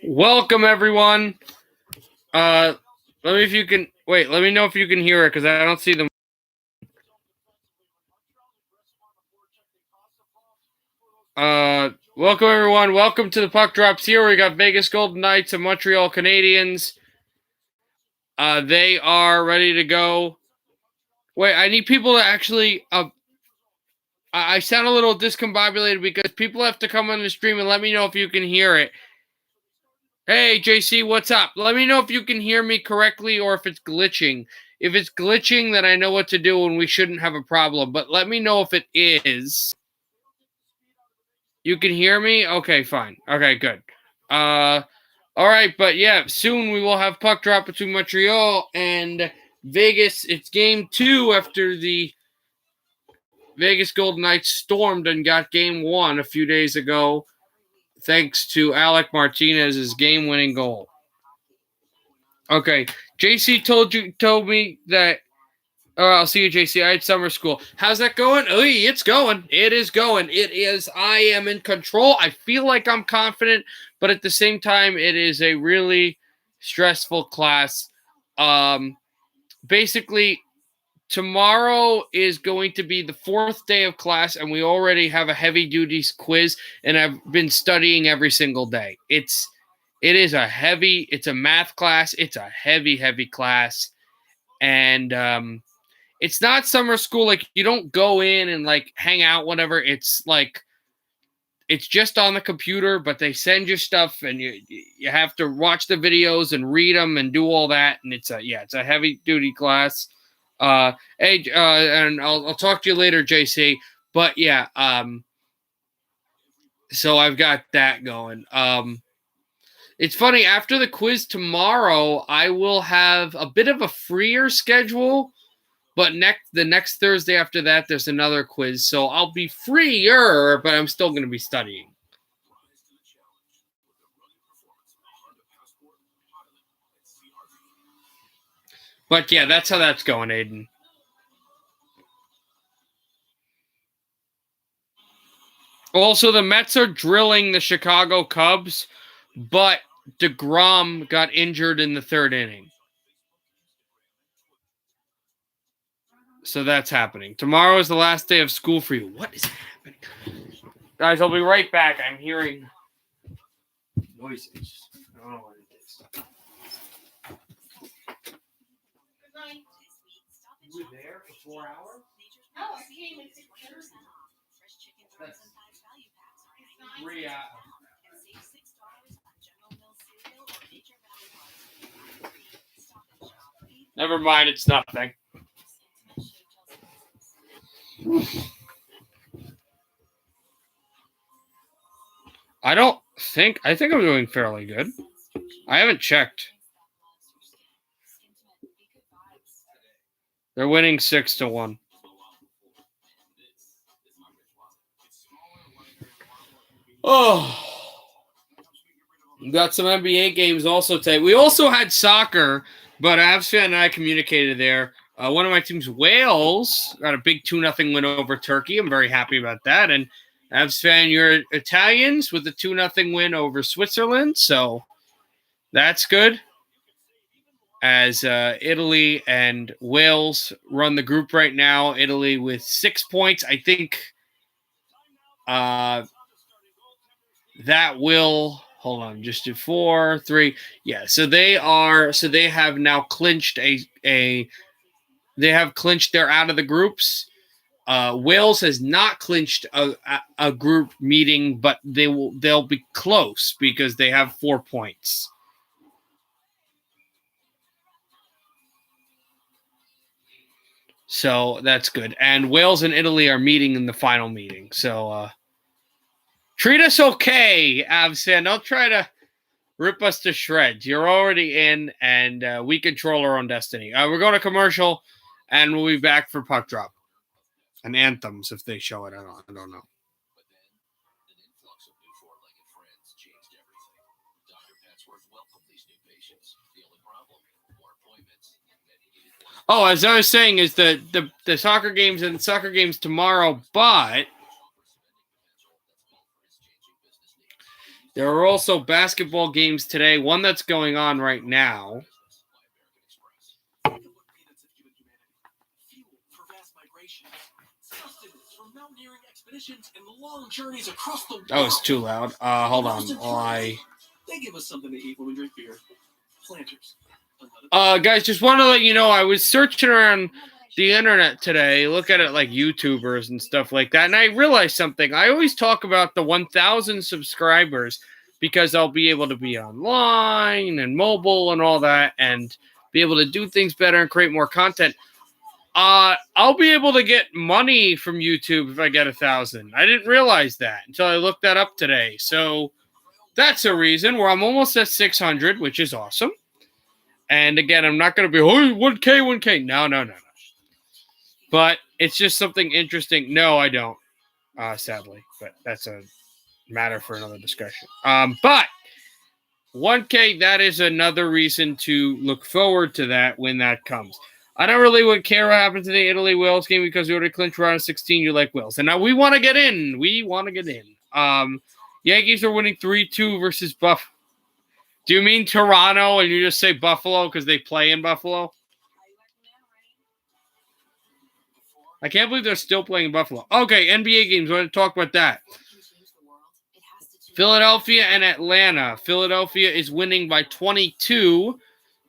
Welcome, everyone. Let me if you can wait. Let me know if you can hear it because I don't see them. Welcome, everyone. Welcome to the Puck Drops here. We got Vegas Golden Knights and Montreal Canadiens. They are ready to go. Wait, I need people to actually. I sound a little discombobulated because people have to come on the stream and let me know if you can hear it. Hey, JC, what's up? Let me know if you can hear me correctly or if it's glitching. If it's glitching, then I know what to do and we shouldn't have a problem. But let me know if it is. You can hear me? Okay, fine. Okay, good. All right, but yeah, soon we will have puck drop between Montreal and Vegas. It's game 2 after the Vegas Golden Knights stormed and got game 1 a few days ago, thanks to Alec Martinez's game-winning goal. Okay, JC told me that. I'll see you, JC. I had summer school. How's that going? Oh, it's going. It is going. It is. I am in control. I feel like I'm confident, but at the same time, it is a really stressful class. Basically, tomorrow is going to be the 4th day of class, and we already have a heavy-duty quiz, and I've been studying every single day. It's a math class. It's a heavy class, and it's not summer school. Like, you don't go in and like hang out, whatever. It's like, it's just on the computer, but they send you stuff and you have to watch the videos and read them and do all that. And it's a heavy duty class. And I'll talk to you later, JC. But yeah, so I've got that going. It's funny, after the quiz tomorrow, I will have a bit of a freer schedule. But the next Thursday after that, there's another quiz. So I'll be freer, but I'm still going to be studying. But yeah, that's how that's going, Aiden. Also, the Mets are drilling the Chicago Cubs, but DeGrom got injured in the 3rd inning. So that's happening. Tomorrow is the last day of school for you. What is happening? Guys, I'll be right back. I'm hearing noises. I don't know what it is. Good night. You were there for 4 hours? No, I came at 6:30. That's 3 hours. Never mind, it's nothing. I think I'm doing fairly good. I haven't checked. They're winning 6-1. Oh, we got some NBA games also today. We also had soccer, but Avs fan and I communicated there. One of my teams, Wales, got a big 2-0 win over Turkey. I'm very happy about that. And Avs fan, you're Italians with a 2-0 win over Switzerland. So that's good. As Italy and Wales run the group right now. Italy with 6 points. I think that will hold on, just do 4, 3. Yeah, so they have now clinched they have clinched, they're out of the groups. Wales has not clinched a group meeting, but they'll be close because they have 4 points. So that's good. And Wales and Italy are meeting in the final meeting. So treat us okay, Avsen. Don't try to rip us to shreds. You're already in, and we control our own destiny. We're going to commercial, and we'll be back for Puck Drop. And anthems, if they show it. I don't know. Oh, as I was saying, is the soccer games and soccer games tomorrow, but There are also basketball games today. One that's going on right now. That was too loud. Hold on. They give us something to eat when we drink beer. Planters. Guys, just want to let you know, I was searching around the internet today, look at it like YouTubers and stuff like that, and I realized something. I always talk about the 1,000 subscribers because I'll be able to be online and mobile and all that and be able to do things better and create more content. I'll be able to get money from YouTube if I get 1,000. I didn't realize that until I looked that up today. So that's a reason where I'm almost at 600, which is awesome. And again, I'm not going to be, 1K. No. But it's just something interesting. No, I don't, sadly. But that's a matter for another discussion. But 1K, that is another reason to look forward to that when that comes. I don't really would care what happens to the Italy-Wales game because we already clinched round of 16. You like Wales. And now we want to get in. Yankees are winning 3-2 versus Buffalo. Do you mean Toronto and you just say Buffalo because they play in Buffalo? I can't believe they're still playing in Buffalo. Okay, NBA games. We're going to talk about that. Philadelphia and Atlanta. Philadelphia is winning by 22.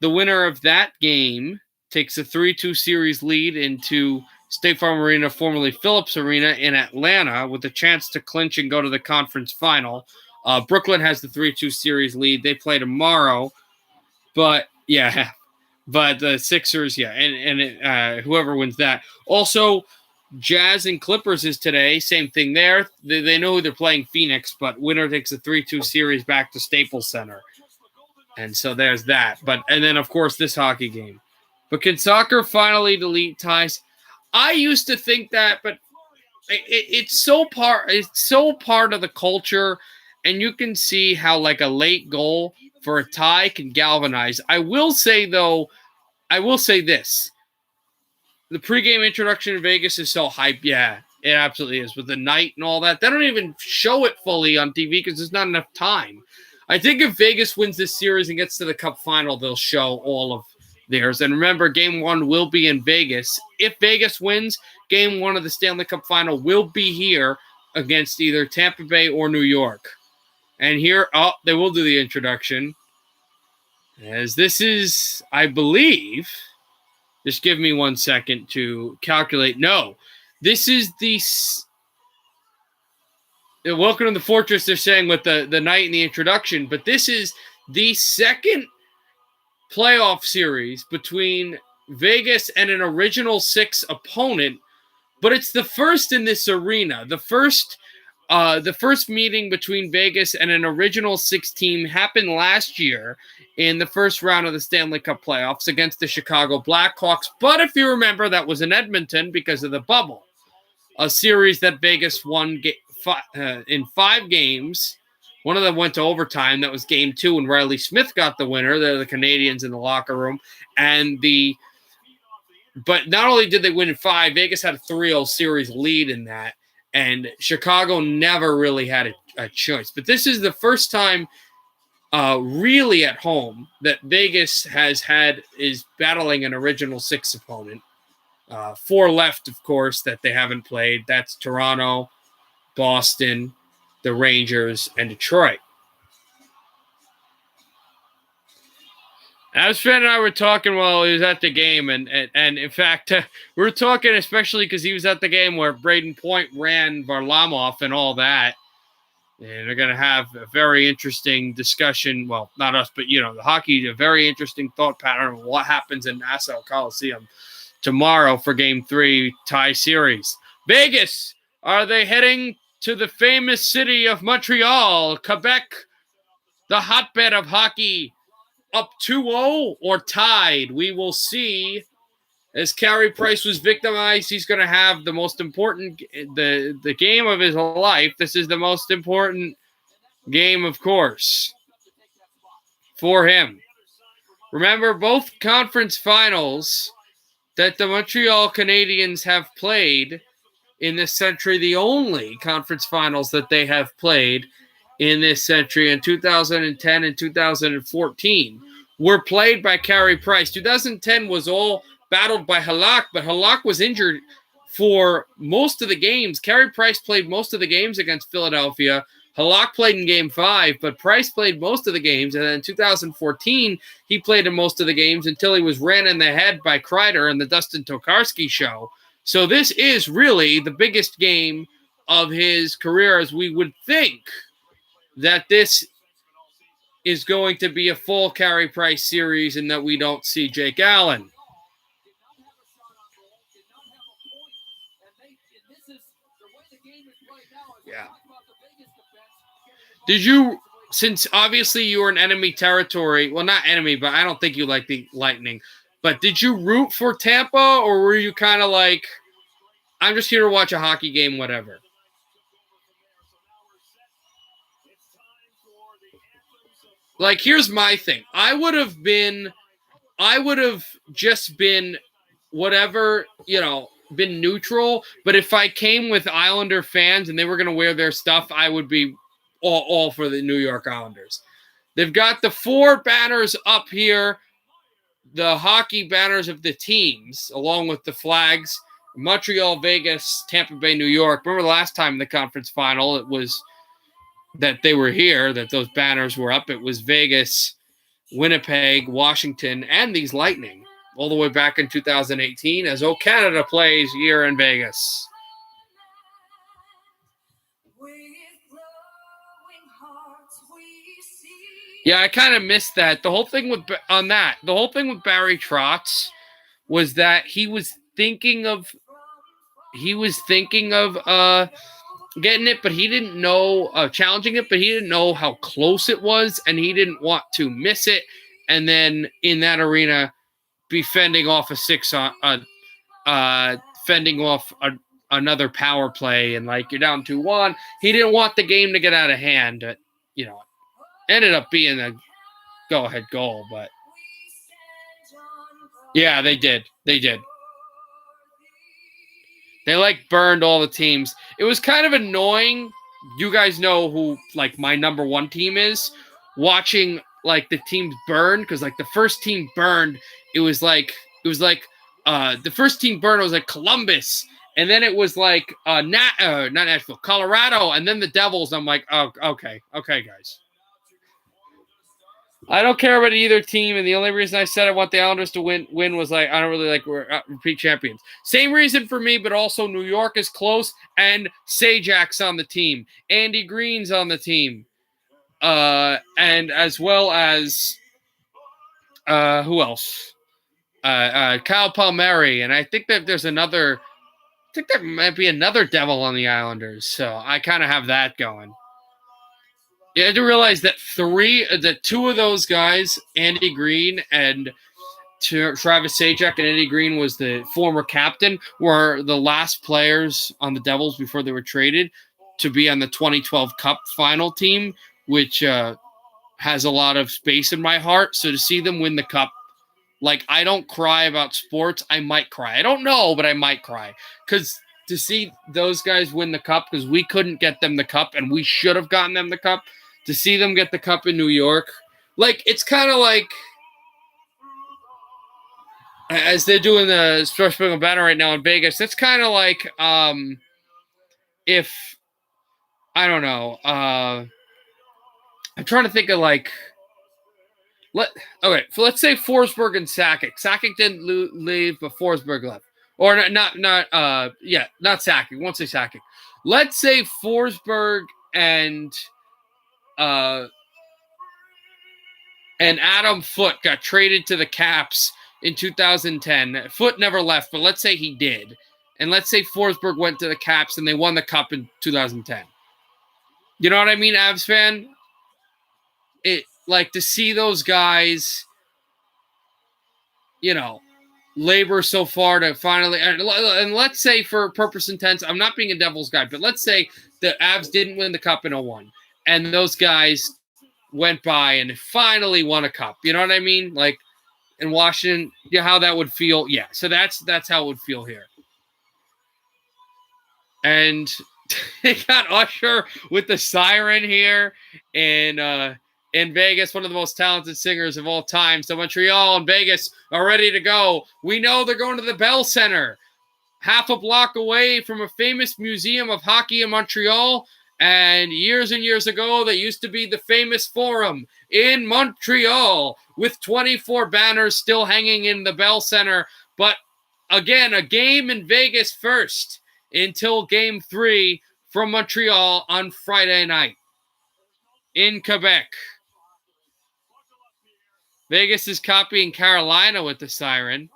The winner of that game takes a 3-2 series lead into State Farm Arena, formerly Phillips Arena in Atlanta, with a chance to clinch and go to the conference final. Brooklyn has the 3-2 series lead. They play tomorrow. But the Sixers, and whoever wins that. Also, Jazz and Clippers is today. Same thing there. They know who they're playing, Phoenix, but winner takes a 3-2 series back to Staples Center. And so there's that. And then, of course, this hockey game. But can soccer finally delete ties? I used to think that, but it's so part of the culture, and you can see how like a late goal for a tie can galvanize. I will say this. The pregame introduction in Vegas is so hype. Yeah, it absolutely is. With the night and all that. They don't even show it fully on TV because there's not enough time. I think if Vegas wins this series and gets to the Cup final, they'll show all of theirs. And remember, Game 1 will be in Vegas. If Vegas wins, Game 1 of the Stanley Cup final will be here against either Tampa Bay or New York. And here, they will do the introduction. As this is, I believe, just give me 1 second to calculate. No, this is the Welcome to the Fortress, they're saying, with the night and the introduction. But this is the second playoff series between Vegas and an original 6 opponent, but it's the first in this arena. The first meeting between Vegas and an original 6 team happened last year in the first round of the Stanley Cup playoffs against the Chicago Blackhawks. But if you remember, that was in Edmonton because of the bubble, a series that Vegas won in 5 games. One of them went to overtime. That was Game 2, and Riley Smith got the winner. They're the Canadiens in the locker room. But not only did they win in 5, Vegas had a 3-0 series lead in that, and Chicago never really had a choice. But this is the first time really at home that Vegas is battling an original 6 opponent. 4 left, of course, that they haven't played. That's Toronto, Boston, the Rangers, and Detroit. Aspen and I were talking while he was at the game, and in fact, we were talking especially because he was at the game where Braden Point ran Varlamov and all that. And they're going to have a very interesting discussion. Well, not us, but, the hockey, a very interesting thought pattern of what happens in Nassau Coliseum tomorrow for Game 3 tie series. Vegas, are they heading to the famous city of Montreal, Quebec, the hotbed of hockey, up 2-0 or tied? We will see. As Carey Price was victimized, he's going to have the most important, the game of his life. This is the most important game, of course, for him. Remember, both conference finals that the Montreal Canadiens have played in this century, the only conference finals that they have played in this century, in 2010 and 2014, were played by Carey Price. 2010 was all battled by Halak, but Halak was injured for most of the games. Carey Price played most of the games against Philadelphia. Halak played in Game 5, but Price played most of the games. And then in 2014, he played in most of the games until he was ran in the head by Kreider in the Dustin Tokarski show. So this is really the biggest game of his career, as we would think that this is going to be a full Carey Price series and that we don't see Jake Allen. Yeah. Did you, since obviously you were in enemy territory, well, not enemy, but I don't think you like the Lightning, but did you root for Tampa, or were you kind of like, I'm just here to watch a hockey game, whatever? Like, here's my thing. I would have just been whatever, been neutral. But if I came with Islander fans and they were going to wear their stuff, I would be all for the New York Islanders. They've got the 4 banners up here, the hockey banners of the teams, along with the flags. Montreal, Vegas, Tampa Bay, New York. Remember the last time in the conference final, it was that they were here, that those banners were up. It was Vegas, Winnipeg, Washington, and these Lightning, all the way back in 2018 as O Canada plays here in Vegas. Yeah, I kind of missed that. The whole thing with Barry Trotz was that he was thinking of getting it, but he didn't know, challenging it, but he didn't know how close it was, and he didn't want to miss it. And then in that arena, be fending off another power play, and like you're down 2-1. He didn't want the game to get out of hand. Ended up being a go-ahead goal, but yeah, they did. They burned all the teams. It was kind of annoying. You guys know who my number 1 team is. Watching the teams burn, because the first team burned. It was the first team burned was Columbus, and then it was not Nashville, Colorado, and then the Devils. I'm like, oh, okay, guys. I don't care about either team, and the only reason I said I want the Islanders to win was I don't really like repeat champions. Same reason for me, but also New York is close, and Sajak's on the team. Andy Green's on the team. And as well as who else? Kyle Palmieri, and I think that there might be another Devil on the Islanders, so I kind of have that going. You had to realize that 2 of those guys, Andy Green and Travis Sajak, and Andy Green was the former captain, were the last players on the Devils before they were traded to be on the 2012 Cup final team, which has a lot of space in my heart. So to see them win the Cup, I don't cry about sports. I might cry. I don't know, but I might cry. Because to see those guys win the Cup, because we couldn't get them the Cup, and we should have gotten them the Cup, to see them get the Cup in New York, it's kind of as they're doing the Star Spangled Banner right now in Vegas, it's kind of if, I don't know, I'm trying to think of so let's say Forsberg and Sakic. Sakic didn't leave, but Forsberg left. Or not Sakic. Won't say Sakic. Let's say Forsberg and Adam Foote got traded to the Caps in 2010. Foote never left, but let's say he did. And let's say Forsberg went to the Caps and they won the Cup in 2010. You know what I mean, Avs fan? To see those guys, labor so far to finally, and let's say for purpose intents, I'm not being a Devils guy, but let's say the Avs didn't win the Cup in 2001, and those guys went by and finally won a Cup. You know what I mean? In Washington, how that would feel. Yeah, so that's how it would feel here. And They got Usher with the siren here in Vegas, one of the most talented singers of all time. So Montreal and Vegas are ready to go. We know they're going to the Bell Center, half a block away from a famous museum of hockey in Montreal. And years ago, they used to be the famous Forum in Montreal with 24 banners still hanging in the Bell Center. But again, a game in Vegas first until Game 3 from Montreal on Friday night in Quebec. Vegas is copying Carolina with the siren.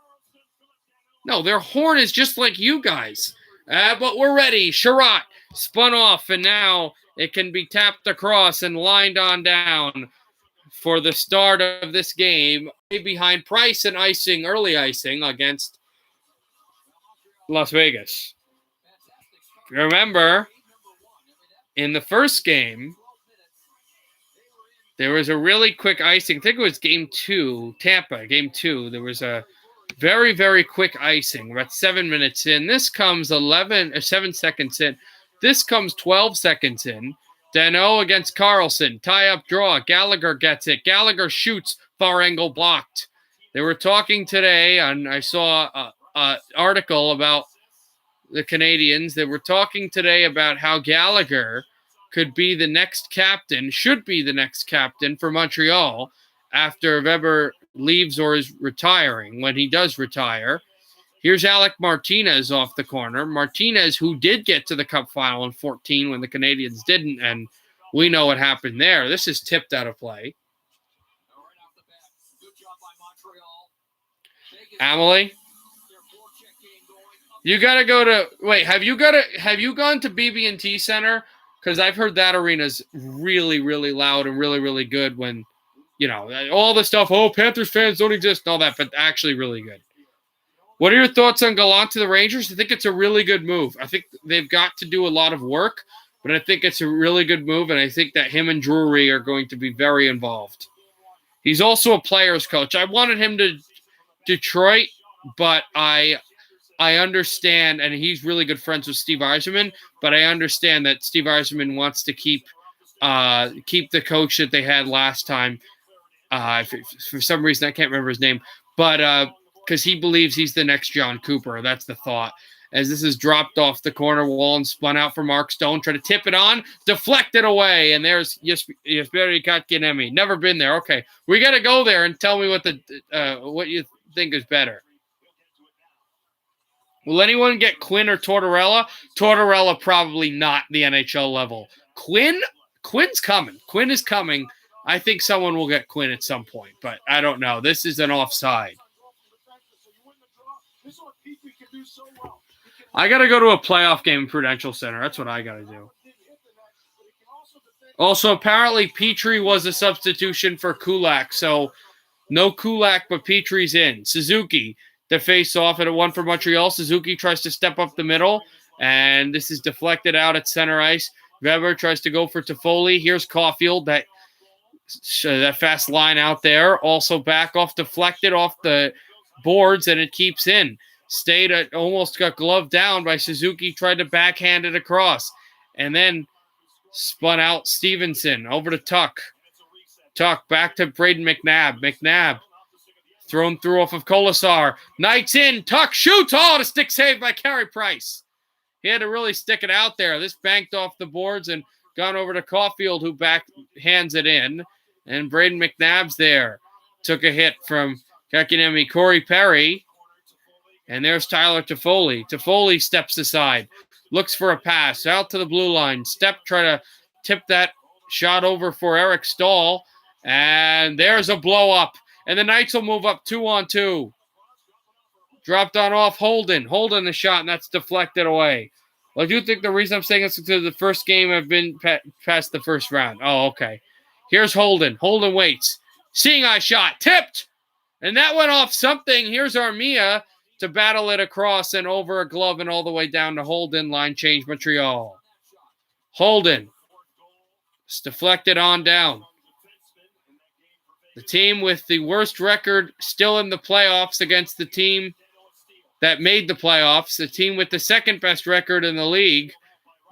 No, their horn is just like you guys. But we're ready. Sherratt spun off, and now it can be tapped across and lined on down for the start of this game. Behind Price and early icing against Las Vegas. Remember, in the first game, there was a really quick icing. I think it was Game 2, Tampa, Game 2. There was a very, very quick icing, about 7 minutes in. This comes 7 seconds in. This comes 12 seconds in. Danault against Carlson. Tie-up draw. Gallagher gets it. Gallagher shoots. Far angle blocked. They were talking today, and I saw an article about the Canadiens. They were talking today about how Gallagher could be the next captain, should be the next captain for Montreal after Weber leaves or is retiring. When he does retire, here's Alec Martinez off the corner. Martinez, who did get to the Cup final in 2014 when the Canadiens didn't, and we know what happened there. This is tipped out of play. Amelie, you got to go to – wait, have you gone to BB&T Center? Because I've heard that arena's really, really loud and really, really good when – you know, all the stuff, Panthers fans don't exist and all that, but actually really good. What are your thoughts on Gallant to the Rangers? I think it's a really good move. I think they've got to do a lot of work, but I think it's a really good move, and I think that him and Drury are going to be very involved. He's also a player's coach. I wanted him to Detroit, but I understand, and he's really good friends with Steve Yzerman, but I understand that Steve Yzerman wants to keep the coach that they had last time. For some reason, I can't remember his name, but because he believes he's the next John Cooper. That's the thought. As this is dropped off the corner wall and spun out for Mark Stone, try to tip it on, deflected away, and there's Jesperi Kotkaniemi. Never been there. Okay, we got to go there and tell me what you think is better. Will anyone get Quinn or Tortorella? Tortorella probably not the NHL level. Quinn's coming. Quinn is coming. I think someone will get Quinn at some point, but I don't know. This is an offside. I got to go to a playoff game in Prudential Center. That's what I got to do. Also, apparently, Petrie was a substitution for Kulak, so no Kulak, but Petrie's in. Suzuki, the face-off at a one for Montreal. Suzuki tries to step up the middle, and this is deflected out at center ice. Weber tries to go for Toffoli. Here's Caulfield, that fast line out there. Also back off, deflected off the boards, and it keeps in. Stayed at, almost got gloved down by Suzuki, tried to backhand it across. And then spun out Stevenson over to Tuck. Tuck back to Braden McNabb. McNabb thrown through off of Kolasar. Knight's in. Tuck shoots. Oh, the stick saved by Carey Price. He had to really stick it out there. This banked off the boards and gone over to Caulfield, who backhands it in. And Braden McNabb's there. Took a hit from Kotkaniemi. Corey Perry. And there's Tyler Toffoli. Toffoli steps aside. Looks for a pass. Out to the blue line. Try to tip that shot over for Eric Stahl. And there's a blow up. And the Knights will move up 2-on-2. Dropped on off Holden. Holden the shot, and that's deflected away. Well, I do think the reason I'm saying this is because the first game I've been past the first round. Oh, okay. Here's Holden. Holden waits. Seeing eye shot. Tipped. And that went off something. Here's Armia to battle it across and over a glove and all the way down to Holden. Line change Montreal. Holden. It's deflected on down. The team with the worst record still in the playoffs against the team that made the playoffs. The team with the second best record in the league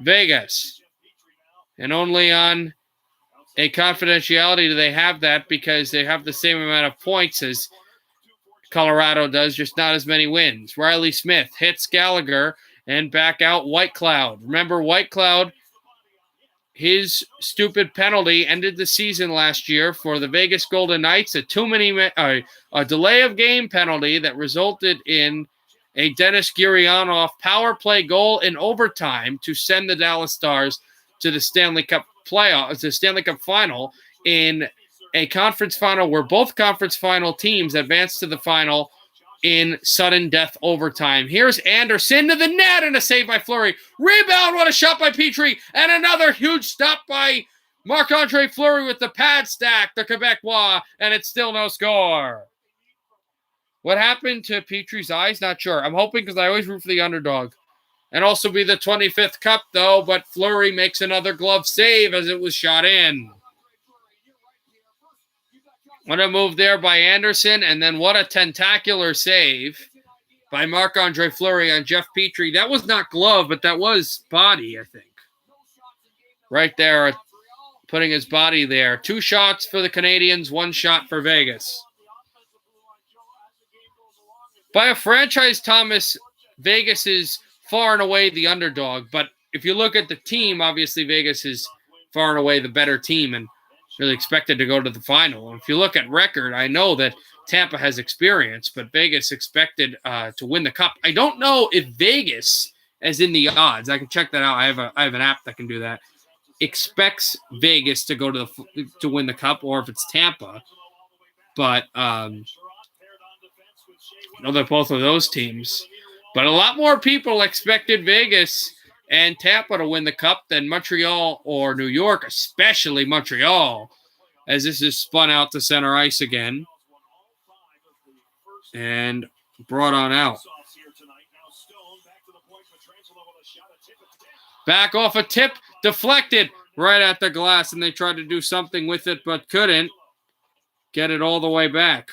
Vegas. And only on a confidentiality do they have that because they have the same amount of points as Colorado does, just not as many wins. Riley Smith hits Gallagher and back out White Cloud. Remember, White Cloud, his stupid penalty ended the season last year for the Vegas Golden Knights, a delay of game penalty that resulted in a Dennis Gurianov power play goal in overtime to send the Dallas Stars to the Stanley Cup playoffs, the Stanley Cup final, in a conference final where both conference final teams advanced to the final in sudden death overtime. Here's Anderson to the net and a save by Fleury. Rebound, what a shot by Petrie, and another huge stop by Marc-Andre Fleury with the pad stack, the Quebecois, and it's still no score. What happened to Petrie's eyes? Not sure. I'm hoping because I always root for the underdog. And also be the 25th Cup, though, but Fleury makes another glove save as it was shot in. What a move there by Anderson, and then what a tentacular save by Marc-Andre Fleury on Jeff Petrie. That was not glove, but that was body, I think. Right there, putting his body there. 2 shots for the Canadiens, 1 shot for Vegas. By a franchise, Thomas, Vegas is far and away the underdog, but if you look at the team, obviously Vegas is far and away the better team and really expected to go to the final. And if you look at record, I know that Tampa has experience, but Vegas expected to win the Cup. I don't know if Vegas, as in the odds, I can check that out. I have an app that can do that. Expects Vegas to go to win the Cup, or if it's Tampa. But I know that both of those teams. But a lot more people expected Vegas and Tampa to win the Cup than Montreal or New York, especially Montreal, as this is spun out to center ice again and brought on out. Back off a tip, deflected right at the glass, and they tried to do something with it but couldn't get it all the way back.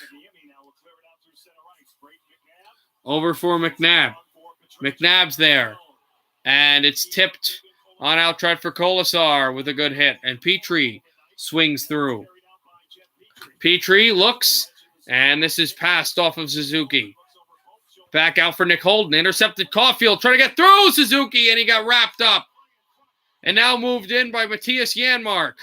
Over for McNabb. McNabb's there. And it's tipped on outright for Colasar with a good hit. And Petrie swings through. Petrie looks, and this is passed off of Suzuki. Back out for Nick Holden. Intercepted Caulfield, trying to get through Suzuki, and he got wrapped up. And now moved in by Matthias Janmark.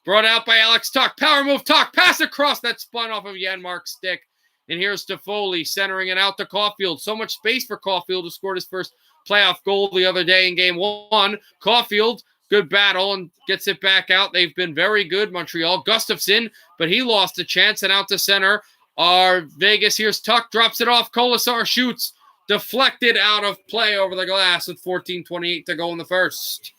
Brought out by Alex Tuch. Power move, Tuch. Pass across, that spun off of Janmark's stick. And here's Toffoli centering it out to Caulfield. So much space for Caulfield, who scored his first playoff goal the other day in Game 1. Caulfield, good battle, and gets it back out. They've been very good, Montreal. Gustafsson, but he lost a chance, and out to center are Vegas. Here's Tuch, drops it off. Colasar shoots. Deflected out of play over the glass with 14:28 to go in the first.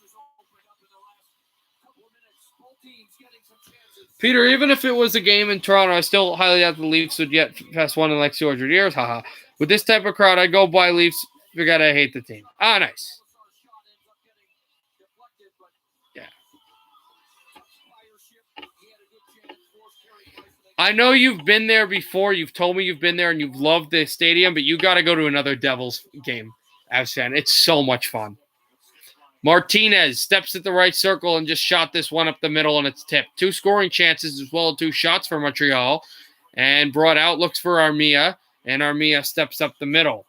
Peter, even if it was a game in Toronto, I still highly doubt the Leafs would get past one in like 200 years. Haha. With this type of crowd, I'd go buy Leafs. Forget I hate the team. Nice. Yeah. I know you've been there before. You've told me you've been there and you've loved the stadium, but you got to go to another Devils game, Avs fan. It's so much fun. Martinez steps at the right circle and just shot this one up the middle, and it's tipped. 2 scoring chances as well as 2 shots for Montreal. And brought out, looks for Armia, and Armia steps up the middle.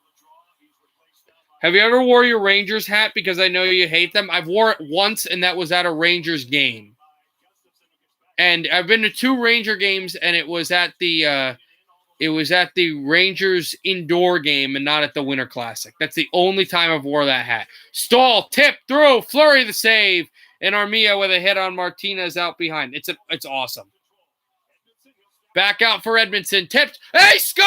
Have you ever wore your Rangers hat? Because I know you hate them. I've wore it once, and that was at a Rangers game. And I've been to 2 Ranger games, and it was at the Rangers indoor game and not at the Winter Classic. That's the only time I've wore that hat. Stahl, tip, through, Fleury the save, and Armia with a hit on Martinez out behind. It's awesome. Back out for Edmondson, tipped, hey, score!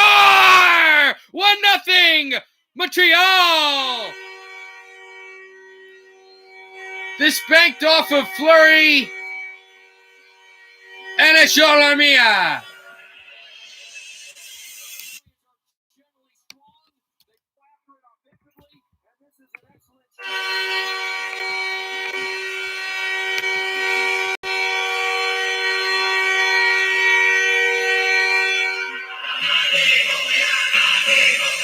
1-0, Montreal! This banked off of Fleury, and it's Joel Armia.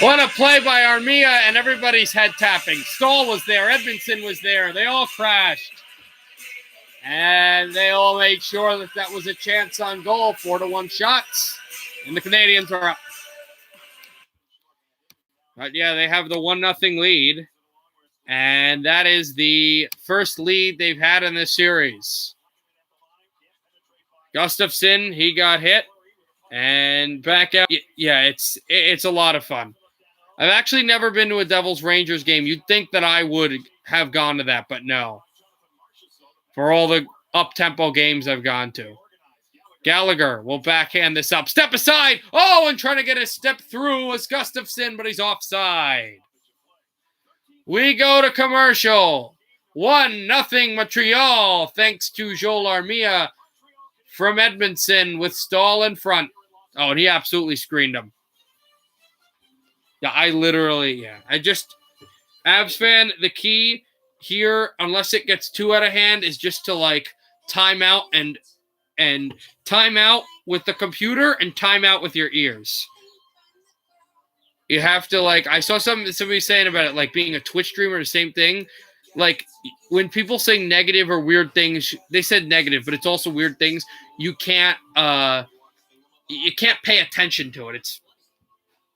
What a play by Armia, and everybody's head tapping. Stahl was there. Edmondson was there. They all crashed. And they all made sure that that was a chance on goal. 4-1 shots. And the Canadiens are up. But yeah, they have the 1-0 lead. And that is the first lead they've had in this series. Gustafsson, he got hit. And back out. Yeah, it's a lot of fun. I've actually never been to a Devils Rangers game. You'd think that I would have gone to that, but no. For all the up-tempo games I've gone to. Gallagher will backhand this up. Step aside. Oh, and trying to get a step through was Gustafsson, but he's offside. We go to commercial. 1-0 Montreal, thanks to Joel Armia from Edmondson with Stahl in front. Oh, and he absolutely screened him. Yeah, Avs fan, the key here, unless it gets too out of hand, is just to time out and time out with the computer and time out with your ears. You have to I saw somebody saying about it, being a Twitch streamer, the same thing. When people say negative or weird things, they said negative, but it's also weird things. You can't pay attention to it.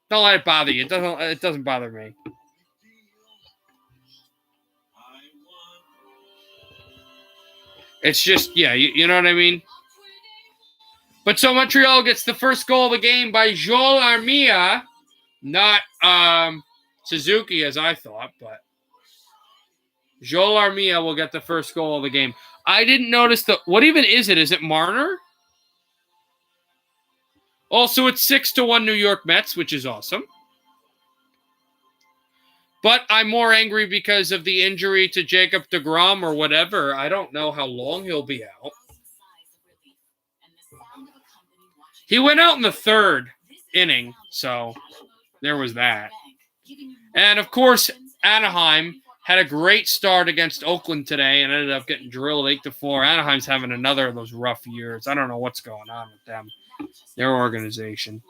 Don't let it bother you. It doesn't bother me. It's just, you know what I mean? But so Montreal gets the first goal of the game by Joel Armia, not Suzuki as I thought, but Joel Armia will get the first goal of the game. I didn't notice what even is it? Is it Marner? Also, it's 6-1 New York Mets, which is awesome. But I'm more angry because of the injury to Jacob deGrom or whatever. I don't know how long he'll be out. He went out in the third inning, so there was that. And, of course, Anaheim had a great start against Oakland today and ended up getting drilled 8-4. Anaheim's having another of those rough years. I don't know what's going on with them. Their organization.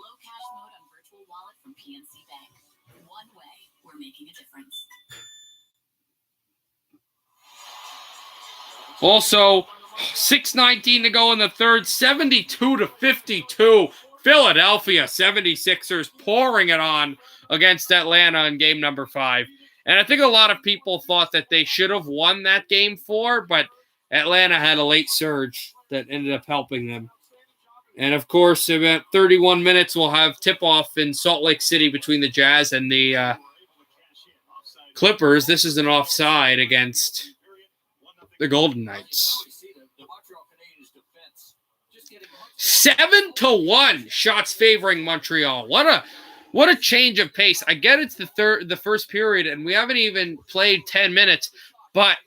Also, 6:19 to go in the third, 72-52. Philadelphia 76ers pouring it on against Atlanta in game number 5. And I think a lot of people thought that they should have won that game 4, but Atlanta had a late surge that ended up helping them. And, of course, about 31 minutes, we'll have tip-off in Salt Lake City between the Jazz and the Clippers. This is an offside against the Golden Knights. 7-1 shots favoring Montreal. What a change of pace. I get it's the first period, and we haven't even played 10 minutes, but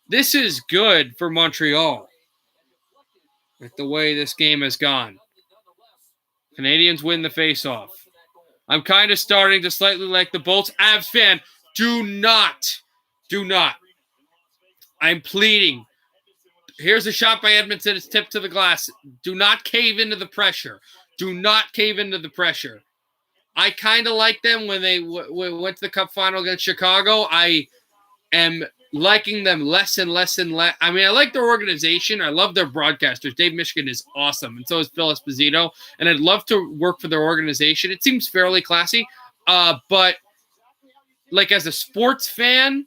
this is good for Montreal with the way this game has gone. Canadiens win the faceoff. I'm kind of starting to slightly like the Bolts. Avs fan, do not. I'm pleading. Here's a shot by Edmondson. It's tipped to the glass. Do not cave into the pressure. I kind of like them when they went to the Cup final against Chicago. I am liking them less and less and less. I mean, I like their organization. I love their broadcasters. Dave Michigan is awesome, and so is Phil Esposito. And I'd love to work for their organization. It seems fairly classy. But as a sports fan,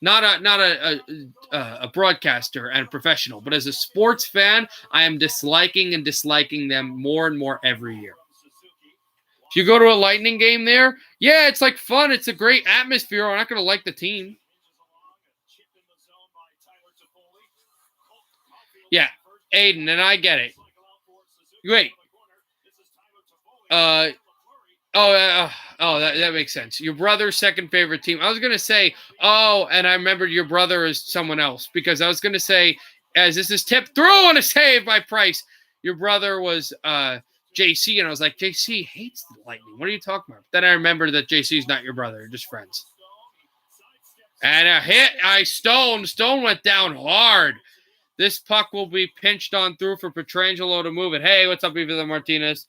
not a broadcaster and a professional, but as a sports fan, I am disliking them more and more every year. If you go to a Lightning game there, yeah, it's fun. It's a great atmosphere. I'm not going to like the team. Yeah, Aiden, and I get it. Wait. That makes sense. Your brother's second favorite team. I was going to say, and I remembered your brother is someone else because I was going to say, as this is tipped through on a save by Price, your brother was JC, and I was like, JC hates the Lightning. What are you talking about? Then I remembered that JC's not your brother. You're just friends. And a hit. Stone went down hard. This puck will be pinched on through for Pietrangelo to move it. Hey, what's up, Eva Martinez?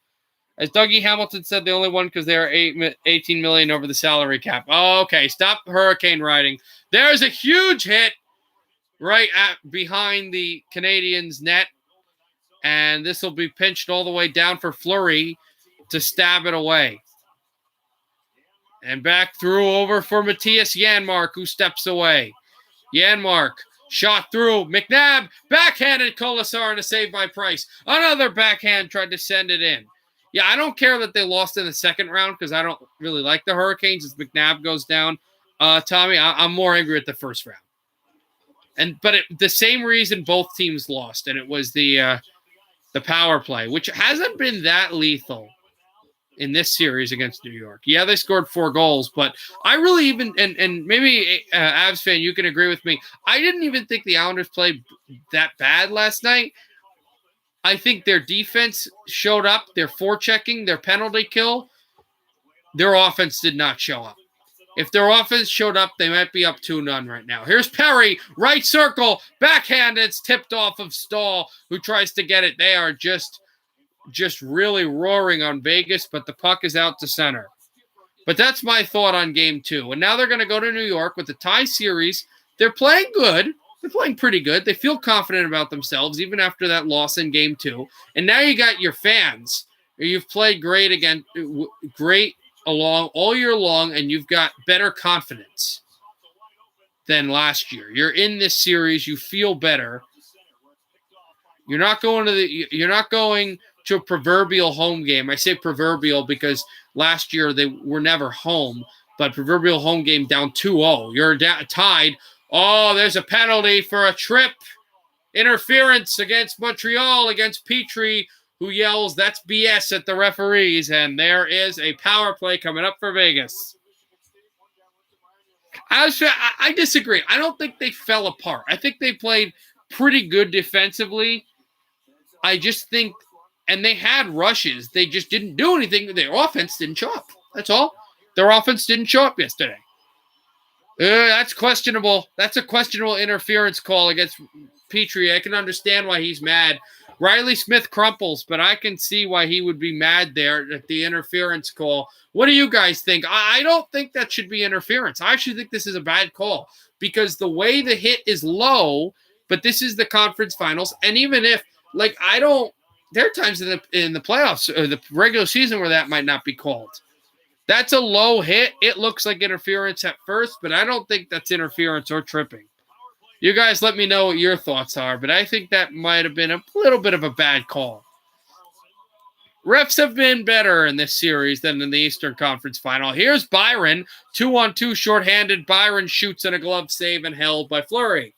As Dougie Hamilton said, they only won because they are $18 million over the salary cap. Oh, okay, stop hurricane riding. There's a huge hit right behind the Canadiens' net, and this will be pinched all the way down for Fleury to stab it away. And back through over for Matthias Janmark, who steps away. Janmark, shot through. McNabb, backhanded Colasar and a save by Price. Another backhand tried to send it in. Yeah, I don't care that they lost in the second round because I don't really like the Hurricanes as McNabb goes down. Tommy, I'm more angry at the first round. But the same reason both teams lost, and it was the power play, which hasn't been that lethal in this series against New York. Yeah, they scored 4 goals, but I really even, and maybe Avs fan, you can agree with me, I didn't even think the Islanders played that bad last night. I think their defense showed up, their forechecking, their penalty kill, their offense did not show up. If their offense showed up, they might be up 2-0 right now. Here's Perry, right circle, backhand, it's tipped off of Stahl, who tries to get it. They are just really roaring on Vegas, but the puck is out to center. But that's my thought on Game 2. And now they're going to go to New York with the tie series. They're playing good. They're playing pretty good. They feel confident about themselves, even after that loss in Game 2. And now you got your fans. You've played great again, great along all year long, and you've got better confidence than last year. You're in this series. You feel better. You're not going to a proverbial home game. I say proverbial because last year they were never home, but proverbial home game down 2-0. You're tied. Oh, there's a penalty for a trip. Interference against Montreal, against Petrie, who yells, "That's BS" at the referees, and there is a power play coming up for Vegas. I disagree. I don't think they fell apart. I think they played pretty good defensively. I just think, and they had rushes. They just didn't do anything. Their offense didn't show up. That's all. Their offense didn't show up yesterday. That's questionable. That's a questionable interference call against Petrie. I can understand why he's mad. Riley Smith crumples, but I can see why he would be mad there at the interference call. What do you guys think? I don't think that should be interference. I actually think this is a bad call because the way the hit is low, but this is the conference finals, and even if, there are times in the playoffs or the regular season where that might not be called. That's a low hit. It looks like interference at first, but I don't think that's interference or tripping. You guys let me know what your thoughts are, but I think that might have been a little bit of a bad call. Refs have been better in this series than in the Eastern Conference Final. Here's Byron, 2-on-2 shorthanded. Byron shoots in a glove save and held by Fleury.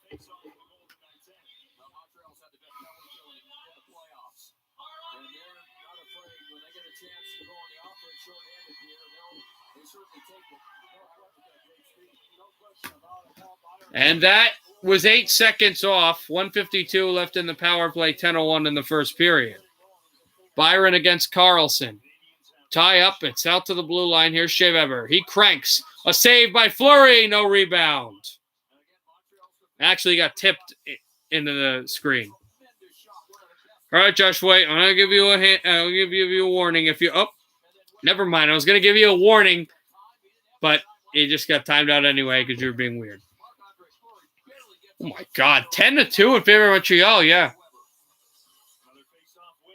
And that was 8 seconds off. 1:52 left in the power play. 10:01 in the first period. Byron against Carlson. Tie up. It's out to the blue line. Here's Shea Weber. He cranks. A save by Fleury. No rebound. Actually got tipped into the screen. All right, Josh White. I'm going to give you I'll give you a warning. If you... Oh, never mind. I was going to give you a warning, but you just got timed out anyway because you were being weird. Oh, my God. 10-2 in favor of Montreal, yeah.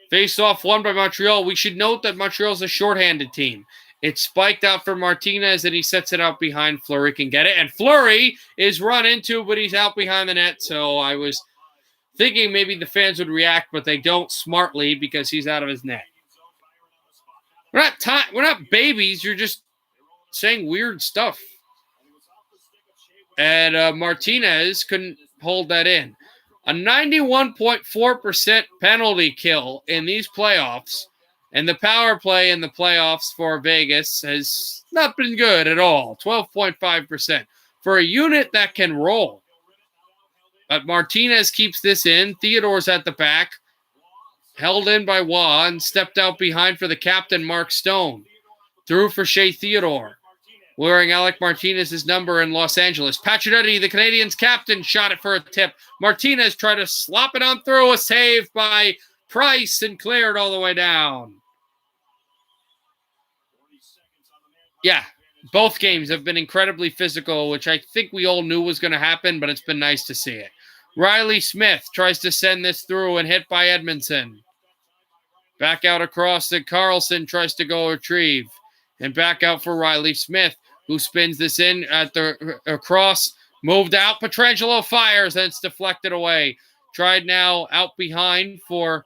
Face-off won by Montreal. We should note that Montreal's a shorthanded team. It's spiked out for Martinez, and he sets it out behind. Fleury can get it. And Fleury is run into, but he's out behind the net. So I was thinking maybe the fans would react, but they don't smartly because he's out of his net. We're not babies. You're just saying weird stuff. And Martinez couldn't hold that in. A 91.4% penalty kill in these playoffs, and the power play in the playoffs for Vegas has not been good at all. 12.5% for a unit that can roll. But Martinez keeps this in. Theodore's at the back, held in by Waugh, and stepped out behind for the captain, Mark Stone. Through for Shea Theodore, wearing Alec Martinez's number in Los Angeles. Pacioretty, the Canadiens' captain, shot it for a tip. Martinez tried to slop it on through. A save by Price and cleared all the way down. Yeah, both games have been incredibly physical, which I think we all knew was going to happen, but it's been nice to see it. Riley Smith tries to send this through and hit by Edmondson. Back out across, and Carlson tries to go retrieve. And back out for Riley Smith, who spins this in at the across, moved out. Pietrangelo fires, and it's deflected away. Tried now out behind for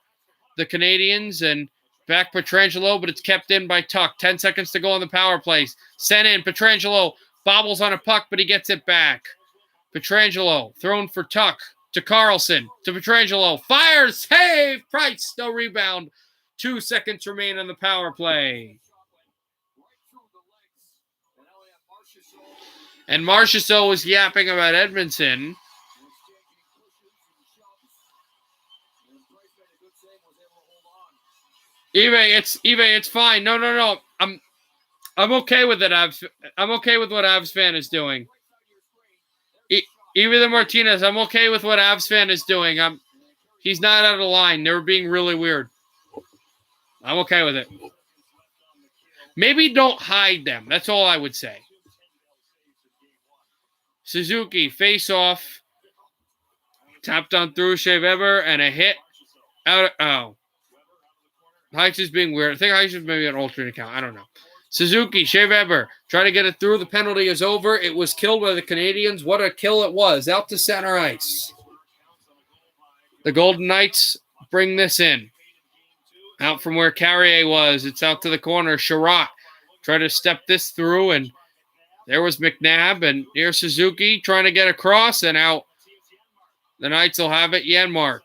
the Canadiens, and back Pietrangelo, but it's kept in by Tuck. 10 seconds to go on the power play. Sent in. Pietrangelo bobbles on a puck, but he gets it back. Pietrangelo thrown for Tuck to Carlson to Pietrangelo. Fires. Save. Price. No rebound. 2 seconds remain on the power play. And Marchessault was yapping about Edmondson. It's fine. No. I'm okay with it. I'm okay with what Avs fan is doing. Even the Martinez, I'm okay with what Avs fan is doing. He's not out of line. They were being really weird. I'm okay with it. Maybe don't hide them. That's all I would say. Suzuki, face off. Tapped on through Shea Weber and a hit. Heiss is being weird. I think Heiss is maybe an alternate account. I don't know. Suzuki, Shea Weber, trying to get it through. The penalty is over. It was killed by the Canadiens. What a kill it was. Out to center ice. The Golden Knights bring this in. Out from where Carrier was. It's out to the corner. Sherratt tried to step this through, and there was McNabb, and here's Suzuki trying to get across, and out. The Knights will have it. Janmark.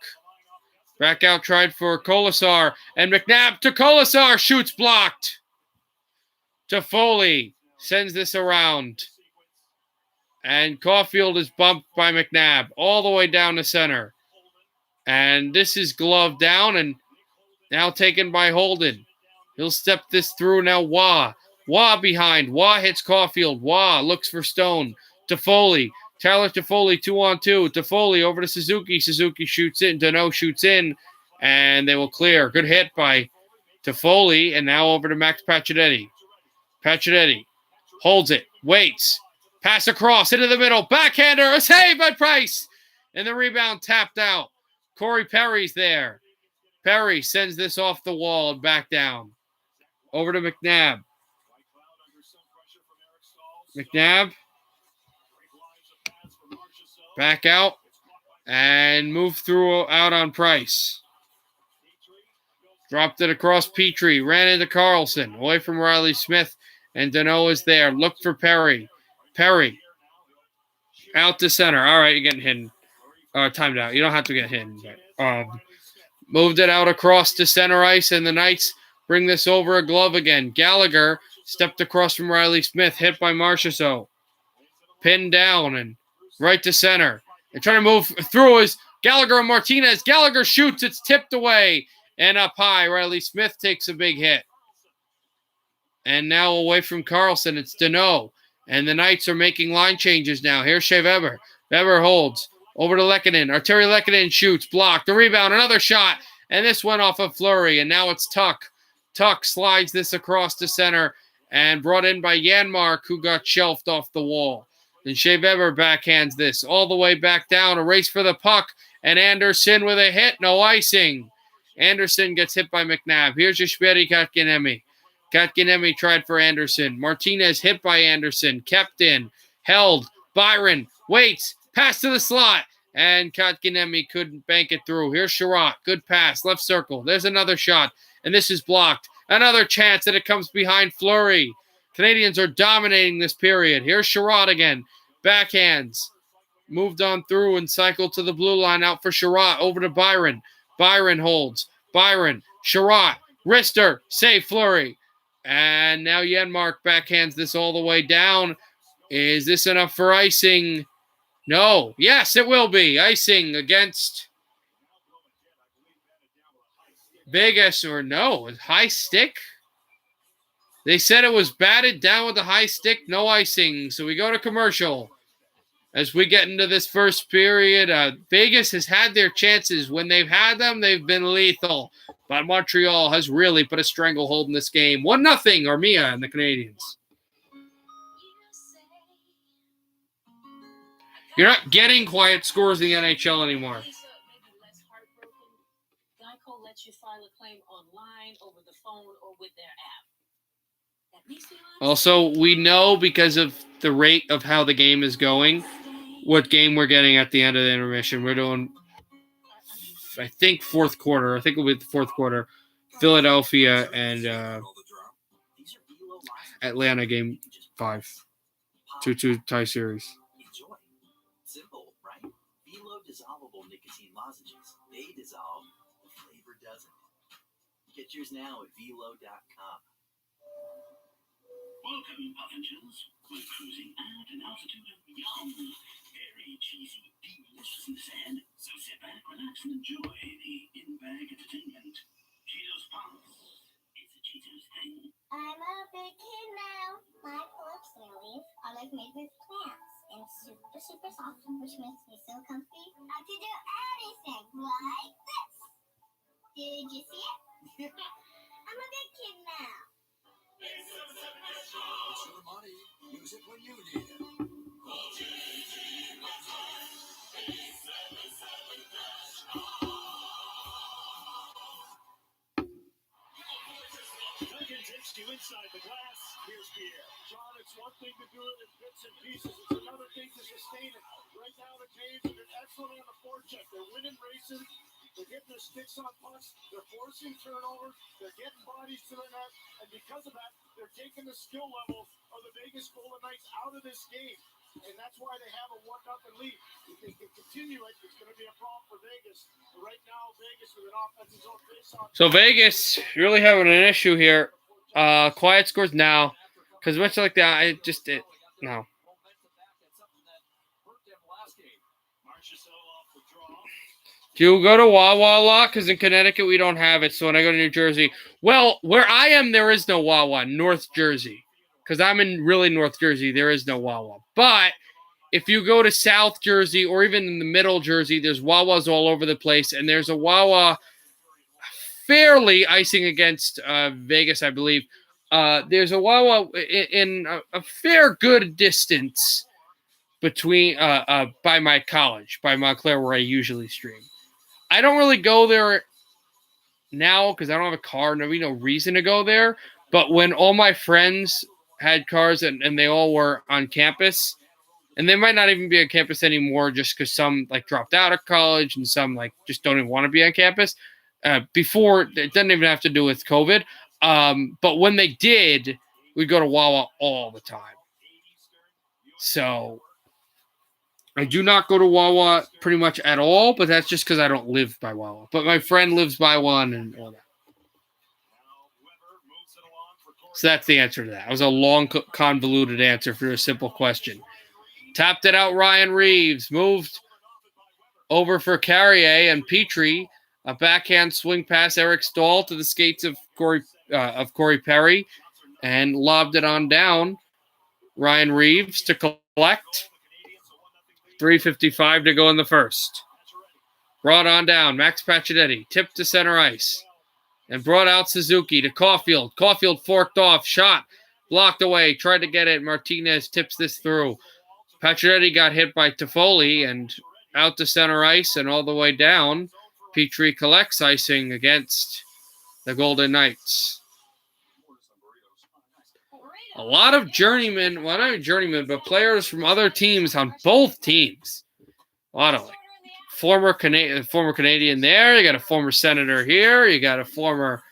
Back out, tried for Colasar, and McNabb to Colasar. Shoots blocked. Toffoli sends this around. And Caulfield is bumped by McNabb all the way down to center. And this is gloved down and now taken by Holden. He'll step this through now. Wah behind. Wah hits Caulfield. Wah looks for Stone. Toffoli. Tyler Toffoli 2-on-2. Toffoli over to Suzuki. Suzuki shoots in. Danault shoots in. And they will clear. Good hit by Toffoli. And now over to Max Pacioretty. Pacioretty holds it. Waits. Pass across into the middle. Backhander. A save by Price. And the rebound tapped out. Corey Perry's there. Perry sends this off the wall and back down. Over to McNabb. McNabb. Back out. And move through out on Price. Dropped it across Petrie. Ran into Carlson. Away from Riley Smith. And Danault is there. Look for Perry. Perry. Out to center. All right, you're getting hidden. Timed out. You don't have to get hidden. But, moved it out across to center ice, and the Knights bring this over a glove again. Gallagher stepped across from Riley Smith, hit by Marchessault. Pinned down and right to center. They're trying to move through is Gallagher and Martinez. Gallagher shoots. It's tipped away and up high. Riley Smith takes a big hit. And now away from Carlson, it's Danault. And the Knights are making line changes now. Here's Shea Weber. Weber holds. Over to Lehkonen. Arturi Lehkonen shoots. Blocked. The rebound. Another shot. And this went off of Fleury. And now it's Tuck. Tuck slides this across the center. And brought in by Janmark, who got shelved off the wall. Then Shea Weber backhands this all the way back down. A race for the puck. And Anderson with a hit. No icing. Anderson gets hit by McNabb. Here's Jesperi Kotkaniemi. Kotkaniemi tried for Anderson. Martinez hit by Anderson. Kept in. Held. Byron waits. Pass to the slot. And Kotkaniemi couldn't bank it through. Here's Sherratt. Good pass. Left circle. There's another shot. And this is blocked. Another chance that it comes behind Fleury. Canadiens are dominating this period. Here's Sherratt again. Backhands. Moved on through and cycled to the blue line. Out for Sherratt. Over to Byron. Byron holds. Byron. Sherratt. Wrister. Save Fleury. And now Janmark backhands this all the way down. Is this enough for icing? No. Yes, it will be. Icing against Vegas or no. High stick? They said it was batted down with the high stick. No icing. So we go to commercial. As we get into this first period, Vegas has had their chances. When they've had them, they've been lethal. But Montreal has really put a stranglehold in this game. 1-0, Armia and the Canadiens. You're not getting quiet scores in the NHL anymore. Also, we know because of the rate of how the game is going, what game we're getting at the end of the intermission. We're doing, I think, fourth quarter. I think it'll be the fourth quarter. Philadelphia and Atlanta game 5. 2-2 tie series. Simple, right? Velo dissolvable nicotine lozenges. They dissolve, the flavor doesn't. Get yours now at velo.com. Welcome, Puffinches. We're cruising at an altitude of yum. Very cheesy, delicious in the sand. So sit back, relax, and enjoy the in-bag entertainment. Cheetos Puffs. It's a Cheetos thing. I'm a big kid now. My pull-up sandals are like made with plants and super, super soft, which makes me so comfy. I can do anything like this. Did you see it? I'm a big kid now. It's your money. Use it when you need it. Takes you inside the glass. Here's Pierre. John, it's one thing to do it in bits and pieces. It's another thing to sustain it. Right now, the Canes have been excellent on the forecheck. They're winning races. They're getting their sticks on pucks. They're forcing turnovers. They're getting bodies to the net. And because of that, they're taking the skill level of the Vegas Golden Knights out of this game. And that's why they have a 1-0 lead. If they can continue it, it's going to be a problem for Vegas. But right now, Vegas with an offensive zone face-off. So Vegas really having an issue here. Quiet scores now, because much like that, no. Do you go to Wawa a lot? Because in Connecticut we don't have it. So when I go to New Jersey, well, where I am there is no Wawa, North Jersey, because I'm in really North Jersey. There is no Wawa. But if you go to South Jersey or even in the Middle Jersey, there's Wawas all over the place, and there's a Wawa fairly icing against Vegas, I believe. There's a Wawa in a fair good distance between by my college, by Montreal, where I usually stream. I don't really go there now because I don't have a car. No reason to go there. But when all my friends had cars and they all were on campus, and they might not even be on campus anymore just because some dropped out of college and some just don't even want to be on campus. Before, it doesn't even have to do with COVID. But when they did, we'd go to Wawa all the time. So I do not go to Wawa pretty much at all, but that's just because I don't live by Wawa. But my friend lives by one and all that. So that's the answer to that. It was a long, convoluted answer for a simple question. Tapped it out, Ryan Reeves. Moved over for Carrier and Petrie. A backhand swing pass, Eric Stahl to the skates of Corey Perry, and lobbed it on down. Ryan Reeves to collect. 3:55 to go in the first. Brought on down, Max Pacioretty, tipped to center ice, and brought out Suzuki to Caulfield. Caulfield forked off, shot, blocked away, tried to get it. Martinez tips this through. Pacioretty got hit by Toffoli and out to center ice and all the way down. Petrie collects icing against the Golden Knights. A lot of journeymen, well, not even journeymen, but players from other teams on both teams. A lot of former Canadian there. You got a former Senator here. You got a former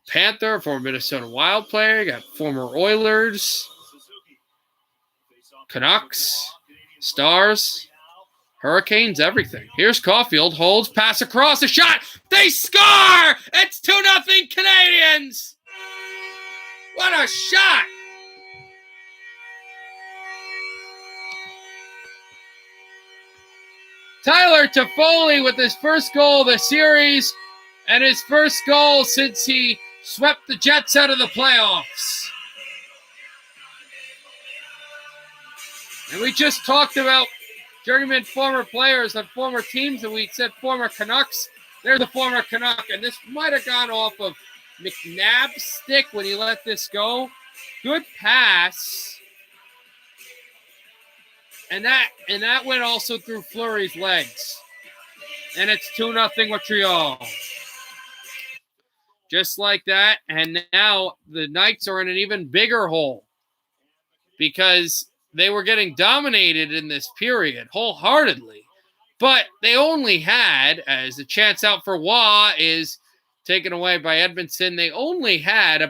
Panther, former Minnesota Wild player. You got former Oilers, Canucks, Stars, Hurricanes, everything. Here's Caulfield, holds, pass across, a shot. They score! It's 2-0 Canadiens! What a shot! Tyler Toffoli with his first goal of the series and his first goal since he swept the Jets out of the playoffs. And we just talked about journeyman former players on former teams, and we said former Canucks. There's a former Canuck, and this might have gone off of McNabb's stick when he let this go. Good pass. And that went also through Fleury's legs. And it's 2-0 Montreal. Just like that. And now the Knights are in an even bigger hole because they were getting dominated in this period wholeheartedly. But they only had, as the chance out for Waugh is taken away by Edmondson, they only had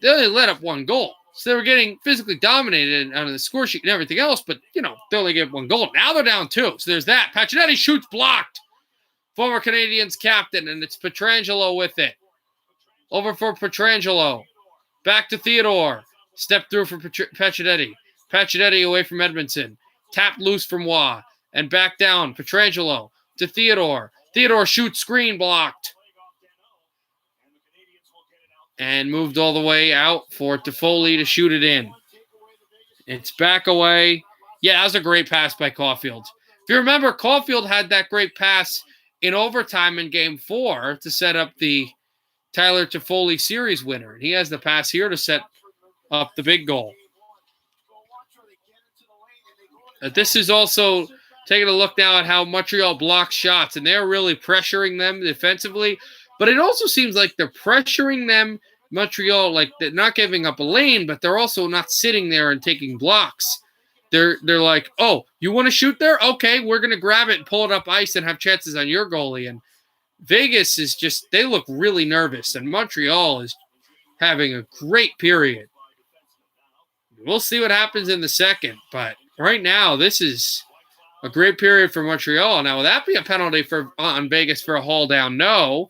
they only let up one goal. So they were getting physically dominated on the score sheet and everything else, but, they only gave one goal. Now they're down 2. So there's that. Pacioretty shoots blocked. Former Canadiens captain, and it's Pietrangelo with it. Over for Pietrangelo. Back to Theodore. Step through for Pacioretty. Pacioretty away from Edmondson. Tapped loose from Waugh. And back down. Pietrangelo to Theodore. Theodore shoots, screen blocked. And moved all the way out for Toffoli to shoot it in. It's back away. Yeah, that was a great pass by Caulfield. If you remember, Caulfield had that great pass in overtime in Game 4 to set up the Tyler Toffoli series winner. And he has the pass here to set up the big goal. This is also taking a look now at how Montreal blocks shots, and they're really pressuring them defensively. But it also seems like they're pressuring them, Montreal, like they're not giving up a lane, but they're also not sitting there and taking blocks. They're like, oh, you want to shoot there? Okay, we're going to grab it and pull it up ice and have chances on your goalie. And Vegas is just, they look really nervous, and Montreal is having a great period. We'll see what happens in the second, but right now, this is a great period for Montreal. Now, will that be a penalty on Vegas for a haul down? No.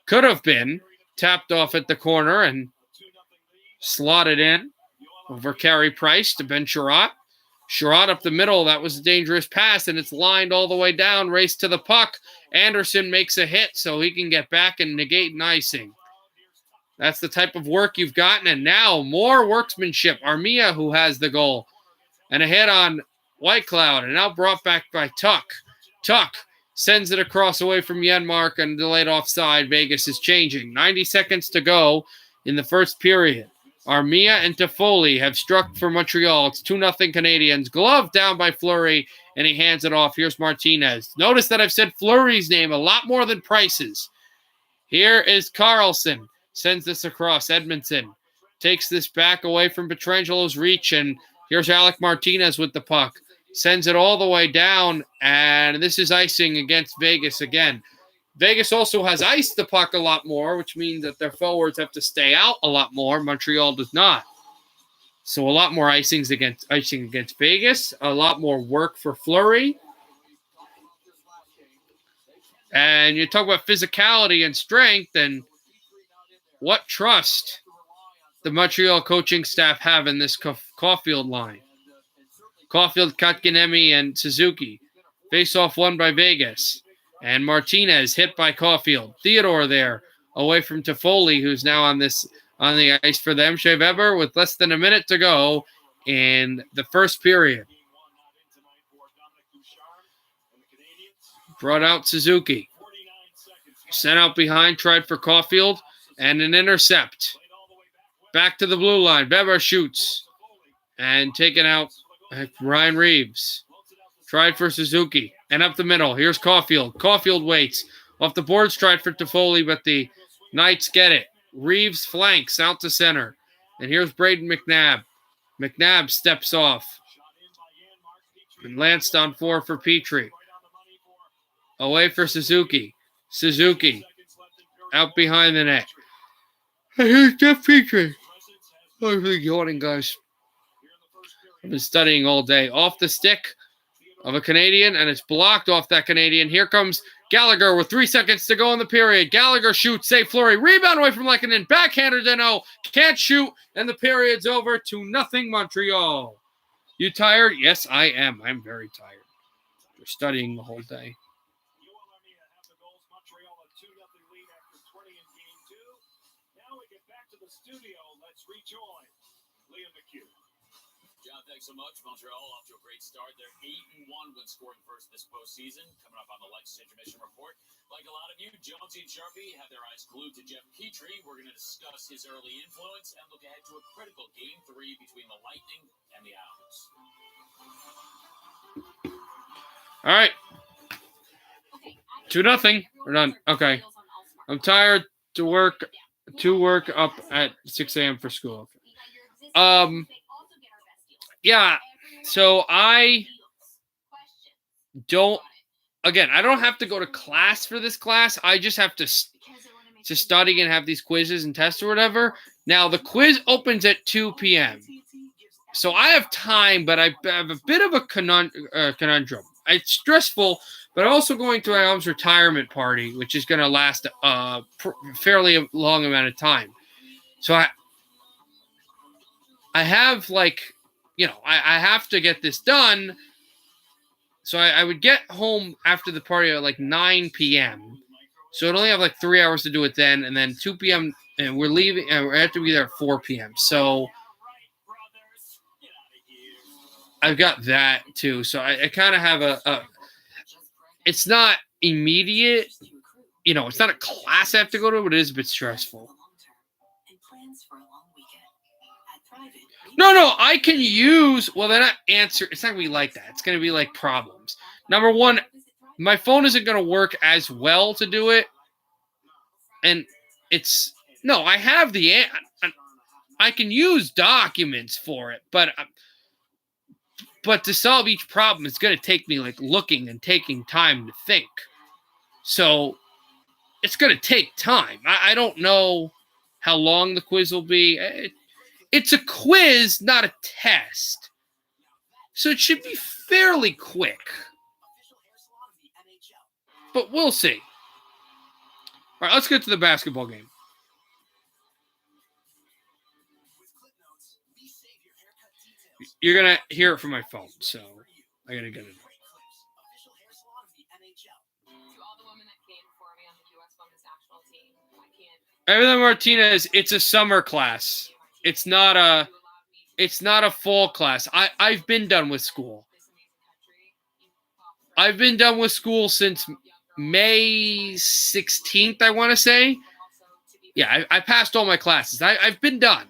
Could have been. Tapped off at the corner and slotted in over Carey Price to Ben Sherratt. Sherratt up the middle. That was a dangerous pass, and it's lined all the way down. Race to the puck. Anderson makes a hit so he can get back and negate an icing. That's the type of work you've gotten. And now more workmanship. Armia, who has the goal. And a hit on Whitecloud. And now brought back by Tuck. Tuck sends it across away from Yenmark and delayed offside. Vegas is changing. 90 seconds to go in the first period. Armia and Toffoli have struck for Montreal. It's 2-0 Canadiens. Glove down by Fleury, and he hands it off. Here's Martinez. Notice that I've said Fleury's name a lot more than Price's. Here is Carlson. Sends this across. Edmondson takes this back away from Pietrangelo's reach, and here's Alec Martinez with the puck. Sends it all the way down, and this is icing against Vegas again. Vegas also has iced the puck a lot more, which means that their forwards have to stay out a lot more. Montreal does not. So a lot more icing against Vegas, a lot more work for Fleury. And you talk about physicality and strength, and what trust the Montreal coaching staff have in this Caulfield line. Caulfield, Kotkaniemi, and Suzuki. Face-off won by Vegas. And Martinez hit by Caulfield. Theodore there, away from Toffoli, who's now on the ice for them. Shea Weber with less than a minute to go in the first period. Brought out Suzuki. Sent out behind, tried for Caulfield, and an intercept. Back to the blue line. Weber shoots. And taken out Ryan Reeves. Tried for Suzuki. And up the middle. Here's Caulfield. Caulfield waits. Off the boards, tried for Toffoli, but the Knights get it. Reeves flanks out to center. And here's Braden McNabb. McNabb steps off. And Lanced on 4 for Petrie. Away for Suzuki. Suzuki. Out behind the net. And here's Jeff Petrie. I'm really yawning, guys. I've been studying all day. Off the stick of a Canadian, and it's blocked off that Canadian. Here comes Gallagher with 3 seconds to go in the period. Gallagher shoots, save Fleury. Rebound away from Lehkonen. Backhander Deno. Can't shoot, and the period's over. 2-0 Montreal. You tired? Yes, I am. I'm very tired. We're studying the whole day. John, thanks so much. Montreal off to a great start. They're 8-1 when scoring first this postseason. Coming up on the Lex Intermission Report. Like a lot of you, Jonesy and Sharpie have their eyes glued to Jeff Petrie. We're going to discuss his early influence and look ahead to a critical Game 3 between the Lightning and the Owls. All right. 2-0. We're done. Okay. I'm tired to work up at 6 a.m. for school. Yeah. So I don't have to go to class for this class. I just have to study and have these quizzes and tests or whatever. Now, the quiz opens at 2 p.m. So I have time, but I have a bit of a conundrum. It's stressful, but I'm also going to my mom's retirement party, which is going to last a fairly long amount of time. So I have I have to get this done. So I would get home after the party at 9 p.m. So I'd only have 3 hours to do it then. And then 2 p.m. and we're leaving and we have to be there at 4 p.m. So I've got that too. So I kind of have it's not immediate. It's not a class I have to go to, but it is a bit stressful. No, I can use, they're not answer. It's not going to be like that. It's going to be problems. Number one, my phone isn't going to work as well to do it. And I have I can use documents for it, but to solve each problem, it's going to take me looking and taking time to think. So it's going to take time. I don't know how long the quiz will be. It's a quiz, not a test. So it should be fairly quick. But we'll see. All right, let's get to the basketball game. You're going to hear it from my phone, so I got to get it. Evelyn Martinez, it's a summer class. It's not a full class. I've been done with school. I've been done with school since May 16th, I want to say. Yeah, I passed all my classes. I've been done.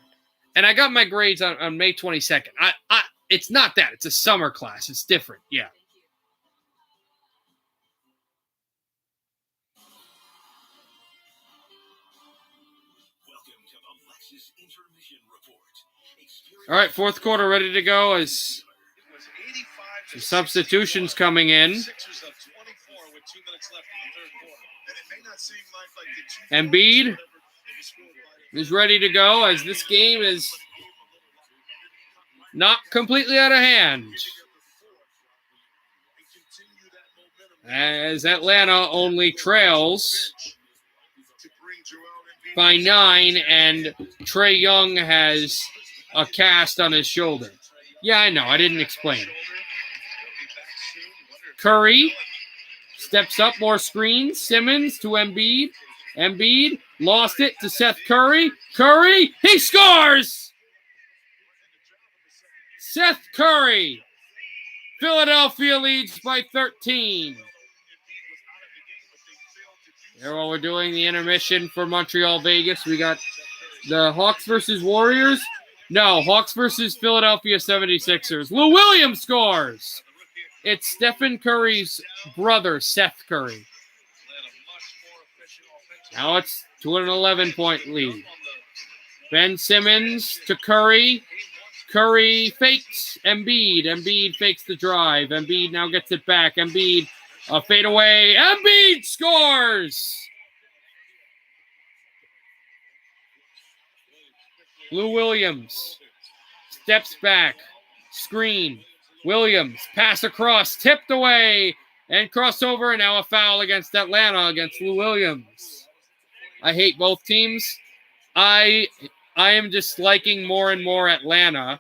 And I got my grades on May 22nd. It's not that. It's a summer class. It's different. Yeah. All right, fourth quarter ready to go as some substitutions coming in. Embiid is ready to go as this game is not completely out of hand. As Atlanta only trails by 9, and Trae Young has a cast on his shoulder. Yeah, I know. I didn't explain. Curry steps up, more screens. Simmons to Embiid. Embiid lost it to Seth Curry. Curry, he scores! Seth Curry. Philadelphia leads by 13. Here, while we're doing the intermission for Montreal, Vegas, we got the Hawks versus Warriors. No, Hawks versus Philadelphia 76ers. Lou Williams scores. It's Stephen Curry's brother, Seth Curry. Now it's to an 11-point lead. Ben Simmons to Curry. Curry fakes Embiid. Embiid fakes the drive. Embiid now gets it back. Embiid, a fadeaway. Embiid scores! Lou Williams steps back. Screen. Williams, pass across, tipped away, and crossover, and now a foul against Atlanta, against Lou Williams. I hate both teams. I am disliking more and more Atlanta.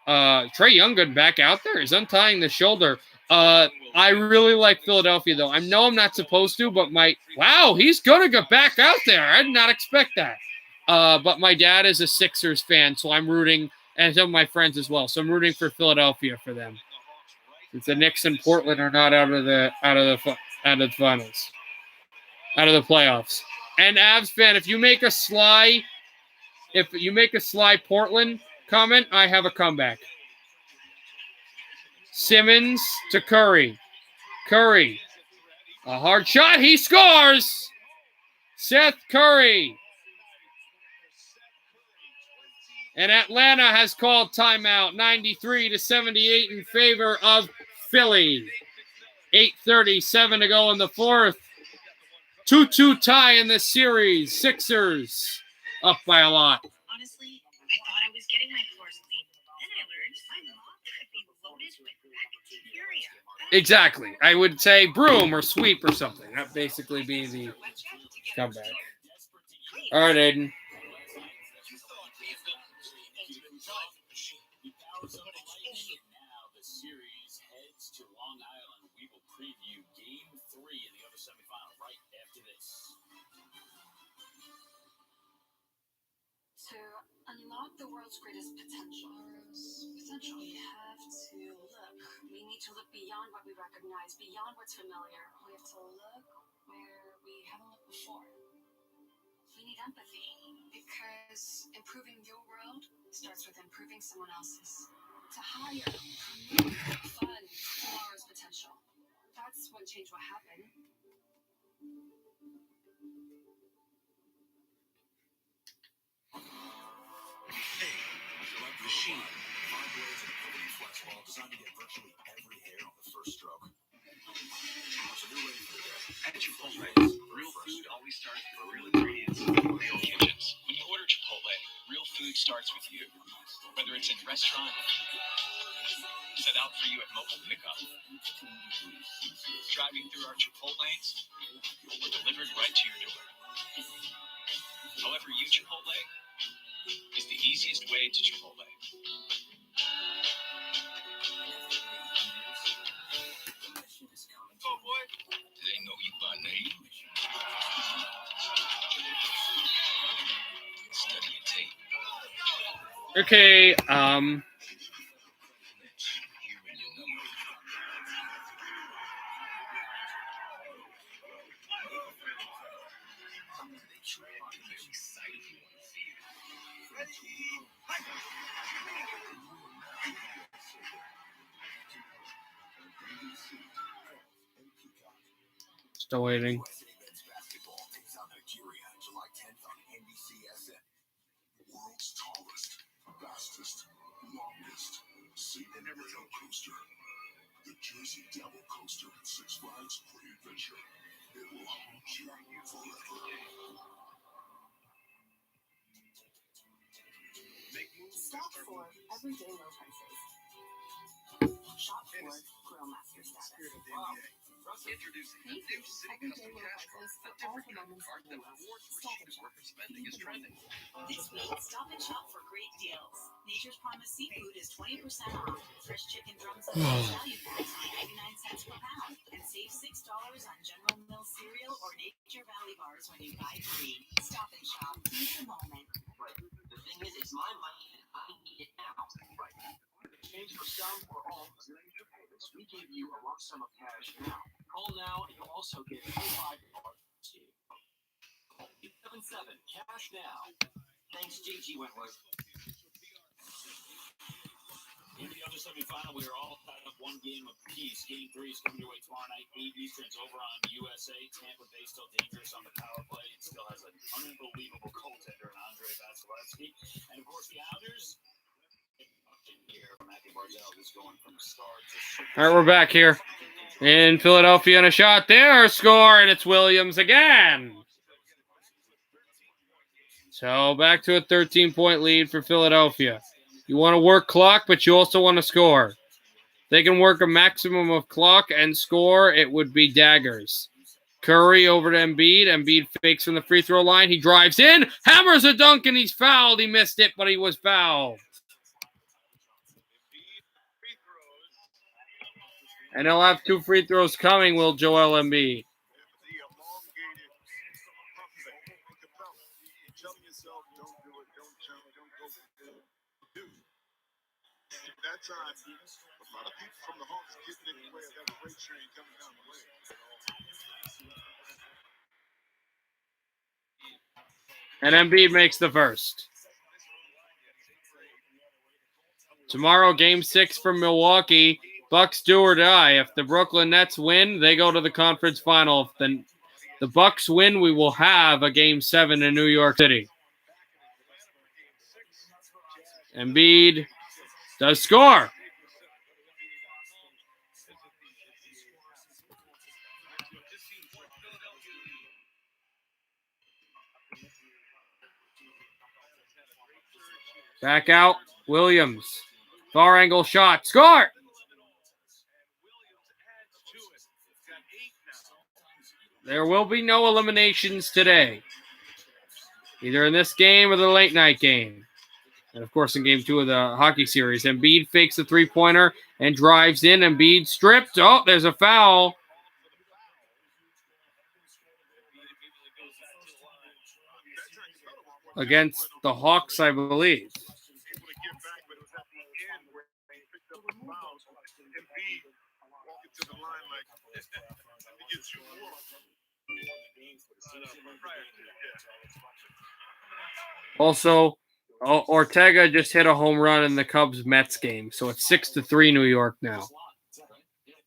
Trae Young going back out there. He's untying the shoulder. I really like Philadelphia, though. I know I'm not supposed to, but wow, he's going to get back out there. I did not expect that. But my dad is a Sixers fan, so I'm rooting and some of my friends as well. So I'm rooting for Philadelphia for them. Since the Knicks and Portland are not out of the finals, out of the playoffs. And Avs fan, if you make a sly Portland comment, I have a comeback. Simmons to Curry. Curry. A hard shot. He scores. Seth Curry. And Atlanta has called timeout, 93-78 in favor of Philly. 8:37 to go in the fourth. 2-2 tie in the series. Sixers up by a lot. Honestly, I thought I was getting my floors clean. Then I learned my mom could be loaded with bacteria. Exactly. I would say broom or sweep or something. That basically be the comeback. All right, Aiden. Now the series heads to Long Island. We will preview Game 3 in the other semifinal right after this. To unlock the world's greatest potential, we have to look. We need to look beyond what we recognize, beyond what's familiar. We have to look where we haven't looked before. We need empathy because improving your world starts with improving someone else's. To hire, promote, fund tomorrow's potential. That's when change will happen. Machine. 5 blades and a pivoting flex ball designed to get virtually every hair on the first stroke. So you're ready for the day. At Chipotle, real food always starts with real ingredients, real kitchens. When you order Chipotle, real food starts with you. Whether it's in restaurant, set out for you at mobile pickup, driving through our Chipotlanes, or delivered right to your door. However you Chipotle is the easiest way to Chipotle. Oh boy, do they know you by name? Study your tape. Okay, still waiting. World's tallest, fastest, longest single rail coaster. The Jersey Devil Coaster at Six Flags Pre-Adventure. It will haunt you forever. Stop for everyday low prices. Shop for Grill Master status. Introducing the new City Custom Cash Card, a different kind of card that rewards received worker spending is trending. This week, stop and shop for great deals. Nature's Promise Seafood is 20% off. Fresh chicken drums and value packs are 99 cents per pound. And save $6 on General Mills cereal or Nature Valley bars when you buy 3. Stop and shop. Seize the moment. The thing is, it's my money and I need it now. Change for some or all of your major payments. We give you a lump sum of cash now. Call now and you'll also get $5. 877 cash now. Thanks, JG Wentworth. In the other semifinal, we are all tied up one game apiece. Game 3 is coming your way tomorrow night, 8 Eastern's over on USA. Tampa Bay still dangerous on the power play. It still has an unbelievable goaltender in Andre Vasilevsky. And of course, the Islanders. Here, Matthew Barzal is going from start to. All right, we're back here in Philadelphia, and a shot there, score, and it's Williams again. So back to a 13-point lead for Philadelphia. You want to work clock, but you also want to score. They can work a maximum of clock and score. It would be daggers. Curry over to Embiid. Embiid fakes from the free throw line. He drives in, hammers a dunk, and he's fouled. He missed it, but he was fouled. And he'll have 2 free throws coming, will Joel Embiid. That time, a lot of people from the Hawks getting in the way of that freight train coming down the lane. And Embiid makes the first. Tomorrow, Game 6 from Milwaukee. Bucks do or die. If the Brooklyn Nets win, they go to the conference final. If the Bucks win, we will have a Game 7 in New York City. Embiid does score. Back out, Williams. Far angle shot. Score! There will be no eliminations today, either in this game or the late night game. And, of course, in Game 2 of the hockey series. Embiid fakes the three-pointer and drives in. Embiid stripped. Oh, there's a foul. Against the Hawks, I believe. Also, Ortega just hit a home run in the Cubs-Mets game, so it's 6-3 New York now. Yeah,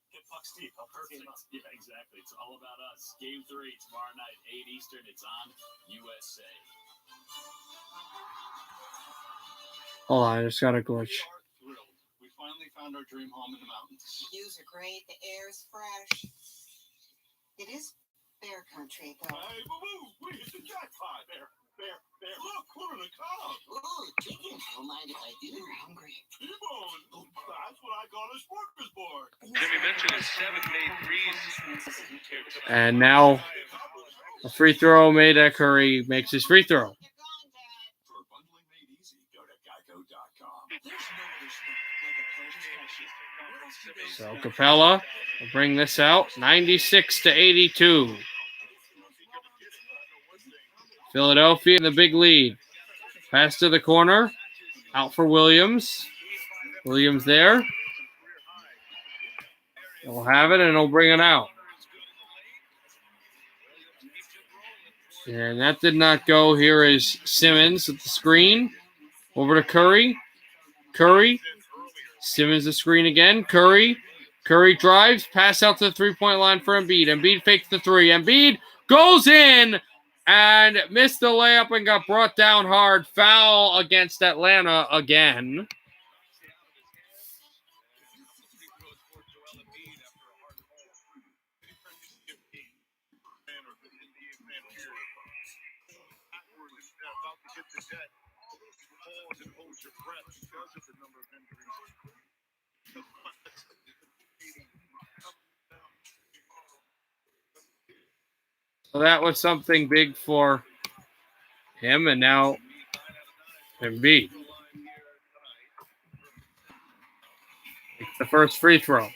exactly. It's all about us. Game 3 tomorrow night, 8 Eastern. It's on USA. Hold on, I just got a glitch. We finally found our dream home in the mountains. Views are great. The air is fresh. It is bear country, though. Hey, boo-boo! We hit the jackpot! Bear. Look, we're in a car. Ooh, chicken. Don't mind if I do. We're hungry. T-bone. That's what I call a smorgasbord. Jimmy mentioned his 7 made threes. And now a free throw made at Curry makes his free throw. For bundling made easy, go to geico.com. There's no other like a So Capella will bring this out, 96-82. Philadelphia in the big lead. Pass to the corner. Out for Williams. Williams there. He'll have it and he'll bring it out. And that did not go. Here is Simmons at the screen. Over to Curry. Curry. Simmons the screen again. Curry. Curry drives. Pass out to the three-point line for Embiid. Embiid fakes the three. Embiid goes in and missed the layup and got brought down hard. Foul against Atlanta again. So that was something big for him, and now Embiid. It's the first free throw.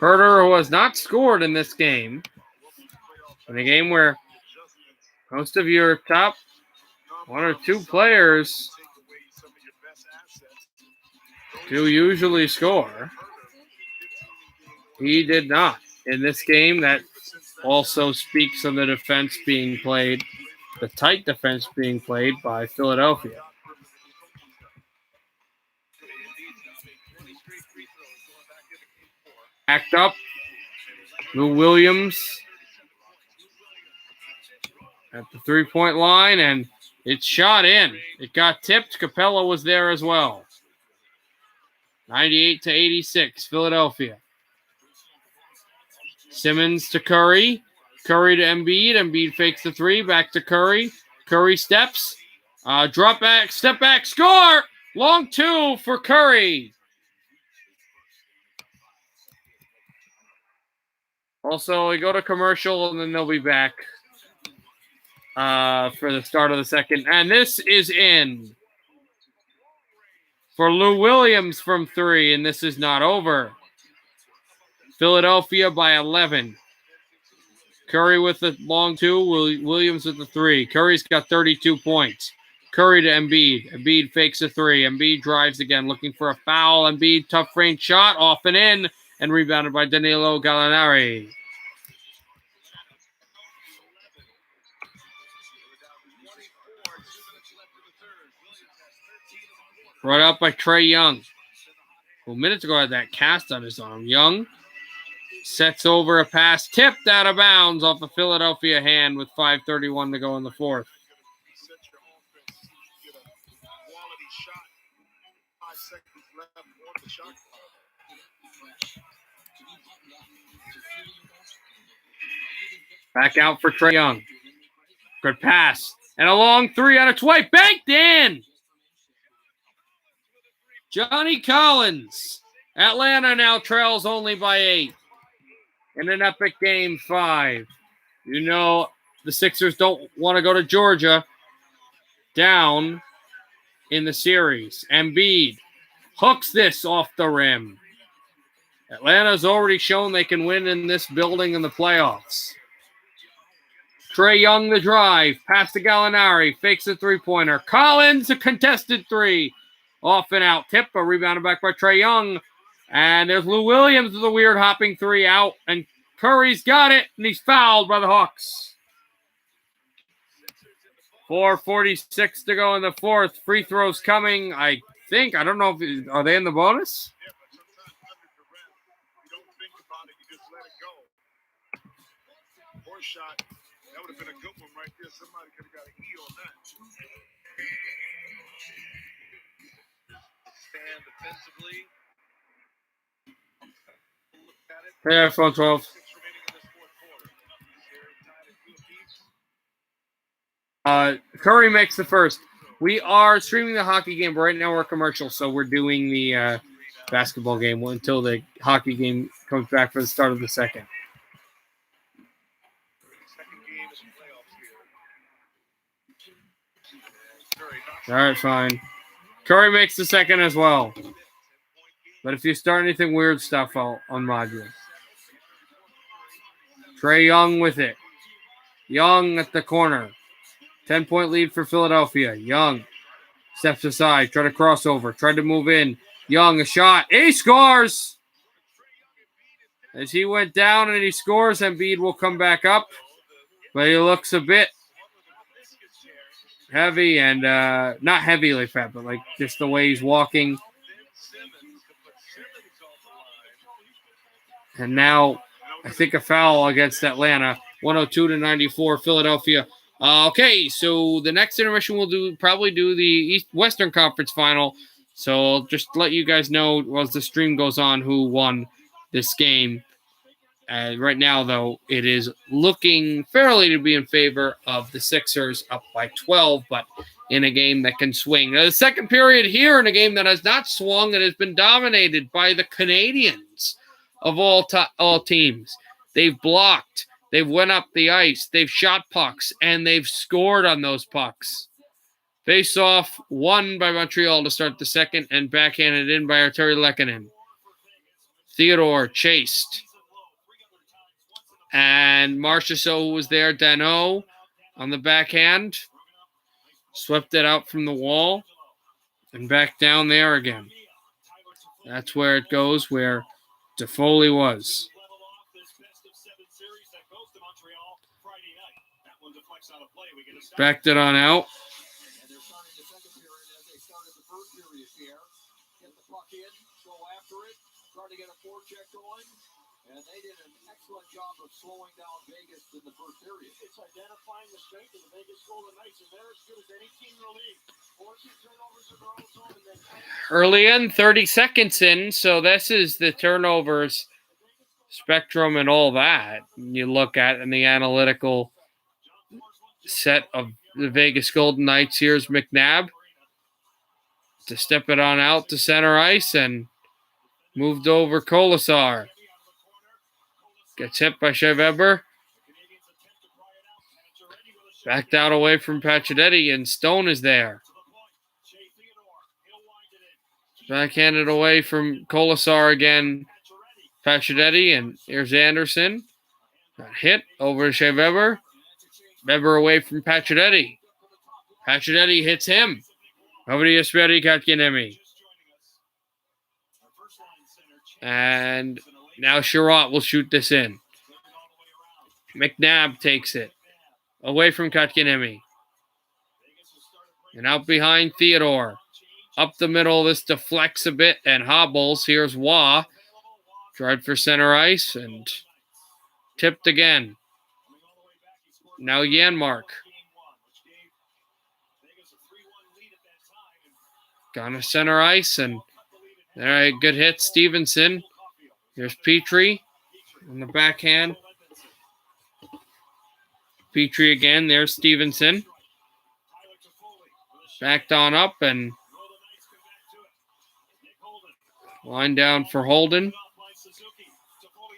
Herter, who has not scored in this game, in a game where most of your top one or two players do usually score, he did not. In this game, that also speaks of the defense being played, the tight defense being played by Philadelphia. Backed up, Lou Williams at the three-point line, and it's shot in. It got tipped. Capella was there as well. 98-86, Philadelphia. Simmons to Curry. Curry to Embiid. Embiid fakes the three. Back to Curry. Curry steps. Drop back. Step back. Score! Long two for Curry. Also, we go to commercial, and then they'll be back for the start of the second. And this is in for Lou Williams from three, and this is not over. Philadelphia by 11. Curry with the long 2. Williams with the 3. Curry's got 32 points. Curry to Embiid. Embiid fakes a 3. Embiid drives again, looking for a foul. Embiid, tough range shot, off and in, and rebounded by Danilo Gallinari. Brought out by Trae Young, who minutes ago had that cast on his arm. Young sets over a pass, tipped out of bounds off a Philadelphia hand with 5:31 to go in the fourth. Back out for Trae Young. Good pass. And a long 3 on its way. Banked in. Johnny Collins. Atlanta now trails only by 8 in an epic game 5. You know the Sixers don't want to go to Georgia down in the series. Embiid hooks this off the rim. Atlanta's already shown they can win in this building in the playoffs. Trae Young the drive. Pass to Gallinari. Fakes a 3-pointer. Collins a contested 3. Off and out. Tip, but rebounded back by Trae Young. And there's Lou Williams with a weird hopping 3 out. And Curry's got it, and he's fouled by the Hawks. 4:46 to go in the fourth. Free throws coming, I think. I don't know if are they in the bonus? Shot. That would have been a good one right there. Somebody could have got an E on that. Yeah, phone 12. Curry makes the first. We are streaming the hockey game, but right now we're commercial, so we're doing the basketball game until the hockey game comes back for the start of the second. All right, fine. Curry makes the second as well. But if you start anything weird stuff, I'll unmod you. Trae Young with it. Young at the corner. 10-point lead for Philadelphia. Young steps aside. Try to cross over. Tried to move in. Young, a shot. He scores! As he went down and he scores, Embiid will come back up. But he looks a bit heavy and not heavy like that, but like just the way he's walking. And now I think a foul against Atlanta. 102-94, Philadelphia. Okay, so the next intermission we'll probably do the Western Conference final. So I'll just let you guys know as the stream goes on who won this game. Right now, though, it is looking fairly to be in favor of the Sixers, up by 12, but in a game that can swing. Now, the second period here in a game that has not swung, that has been dominated by the Canadiens of all teams. They've blocked, they've went up the ice, they've shot pucks, and they've scored on those pucks. Face-off won by Montreal to start the second, and backhanded in by Arturi Lehkonen. Theodore chased. And Marchessault was there. Dano on the backhand. Swept it out from the wall. And back down there again. That's where it goes, where Toffoli was. Backed it on out. And they did an excellent job of slowing down Vegas in the first period. It's identifying the strength of the Vegas Golden Knights, and they're as good as any team in the league. Forcing turnovers in their own zone, and then early in, 30 seconds in, so this is the turnovers spectrum and all that. You look at in the analytical set of the Vegas Golden Knights. Here's McNabb to step it on out to center ice and moved over Kolasar. Gets hit by Shea Weber. Backed out away from Pacioretty, and Stone is there. Backhanded away from Kolasar again Pacioretty, and here's Anderson. Got hit over to Shea Weber. Weber away from Pacioretty. Pacioretty hits him. Over to Yesperi Kotkaniemi. And now Sherratt will shoot this in. McNabb takes it. Away from Kotkaniemi. And out behind Theodore. Up the middle, this deflects a bit and hobbles. Here's Waugh. Tried for center ice and tipped again. Now Janmark. Gone to center ice and all right, good hit. Stevenson. Here's Petrie on the backhand. Petrie again. There's Stevenson. Backed on up and line down for Holden.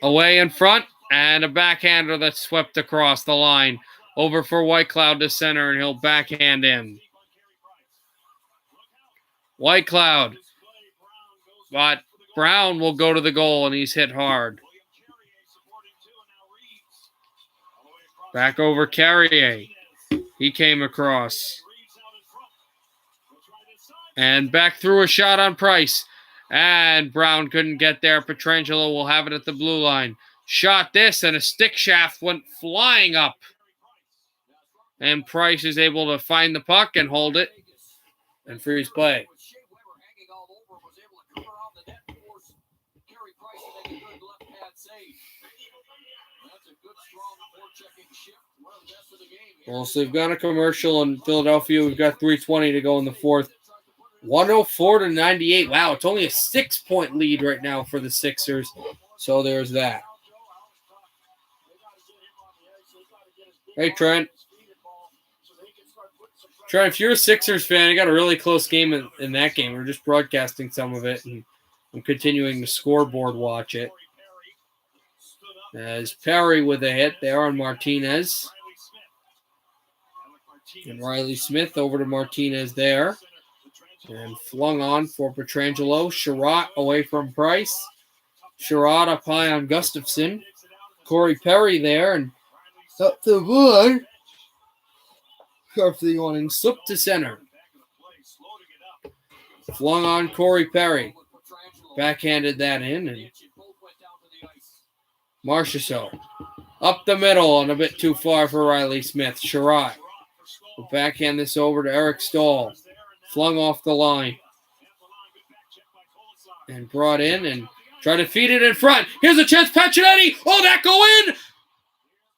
Away in front and a backhander that's swept across the line. Over for Whitecloud to center and he'll backhand in. Whitecloud. But Brown will go to the goal and he's hit hard. Back over Carrier. He came across. And back through a shot on Price. And Brown couldn't get there. Pietrangelo will have it at the blue line. Shot this and a stick shaft went flying up. And Price is able to find the puck and hold it and freeze play. Well, so we've got a commercial in Philadelphia. We've got 3:20 to go in the fourth. 104-98. Wow, it's only a 6-point lead right now for the Sixers. So there's that. Hey, Trent. Trent, if you're a Sixers fan, you got a really close game in that game. We're just broadcasting some of it, and I'm continuing to scoreboard watch it. As Perry with a hit there on Martinez. And Riley Smith over to Martinez there. And flung on for Pietrangelo. Sherratt away from Price. Sherratt up high on Gustafson. Corey Perry there. And up the wood. Carefully on and slipped to center. Flung on Corey Perry. Backhanded that in. And Marchessault. Up the middle and a bit too far for Riley Smith. Sherratt will backhand this over to Eric Stahl. Flung off the line. And brought in and tried to feed it in front. Here's a chance. Pacioretty. Oh, that go in.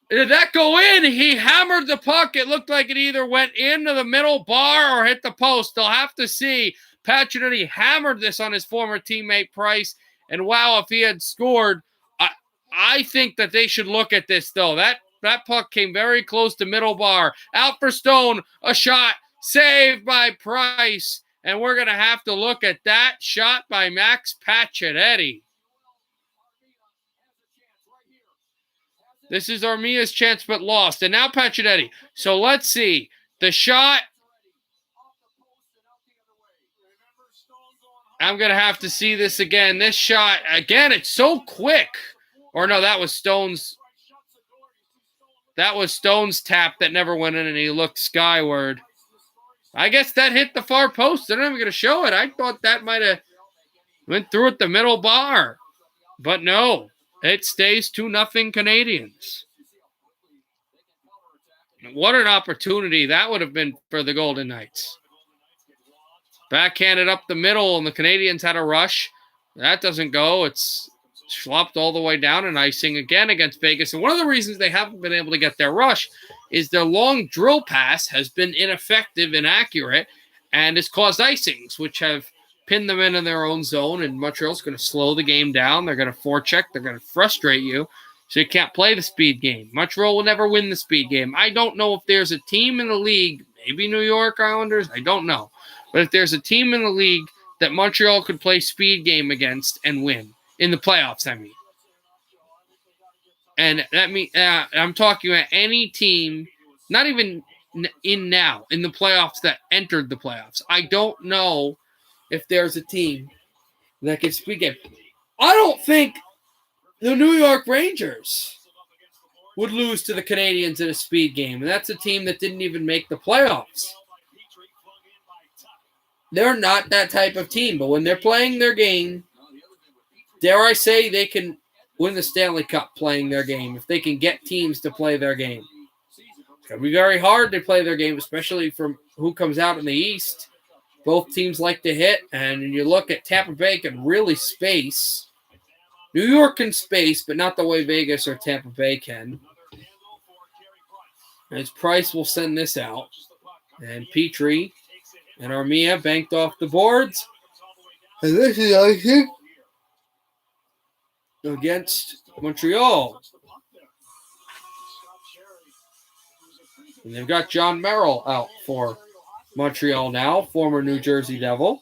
Did that go in? He hammered the puck. It looked like it either went into the middle bar or hit the post. They'll have to see. Pacioretty hammered this on his former teammate Price. And wow, if he had scored, I think that they should look at this, though. That puck came very close to middle bar. Out for Stone. A shot. Saved by Price. And we're going to have to look at that shot by Max Pacioretty. This is Armia's chance but lost. And now Pacioretty. So let's see. The shot. I'm going to have to see this again. This shot, again, it's so quick. Or no, that was Stone's. That was Stone's tap that never went in and he looked skyward. I guess that hit the far post. They're not even going to show it. I thought that might have went through at the middle bar. But no, it stays 2-0 Canadiens. What an opportunity that would have been for the Golden Knights. Backhanded up the middle, and the Canadiens had a rush. That doesn't go. It's slopped all the way down and icing again against Vegas. And one of the reasons they haven't been able to get their rush is their long drill pass has been ineffective, inaccurate, and has caused icings, which have pinned them into their own zone. And Montreal's going to slow the game down. They're going to forecheck. They're going to frustrate you, so you can't play the speed game. Montreal will never win the speed game. I don't know if there's a team in the league, maybe New York Islanders, I don't know. But if there's a team in the league that Montreal could play speed game against and win, in the playoffs, I mean. And that means I'm talking about any team, not even in now, in the playoffs that entered the playoffs. I don't know if there's a team that can speed game. I don't think the New York Rangers would lose to the Canadiens in a speed game. And that's a team that didn't even make the playoffs. They're not that type of team, but when they're playing their game, dare I say, they can win the Stanley Cup playing their game if they can get teams to play their game. It's going to be very hard to play their game, especially from who comes out in the East. Both teams like to hit, and you look at Tampa Bay can really space. New York can space, but not the way Vegas or Tampa Bay can. As Price will send this out. And Petrie and Armia banked off the boards. And this is icing against Montreal. And they've got John Merrill out for Montreal now, former New Jersey Devil.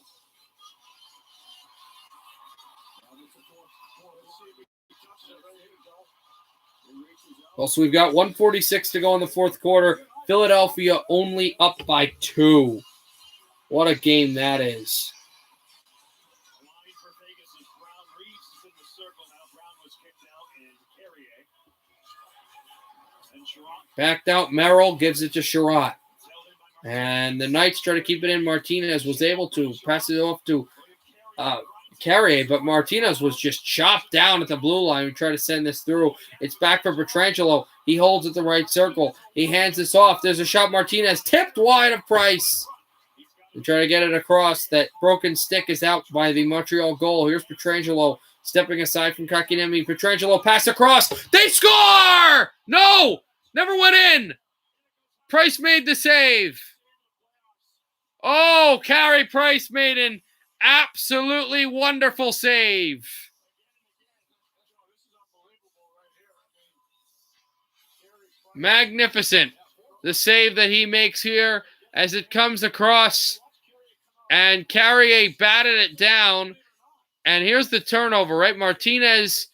Also, we've got 1:46 to go in the fourth quarter. Philadelphia only up by 2. What a game that is. Backed out, Merrill gives it to Sherratt. And the Knights try to keep it in. Martinez was able to pass it off to Carrier, but Martinez was just chopped down at the blue line. We try to send this through. It's back for Pietrangelo. He holds at the right circle. He hands this off. There's a shot. Martinez tipped wide of Price. We try to get it across. That broken stick is out by the Montreal goal. Here's Pietrangelo stepping aside from Kakinemi. Pietrangelo pass across. They score! No! Never went in. Price made the save. Oh, Carey Price made an absolutely wonderful save. Magnificent. The save that he makes here as it comes across. And Carrier batted it down. And here's the turnover, right? Martinez,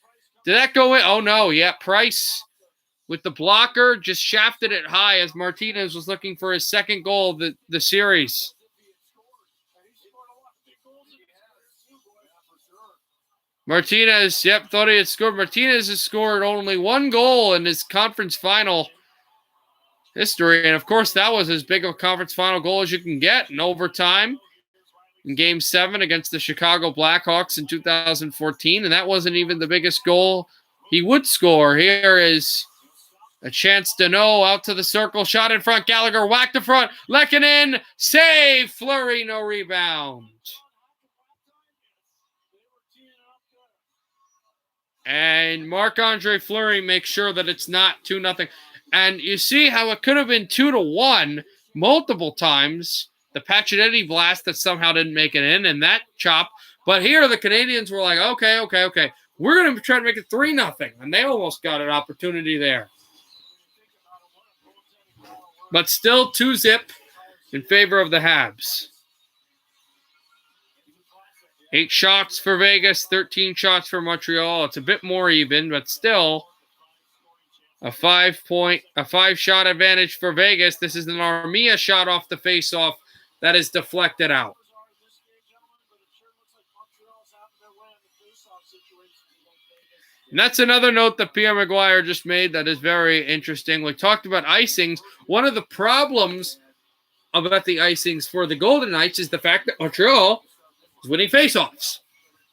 did that go in? Oh, no. Yeah, Price with the blocker just shafted it high as Martinez was looking for his second goal of the series. Martinez, thought he had scored. Martinez has scored only 1 goal in his conference final history. And, of course, that was as big of a conference final goal as you can get in overtime in Game 7 against the Chicago Blackhawks in 2014. And that wasn't even the biggest goal he would score. Here is a chance to know out to the circle. Shot in front. Gallagher whacked the front. Lehkonen, save. Fleury, no rebound. And Marc-Andre Fleury makes sure that it's not 2-0. And you see how it could have been 2-1 multiple times. The Pacioretty blast that somehow didn't make it in, and that chop. But here the Canadiens were like, okay. We're going to try to make it 3-0. And they almost got an opportunity there. But still 2-0 in favor of the Habs. 8 shots for Vegas, 13 shots for Montreal. It's a bit more even, but still a 5-shot advantage for Vegas. This is an Armia shot off the faceoff that is deflected out. And that's another note that Pierre Maguire just made that is very interesting. We talked about icings. One of the problems about the icings for the Golden Knights is the fact that Montreal is winning faceoffs.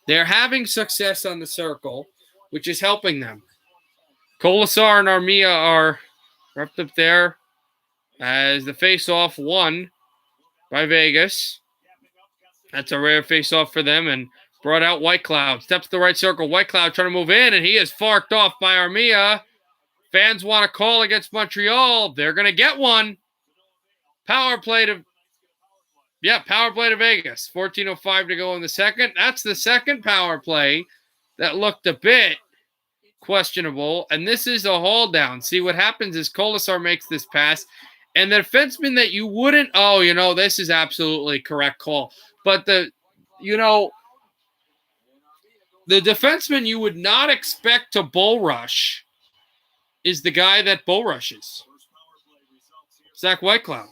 They're having success on the circle, which is helping them. Colasar and Armia are wrapped up there as the faceoff won by Vegas. That's a rare faceoff for them, and brought out Whitecloud. Steps to the right circle. Whitecloud trying to move in, and he is farked off by Armia. Fans want to call against Montreal. They're going to get one. Power play to Vegas. 14:05 to go in the second. That's the second power play that looked a bit questionable. And this is a haul down. See, what happens is Colasar makes this pass. And the defenseman that you wouldn't, this is absolutely correct call. But the defenseman you would not expect to bull rush is the guy that bull rushes. Zach Whitecloud.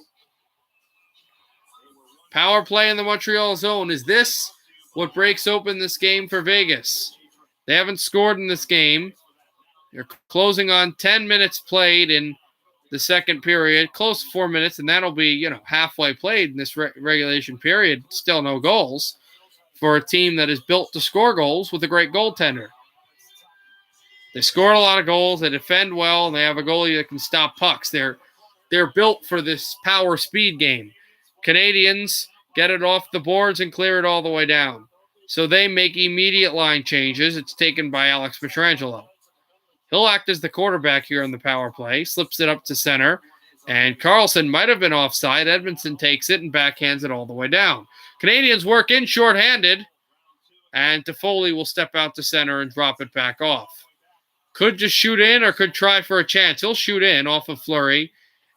Power play in the Montreal zone. Is this what breaks open this game for Vegas? They haven't scored in this game. They're closing on 10 minutes played in the second period, close to 4 minutes, and that'll be, halfway played in this regulation period. Still no goals for a team that is built to score goals with a great goaltender. They scored a lot of goals, they defend well, and they have a goalie that can stop pucks. They're built for this power speed game. Canadiens get it off the boards and clear it all the way down. So they make immediate line changes. It's taken by Alex Pietrangelo. He'll act as the quarterback here on the power play, slips it up to center, and Carlson might have been offside. Edmondson takes it and backhands it all the way down. Canadiens work in shorthanded, and Toffoli will step out to center and drop it back off. Could just shoot in or could try for a chance. He'll shoot in off of Fleury,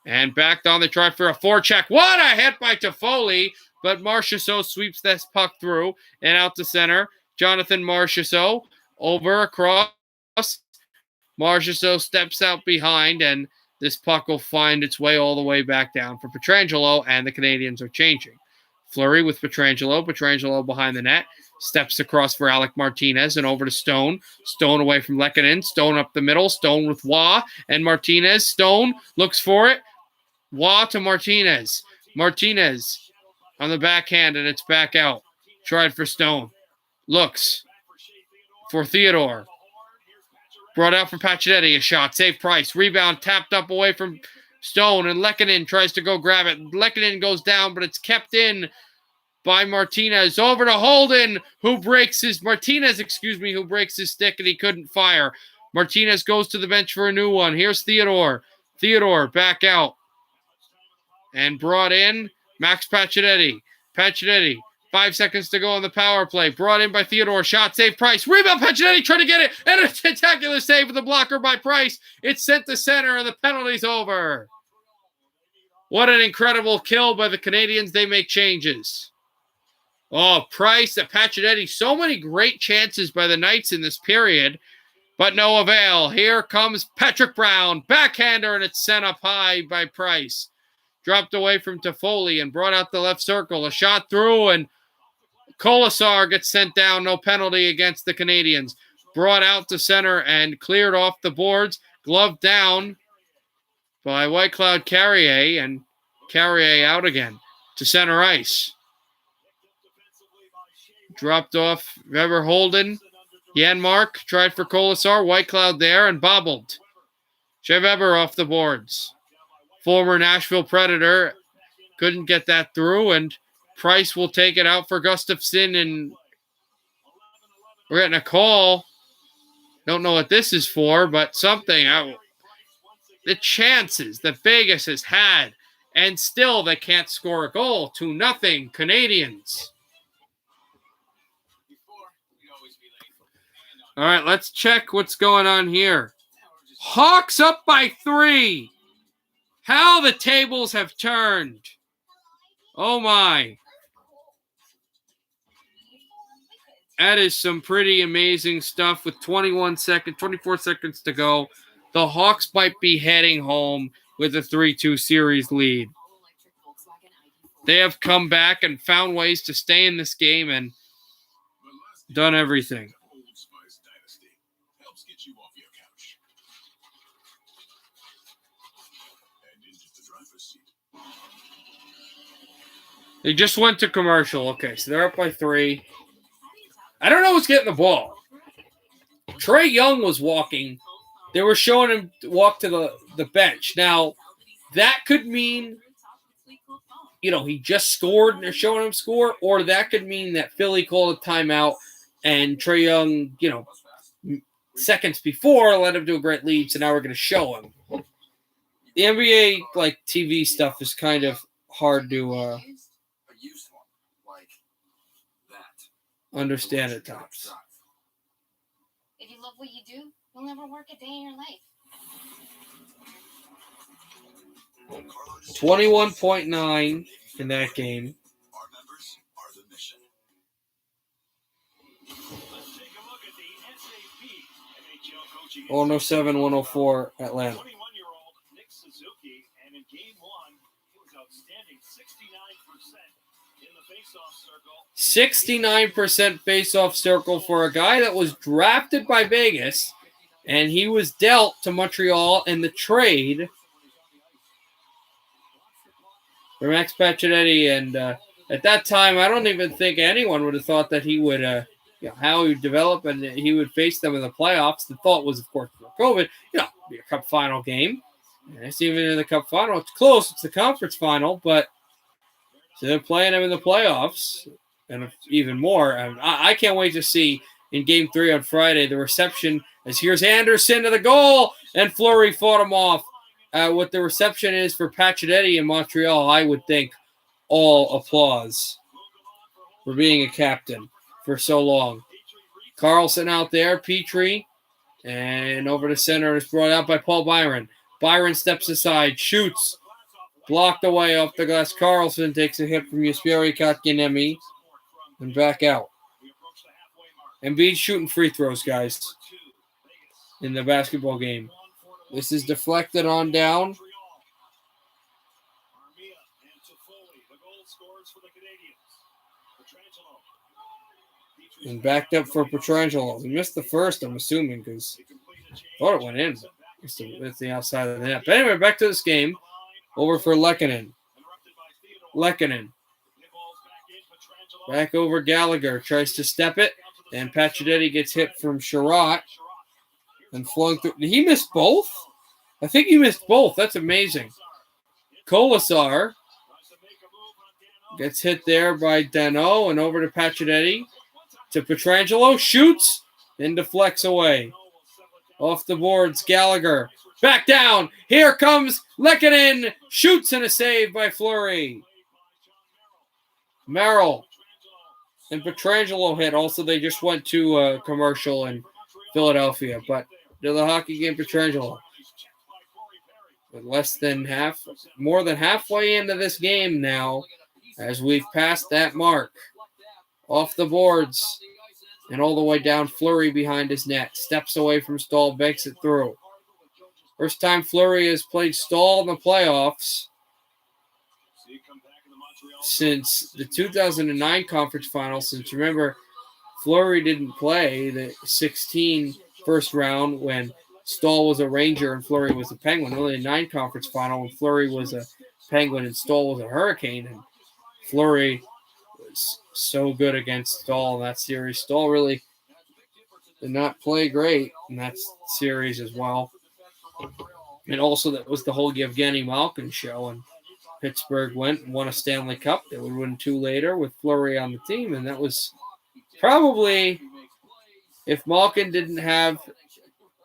and backed on the try for a forecheck. What a hit by Toffoli, but Marchessault sweeps this puck through and out to center. Jonathan Marchessault over across. Marchessault steps out behind, and this puck will find its way all the way back down for Pietrangelo, and the Canadiens are changing. Fleury with Pietrangelo. Pietrangelo behind the net. Steps across for Alec Martinez and over to Stone. Stone away from Lehkonen. Stone up the middle. Stone with Waugh and Martinez. Stone looks for it. Waugh to Martinez. Martinez on the backhand, and it's back out. Tried for Stone. Looks for Theodore. Brought out for Pacioretty. A shot. Save Price. Rebound tapped up away from Stone, and Lehkonen tries to go grab it. Lehkonen goes down, but it's kept in by Martinez. Over to Holden, who breaks his stick, and he couldn't fire. Martinez goes to the bench for a new one. Here's Theodore. Theodore back out. And brought in Max Pacioretty. Pacioretty, 5 seconds to go on the power play. Brought in by Theodore. Shot, save, Price. Rebound, Pacioretty trying to get it. And a spectacular save with the blocker by Price. It's sent to center, and the penalty's over. What an incredible kill by the Canadiens. They make changes. Oh, Price, Pacioretty. So many great chances by the Knights in this period, but no avail. Here comes Patrick Brown. Backhander, and it's sent up high by Price. Dropped away from Toffoli and brought out the left circle. A shot through, and Colasar gets sent down. No penalty against the Canadiens. Brought out to center and cleared off the boards. Gloved down by Whitecloud Carrier, and Carrier out again to center ice. Dropped off Weber Holden. Janmark tried for Colasar. Whitecloud there and bobbled. Shea Weber off the boards. Former Nashville Predator couldn't get that through, and Price will take it out for Gustafsson, and we're getting a call. Don't know what this is for, but something. The chances that Vegas has had, and still they can't score a goal. 2-0 Canadiens. All right, let's check what's going on here. Hawks up by 3. How the tables have turned. Oh, my. That is some pretty amazing stuff with 24 seconds to go. The Hawks might be heading home with a 3-2 series lead. They have come back and found ways to stay in this game and done everything. They just went to commercial. Okay, so they're up by 3. I don't know who's getting the ball. Trae Young was walking. They were showing him walk to the bench. Now, that could mean, he just scored and they're showing him score, or that could mean that Philly called a timeout and Trae Young, seconds before led him to a great lead, so now we're going to show him. The NBA, TV stuff is kind of hard to understand at times. If you love what you do, you'll never work a day in your life. 21.9 in that game. Our members are the mission. Let's take a look at the SAP NHL coaching. 107-104 Atlanta. 21-year-old Nick Suzuki, and in game 1, he was outstanding, 69% in the 69% face-off circle for a guy that was drafted by Vegas, and he was dealt to Montreal in the trade for Max Pacioretty. And at that time, I don't even think anyone would have thought that he would, how he would develop and he would face them in the playoffs. The thought was, of course, before COVID, be a cup final game. And it's even in the cup final. It's close. It's the conference final, but so they're playing him in the playoffs. And even more, I can't wait to see in Game 3 on Friday the reception as here's Anderson to the goal, and Fleury fought him off. What the reception is for Pacioretty in Montreal, I would think all applause for being a captain for so long. Carlson out there, Petrie, and over the center is brought out by Paul Byron. Byron steps aside, shoots, blocked away off the glass. Carlson takes a hit from Jesperi Kotkaniemi. And back out. Embiid shooting free throws, guys, in the basketball game. This is deflected on down. And backed up for Pietrangelo. He missed the first, I'm assuming, because I thought it went in. It's the outside of the net. But anyway, back to this game. Over for Lehkonen. Back over Gallagher. Tries to step it. And Pacioretty gets hit from Sherratt. And flung through. Did he miss both? I think he missed both. That's amazing. Kolasar gets hit there by Dano. And over to Pacioretty. To Pietrangelo. Shoots. And deflects away. Off the boards. Gallagher. Back down. Here comes Lehkonen. Shoots and a save by Fleury. Merrill. And Pietrangelo hit. Also, they just went to a commercial in Philadelphia. But to the hockey game, Pietrangelo. With more than halfway into this game now, as we've passed that mark. Off the boards. And all the way down, Fleury behind his net. Steps away from Stahl, makes it through. First time Fleury has played Stahl in the playoffs since the 2009 conference finals. Since, remember, Fleury didn't play the 16 first round when Stahl was a Ranger and Fleury was a Penguin. Only a 9 conference final when Fleury was a Penguin and Stahl was a Hurricane. And Fleury was so good against Stahl in that series. Stahl really did not play great in that series as well. And also that was the whole Yevgeny Malkin show. And Pittsburgh went and won a Stanley Cup. They would win 2 later with Fleury on the team. And that was probably, if Malkin didn't have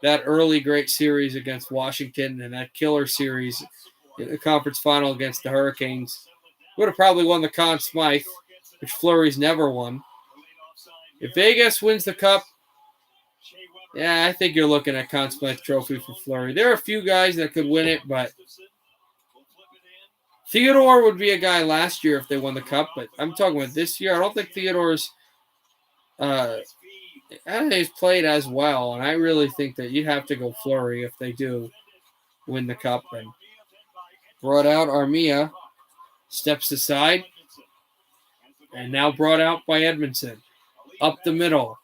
that early great series against Washington and that killer series in the conference final against the Hurricanes, would have probably won the Conn Smythe, which Fleury's never won. If Vegas wins the Cup, yeah, I think you're looking at Conn Smythe Trophy for Fleury. There are a few guys that could win it, but Theodore would be a guy last year if they won the Cup, but I'm talking about this year. I don't think Theodore's I don't think he's played as well, and I really think that you'd have to go Fleury if they do win the Cup. And brought out Armia, steps aside, and now brought out by Edmondson. Up the middle,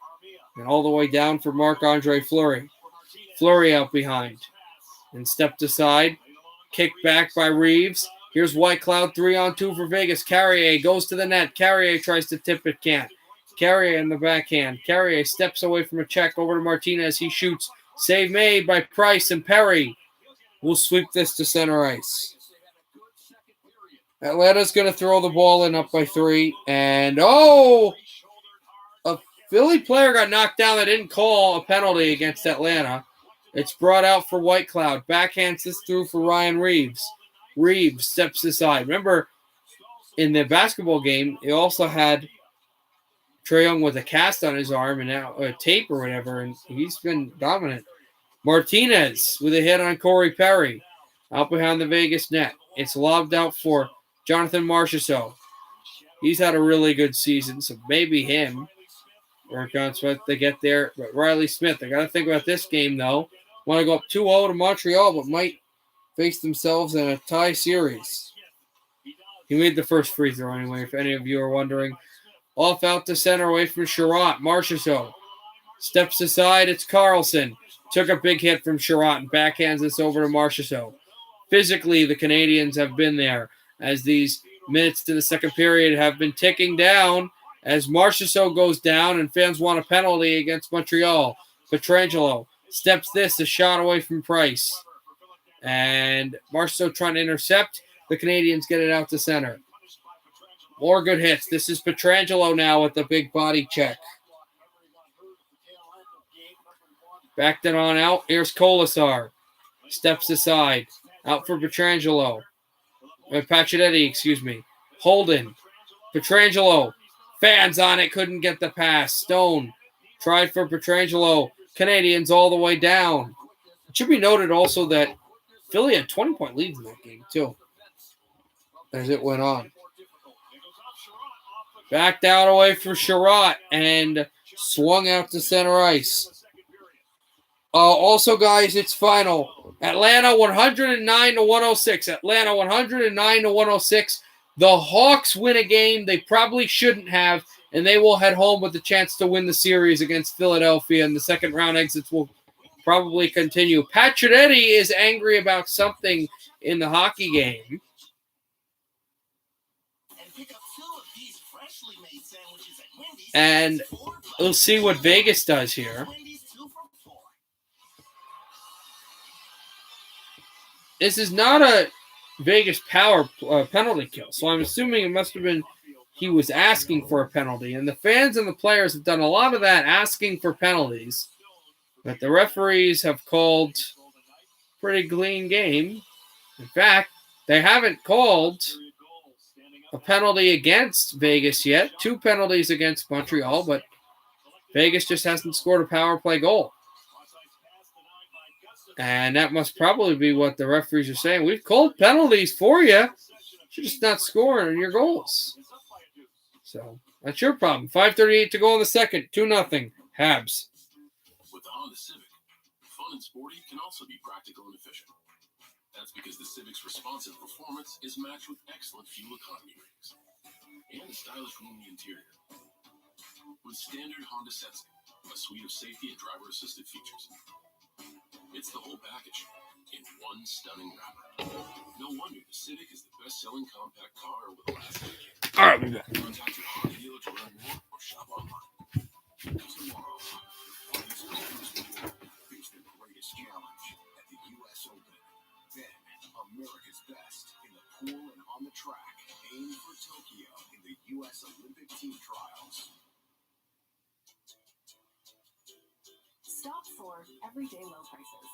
and all the way down for Marc-Andre Fleury. Fleury out behind, and stepped aside. Kicked back by Reeves. Here's Whitecloud, 3-on-2 for Vegas. Carrier goes to the net. Carrier tries to tip it, can't. Carrier in the backhand. Carrier steps away from a check over to Martinez. He shoots. Save made by Price, and Perry will sweep this to center ice. Atlanta's going to throw the ball in up by 3. And, a Philly player got knocked down that didn't call a penalty against Atlanta. It's brought out for Whitecloud. Backhands this through for Ryan Reeves. Reeves steps aside. Remember, in the basketball game, he also had Trae Young with a cast on his arm and now a tape or whatever, and he's been dominant. Martinez with a hit on Corey Perry out behind the Vegas net. It's lobbed out for Jonathan Marchessault. He's had a really good season, so maybe him or Conn Smythe they get there. But Riley Smith, I got to think about this game, though. Want to go up 2-0 to Montreal, but might face themselves in a tie series. He made the first free throw anyway, if any of you are wondering. Off out to center away from Sherratt. Marchessault steps aside. It's Carlson. Took a big hit from Sherratt and backhands this over to Marchessault. Physically, the Canadiens have been there as these minutes in the second period have been ticking down as Marchessault goes down and fans want a penalty against Montreal. Pietrangelo steps this a shot away from Price. And Marchessault trying to intercept. The Canadiens get it out to center. More good hits. This is Pietrangelo now with the big body check. Backed it on out. Here's Colasar. Steps aside. Out for Pietrangelo. Pacioretty, excuse me. Holden. Pietrangelo. Fans on it. Couldn't get the pass. Stone. Tried for Pietrangelo. Canadiens all the way down. It should be noted also that Philly had 20-point leads in that game, too. As it went on. Backed out away for Sherratt and swung out to center ice. Also, guys, it's final. Atlanta 109-106. Atlanta 109-106. The Hawks win a game they probably shouldn't have, and they will head home with a chance to win the series against Philadelphia, and the second round exits will probably continue. Pacioretty is angry about something in the hockey game. And we'll see what Vegas does here. This is not a Vegas power penalty kill, so I'm assuming it must have been he was asking for a penalty. And the fans and the players have done a lot of that, asking for penalties. But the referees have called a pretty clean game. In fact, they haven't called a penalty against Vegas yet. 2 penalties against Montreal, but Vegas just hasn't scored a power play goal. And that must probably be what the referees are saying. We've called penalties for you. You're just not scoring your goals. So that's your problem. 5:38 to go in the second. 2-0. Habs. With the Honda Civic, fun and sporty can also be practical and efficient. That's because the Civic's responsive performance is matched with excellent fuel economy ratings and a stylish roomy interior. With standard Honda Sensing, a suite of safety and driver-assisted features. It's the whole package in one stunning wrapper. No wonder the Civic is the best-selling compact car over the last decade. All right, we're back. Contact your Honda dealer to learn more or shop online. Tomorrow, face the greatest challenge at the U.S. Open. Then, America's best in the pool and on the track. Aim for Tokyo in the U.S. Olympic team trials. Stop for everyday low prices.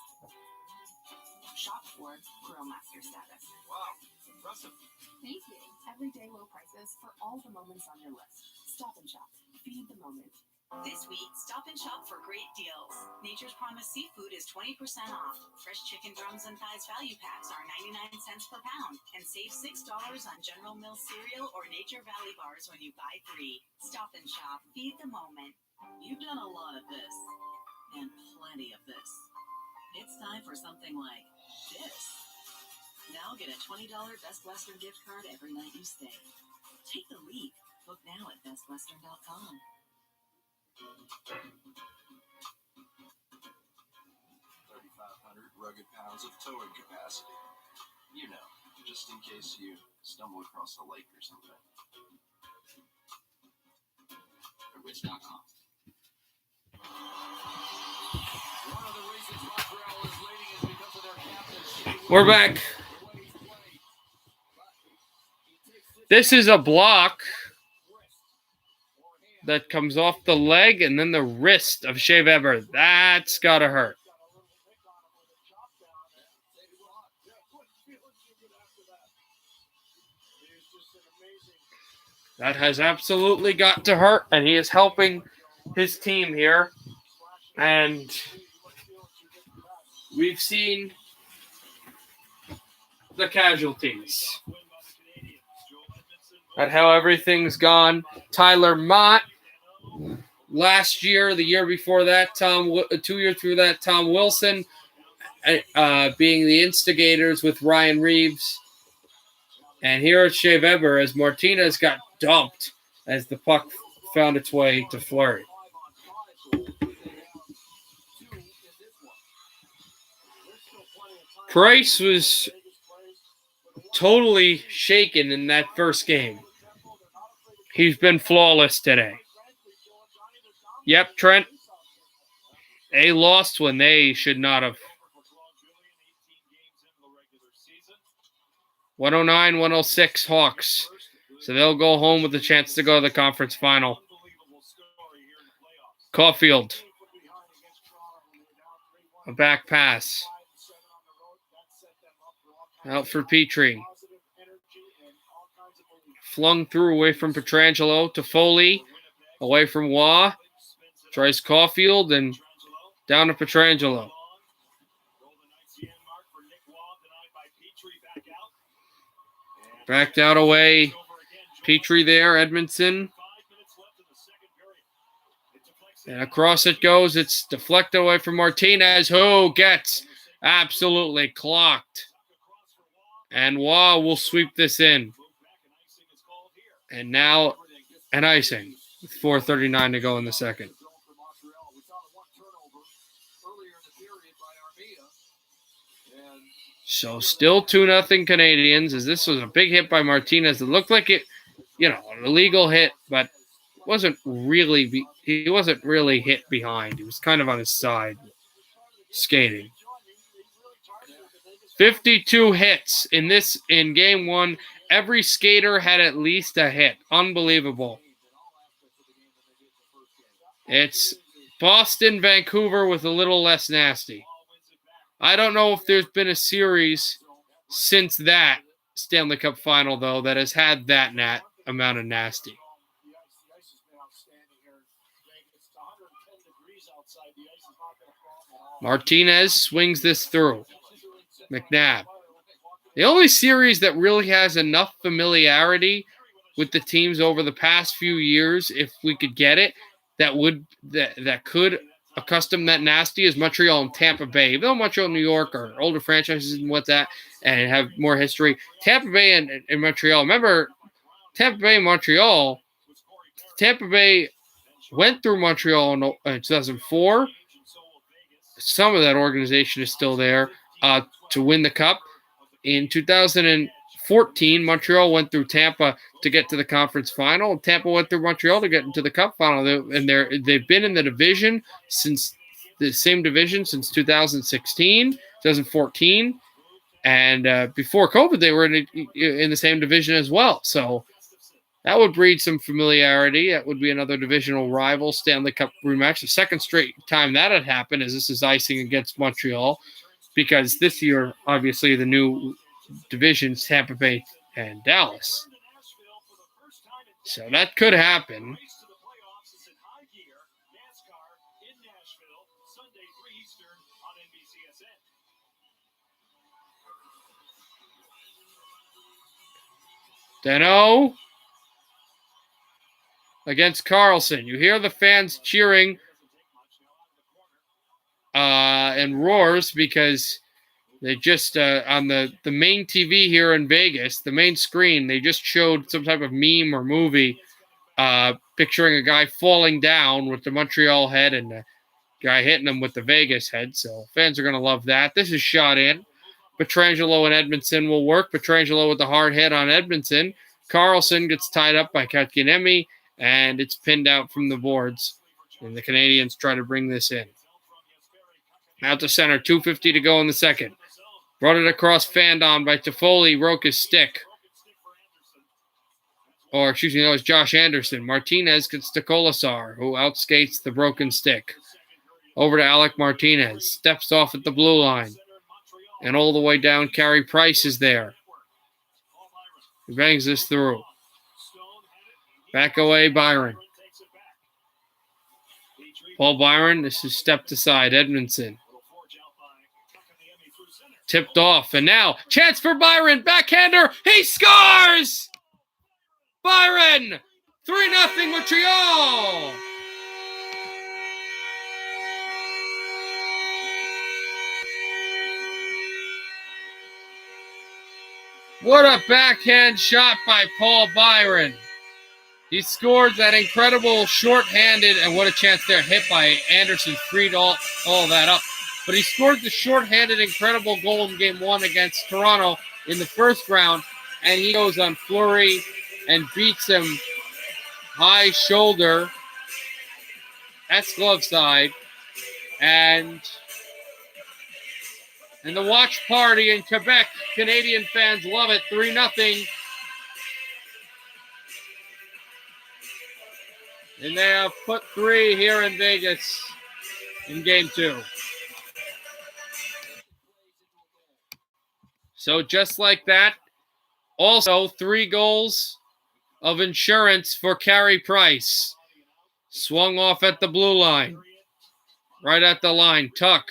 Shop for Grill Master status. Wow, impressive. Thank you. Everyday low prices for all the moments on your list. Stop and shop. Feed the moment. This week, stop and shop for great deals. Nature's Promise Seafood is 20% off. Fresh chicken drums and thighs value packs are 99 cents per pound. And save $6 on General Mills cereal or Nature Valley bars when you buy 3. Stop and shop. Feed the moment. You've done a lot of this. And plenty of this. It's time for something like this. Now get a $20 Best Western gift card every night you stay. Take the leap. Book now at bestwestern.com. 3,500 rugged pounds of towing capacity. You know, just in case you stumble across a lake or something. Rich.com. We're back. This is a block that comes off the leg and then the wrist of Shea Weber. That's got to hurt. That has absolutely got to hurt, and he is helping his team here. And we've seen the casualties. At how everything's gone. Tyler Mott, last year, the year before that, 2 years through that, Tom Wilson, being the instigators with Ryan Reeves. And here it's Shea Weber as Martinez got dumped as the puck found its way to Fleury. Price was totally shaken in that first game. He's been flawless today. Yep, Trent. They lost when they should not have. 109-106 Hawks. So they'll go home with a chance to go to the conference final. Caulfield. A back pass. Out for Petrie. Flung through away from Pietrangelo to Foley. Away from Waugh. Tries Caulfield and down to Pietrangelo. Backed out away. Petrie there, Edmondson. And across it goes. It's deflected away from Martinez, who gets absolutely clocked. And Waugh will sweep this in. And now an icing with 4:39 to go in the second. So still 2-0 Canadiens, as this was a big hit by Martinez. It looked like it, an illegal hit, but he wasn't really hit behind. He was kind of on his side skating. 52 hits in game one. Every skater had at least a hit. Unbelievable. It's Boston, Vancouver with a little less nasty. I don't know if there's been a series since that Stanley Cup final, though, that has had that amount of nasty. Martinez swings this through. McNabb. The only series that really has enough familiarity with the teams over the past few years, if we could get it, that could accustom that nasty is Montreal and Tampa Bay. Even though Montreal and New York are older franchises and what that and have more history, Tampa Bay and Montreal. Remember, Tampa Bay and Montreal. Tampa Bay went through Montreal in 2004. Some of that organization is still there to win the cup. In 2014, Montreal went through Tampa to get to the conference final, and Tampa went through Montreal to get into the cup final. They've been in the division since 2016, 2014, and before COVID, they were in the same division as well. So that would breed some familiarity. That would be another divisional rival Stanley Cup rematch. The second straight time that had happened, as this is icing against Montreal, because this year, obviously, the new divisions, Tampa Bay and Dallas. So that could happen. Deno against Carlson. You hear the fans cheering and roars because they just, on the main TV here in Vegas, the main screen, they just showed some type of meme or movie picturing a guy falling down with the Montreal head and the guy hitting him with the Vegas head. So fans are going to love that. This is shot in. Pietrangelo and Edmondson will work. Pietrangelo with the hard hit on Edmondson. Carlson gets tied up by Kotkaniemi, and it's pinned out from the boards. And the Canadiens try to bring this in. Out to center, 2:50 to go in the second. Brought it across, fanned on by Toffoli, broke his stick. Or, excuse me, that was Josh Anderson. Martinez gets to Colasar, who outskates the broken stick. Over to Alec Martinez. Steps off at the blue line. And all the way down, Carey Price is there. He bangs this through. Back away, Byron. Paul Byron, this is stepped aside. Edmondson. Tipped off, and now, chance for Byron. Backhander, he scores! Byron! 3-0 Montreal! What a backhand shot by Paul Byron. He scored that incredible short-handed, and what a chance there, hit by Anderson, freed all that up. But he scored the short-handed incredible goal in Game 1 against Toronto in the first round, and he goes on Fleury and beats him high shoulder, that's glove side, and the watch party in Quebec, Canadian fans love it, 3-0. And they have put 3 here in Vegas in Game 2. So just like that, also 3 goals of insurance for Carey Price. Swung off at the blue line. Right at the line. Tuck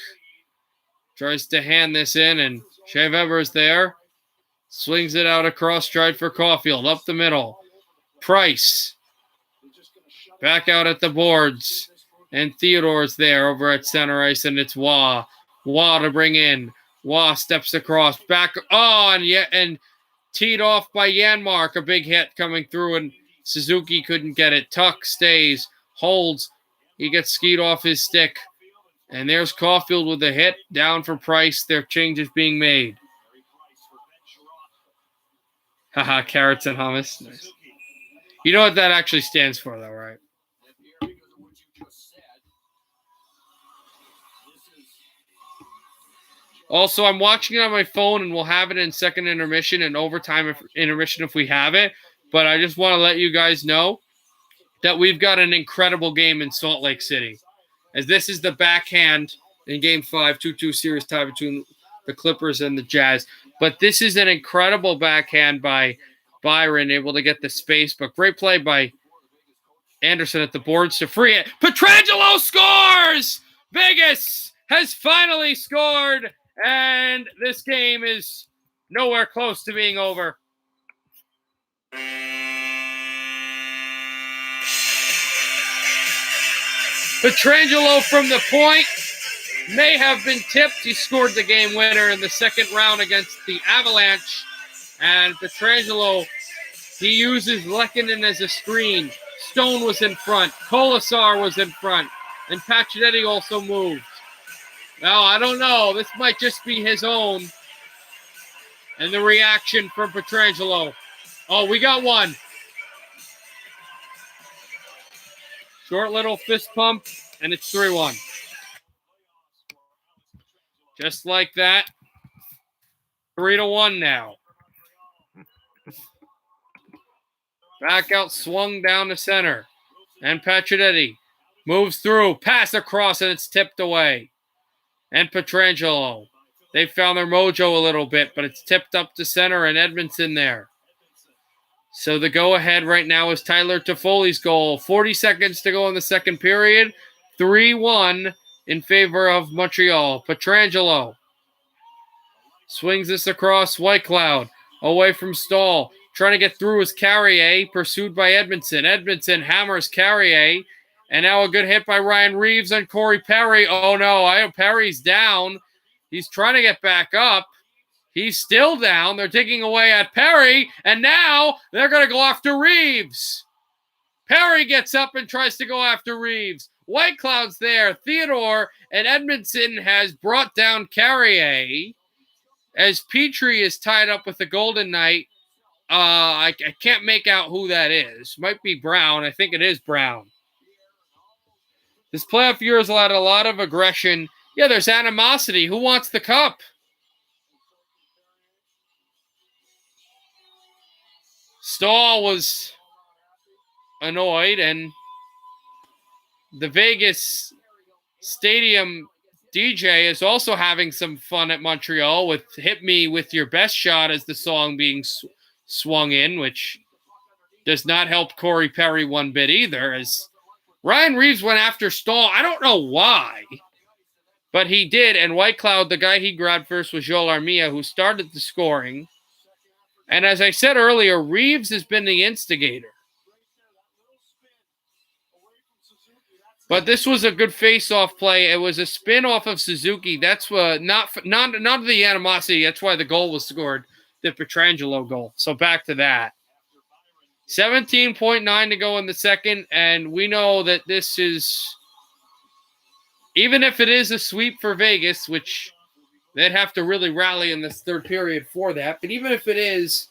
tries to hand this in, and Shea Weber's there. Swings it out across stride for Caulfield. Up the middle. Price. Back out at the boards. And Theodore's there over at center ice, and it's Waugh. Waugh to bring in. Waugh steps across. Back. Oh, and teed off by Janmark. A big hit coming through, and Suzuki couldn't get it. Tuck stays. Holds. He gets skied off his stick. And there's Caulfield with a hit. Down for Price. Their change is being made. Haha, carrots and hummus. Nice. You know what that actually stands for, though, right? Also, I'm watching it on my phone, and we'll have it in second intermission and overtime intermission if we have it. But I just want to let you guys know that we've got an incredible game in Salt Lake City. As this is the backhand in Game 5, 2-2 series tie between the Clippers and the Jazz. But this is an incredible backhand by Byron, able to get the space. But great play by Anderson at the boards to free it. Pietrangelo scores! Vegas has finally scored, and this game is nowhere close to being over. Pietrangelo from the point may have been tipped. He scored the game winner in the second round against the Avalanche. And Pietrangelo, he uses Lehkonen as a screen. Stone was in front. Colasar was in front. And Pacioretty also moved. Now, I don't know. This might just be his own. And the reaction from Pietrangelo. Oh, we got one. Short little fist pump, and it's 3-1. Just like that. 3-1 now. Back out, swung down to center. And Pacioretty moves through, pass across, and it's tipped away. And Pietrangelo. They found their mojo a little bit, but it's tipped up to center, and Edmondson there. So the go-ahead right now is Tyler Toffoli's goal. 40 seconds to go in the second period. 3-1 in favor of Montreal. Pietrangelo swings this across Whitecloud. Away from Stahl. Trying to get through is Carrier, pursued by Edmondson. Edmondson hammers Carrier. And now a good hit by Ryan Reeves on Corey Perry. Oh, no, Perry's down. He's trying to get back up. He's still down. They're digging away at Perry. And now they're going to go after Reeves. Perry gets up and tries to go after Reeves. Whitecloud's there. Theodore and Edmondson has brought down Carrier. As Petrie is tied up with the Golden Knight. I can't make out who that is. Might be Brown. I think it is Brown. This playoff year has allowed a lot of aggression. Yeah, there's animosity. Who wants the cup? Stahl was annoyed, and the Vegas Stadium DJ is also having some fun at Montreal with Hit Me With Your Best Shot as the song being swung in, which does not help Corey Perry one bit either, as Ryan Reeves went after Stahl. I don't know why, but he did, and Whitecloud, the guy he grabbed first was Joel Armia, who started the scoring. And as I said earlier, Reeves has been the instigator. But this was a good face-off play. It was a spin off of Suzuki. That's not the animosity. That's why the goal was scored. the Pietrangelo goal. So back to that. 17.9 to go in the second, and we know that this is, even if it is a sweep for Vegas, which they'd have to really rally in this third period for that, but even if it is,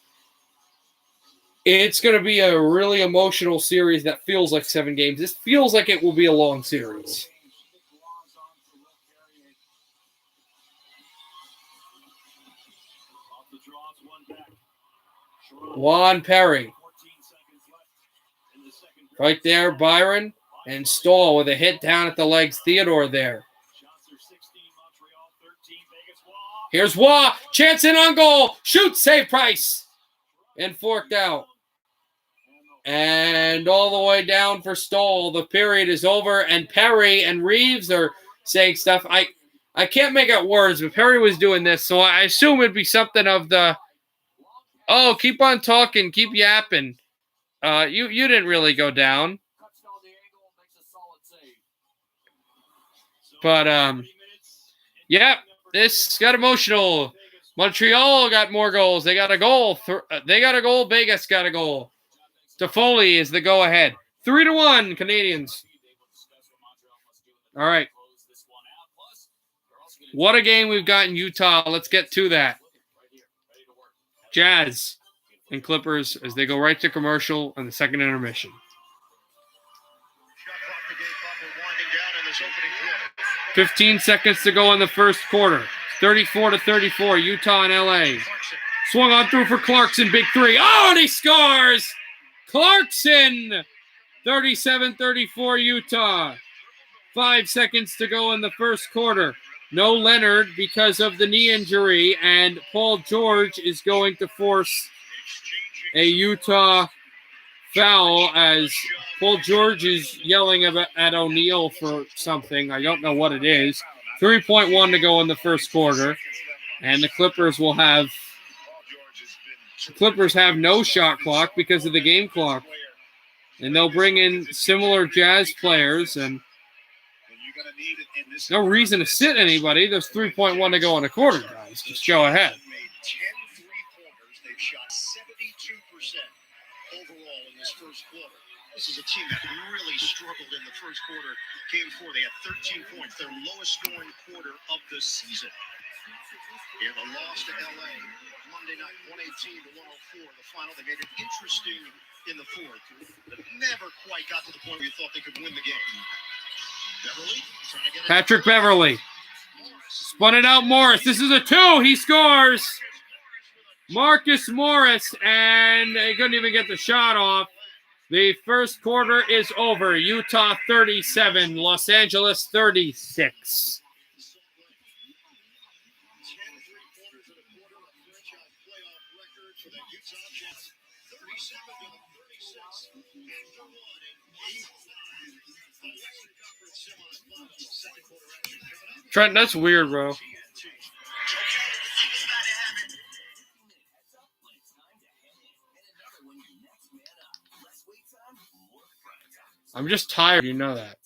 it's going to be a really emotional series that feels like 7 games. This feels like it will be a long series. Juan Perry. Right there, Byron. And Stahl with a hit down at the legs. Theodore there. Here's Wah. Chance in on goal. Shoot. Save Price. And forked out. And all the way down for Stahl. The period is over. And Perry and Reeves are saying stuff. I can't make out words, but Perry was doing this. So I assume it'd be something of the, oh, keep on talking. Keep yapping. You didn't really go down. But, yeah, this got emotional. Montreal got more goals. They got a goal. They got a goal. Vegas got a goal. Toffoli is the go-ahead. 3-1, Canadiens. All right. What a game we've got in Utah. Let's get to that. Jazz and Clippers as they go right to commercial and the second intermission. 15 seconds to go in the first quarter. 34-34, Utah and LA. Swung on through for Clarkson, big three. Oh, and he scores! Clarkson! 37-34, Utah. 5 seconds to go in the first quarter. No Leonard because of the knee injury, and Paul George is going to force a Utah foul as Paul George is yelling at O'Neal for something. I don't know what it is. 3.1 to go in the first quarter, and the Clippers will have no shot clock because of the game clock, and they'll bring in similar Jazz players, and no reason to sit anybody. There's 3.1 to go in a quarter, guys. Just go ahead. This is a team that really struggled in the first quarter. Game 4, they had 13 points, their lowest scoring quarter of the season. In the loss to LA Monday night, 118-104, the final. They made it interesting in the fourth, but never quite got to the point where you thought they could win the game. Beverly, trying to get it. Patrick Beverly. Spun it out, Morris. This is a 2. He scores. Marcus Morris, and they couldn't even get the shot off. The first quarter is over. Utah 37, Los Angeles 36. Trent, that's weird, bro. I'm just tired, you know that.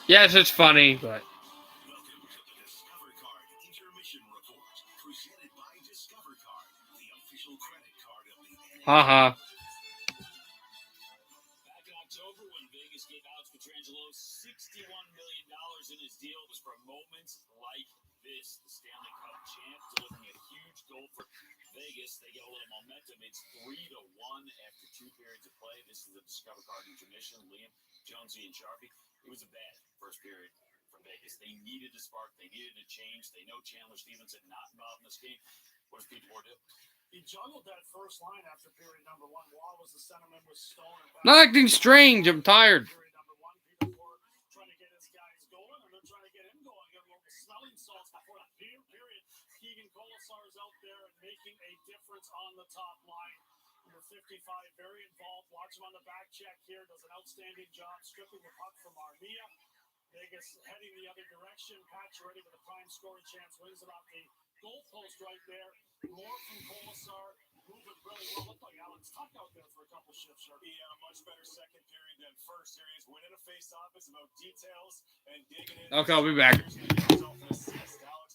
Yes, it's funny, but. Haha. Back in October, when Vegas gave Alex Pietrangelo $61 million in his deal, it was for moments like this. The Stanley Cup champ delivering a huge goal for Vegas. They get a little momentum. It's 3-1 after 2 periods of play. This is the Discover Card intermission. Liam, Jonesy, and Sharpie. It was a bad first period for Vegas. They needed a spark. They needed a change. They know Chandler Stevenson not involved in this game. What does Pete Moore do? He juggled that first line after period number 1. Wall was the centerman with Stone. Not acting strange. I'm tired. Period number 1, Peter Moore trying to get his guys going, and they're trying to get him going. Get a little smelling salts before that period. Keegan 55, very involved. Watch him on the back check here. Does an outstanding job stripping the puck from Armia. Vegas heading the other direction. Pacioretty with a prime scoring chance. Wins it off the goal post right there. More from Colasar. Moving really well. Looked like Allen's tuck out there for a couple shifts. Yeah, a much better second period than first series. Winning a face-off is about details and digging in. Okay, I'll be back. Alex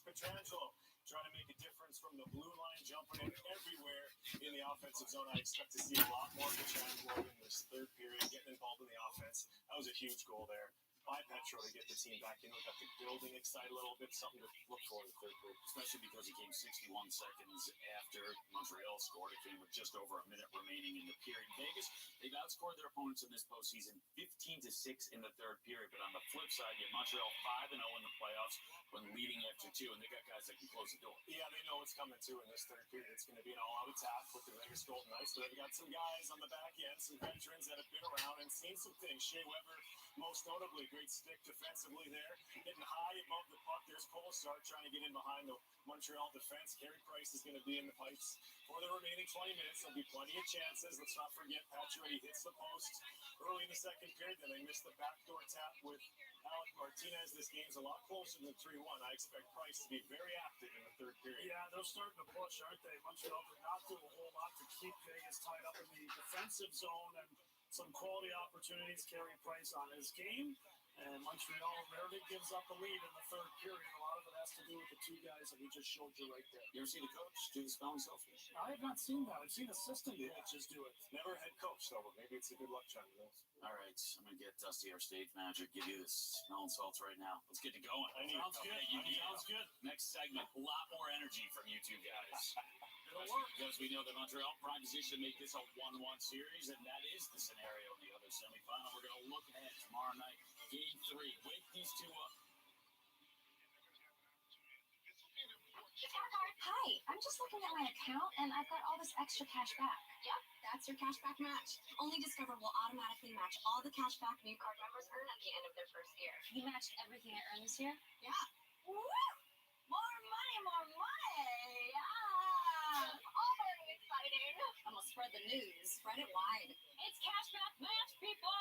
Pietrangelo trying to make a difference from the blue line, jumping in everywhere in the offensive zone. I expect to see a lot more Pietrangelo in this third period, getting involved in the offense. That was a huge goal there by Petro to get the team back in. Got the building excited a little bit, something to look for in the third period. Especially because he came 61 seconds after Montreal scored. It came with just over a minute remaining in the period. Vegas, they've outscored their opponents in this postseason 15-6 in the third period. But on the flip side, you have Montreal 5-0 in the playoffs when leading after 2, and they got guys that can close the door. Yeah, they know what's coming too in this third period. It's going to be an all-out attack with the Vegas Golden Knights. They've got some guys on the back end, some veterans that have been around and seen some things. Shea Weber, most notably, great stick defensively there, getting high above the puck. There's Colasar trying to get in behind the Montreal defense. Carey Price is going to be in the pipes for the remaining 20 minutes. There'll be plenty of chances. Let's not forget Pacioretty hits the post early in the second period. Then they missed the backdoor tap with Alec Martinez. This game's a lot closer than 3-1. I expect Price to be very active in the third period. Yeah, they're starting to push, aren't they? Montreal did not do a whole lot to keep Vegas tied up in the defensive zone, and some quality opportunities. Carey Price on his game. And Montreal rarely gives up a lead in the third period. A lot of it has to do with the two guys that we just showed you right there. You ever see the coach do the spelling selfies? I have not seen that. I've seen assistant coaches do it. Never head coach, though, but maybe it's a good luck charm. All right, I'm going to get Dusty, our stage manager, give you this smelling salts right now. Let's get it going. Sounds good. Sounds good. Next segment, a lot more energy from you two guys. It'll work. Because we know that Montreal prime position to make this a 1-1 series, and that is the scenario in the other semifinal. We're going to look ahead tomorrow night. Game 3. Wake these two up. Hi, I'm just looking at my account and I've got all this extra cash back. Yep, that's your cash back match. Only Discover will automatically match all the cash back new card members earn at the end of their first year. You matched everything I earned this year? Yeah. Woo! More money, more money! Ah! All very exciting. I'm gonna spread the news. Spread it wide. It's cash back match, people!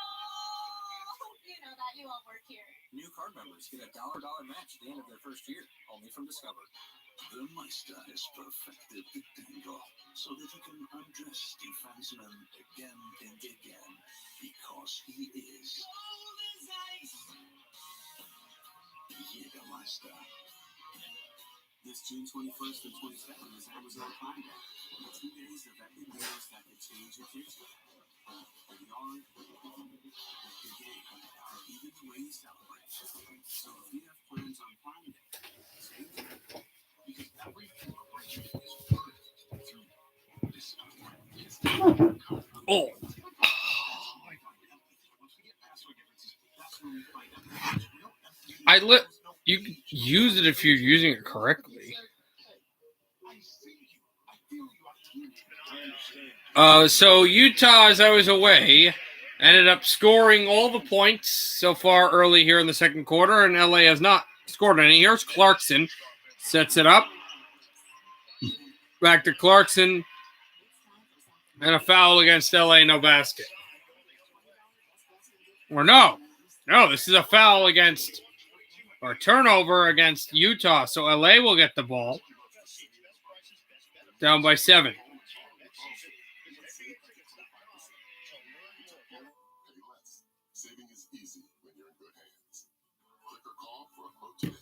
You know that, you all work here. New card members get a $1 match at the end of their first year, only from Discover. The Meister has perfected the tango so that he can undress defensemen again and again because he is Jägermeister. This June 21st and 22nd is Amazon Prime Day. 2 days of epic deals that could change your future. The yard, the game, even the way you celebrate. So if you have plans on Prime Day, save them. Because every celebration is worth through this Oh. You can use it if you're using it correctly. So Utah, as I was away, ended up scoring all the points so far early here in the second quarter, and LA has not scored any. Here's Clarkson. Sets it up. Back to Clarkson. And a foul against LA, no basket. Or no. No, this is a foul against, or turnover against Utah. So LA will get the ball. Down by 7. Saving is easy when you're in good hands. Click or call for a quote today.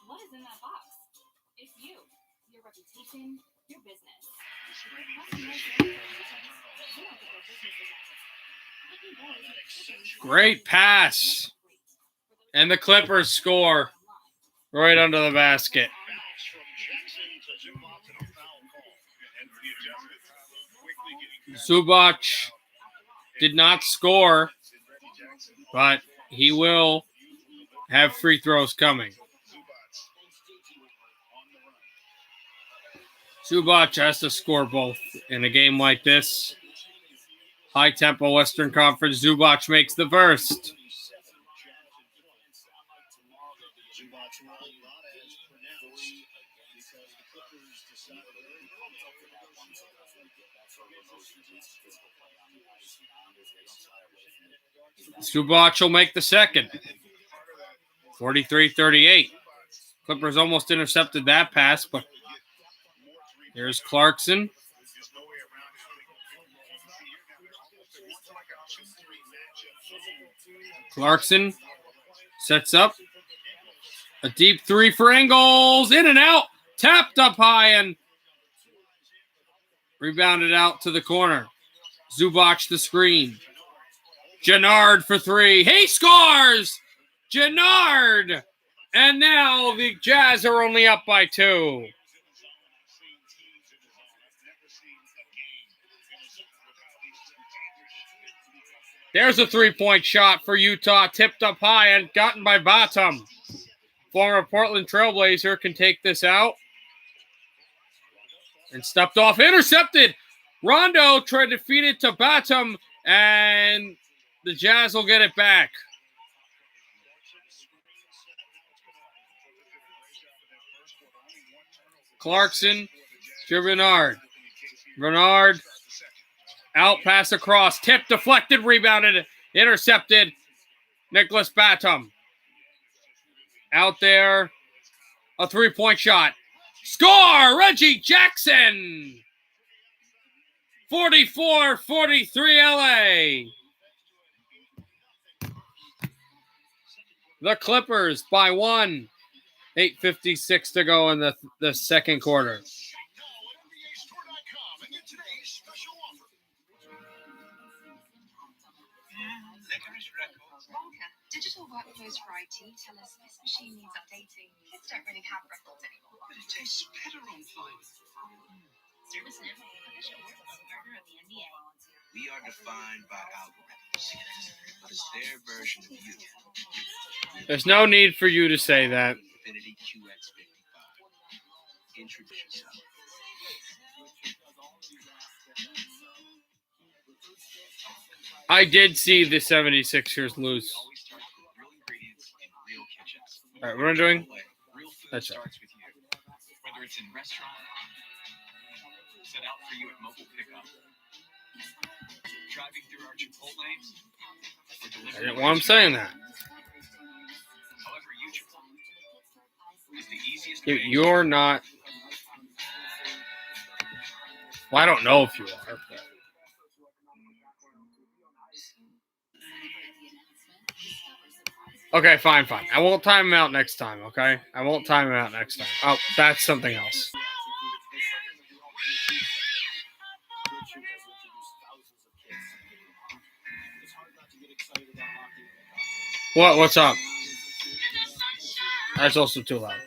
What is in that box? It's you, your reputation, your business. Great pass. And the Clippers score right under the basket. Zubac did not score, but he will have free throws coming. Zubac has to score both in a game like this. High-tempo Western Conference, Zubac makes the first. Zubac will make the second. 43-38. Clippers almost intercepted that pass, but here's Clarkson. Clarkson sets up. A deep three for Ingles. In and out. Tapped up high and rebounded out to the corner. Zubac the screen. Jannard for three. He scores! Jannard! And now the Jazz are only up by 2. There's a three-point shot for Utah, tipped up high and gotten by Batum. Former Portland Trailblazer can take this out. And stepped off, intercepted. Rondo tried to feed it to Batum, and the Jazz will get it back. Clarkson to Bernard. Bernard out, pass across, tip, deflected, rebounded, intercepted. Nicholas Batum. Out there, a three-point shot. Score! Reggie Jackson! 44-43 LA. The Clippers by 1. 8:56 to go in the second quarter. Digital workflows for IT tell us this machine needs updating. Kids don't really have records anymore. But it tastes better on fire. ServiceNow, official workflow partner of the NBA. We are defined by algorithms, but it's their version of you. There's no need for you to say that. Infinity QX55. Introduce yourself. I did see the 76ers lose. All right, what am I doing? That's it. Whether it's in restaurant, set out for you at mobile pickup, driving through our Chipotle's, or I delivering. didn't want him saying that. However you Chipotle is the easiest. You're not. Well, I don't know if you are. But... Okay, fine. I won't time him out next time, okay? I won't time him out next time. Oh, that's something else. What's up? That's also too loud.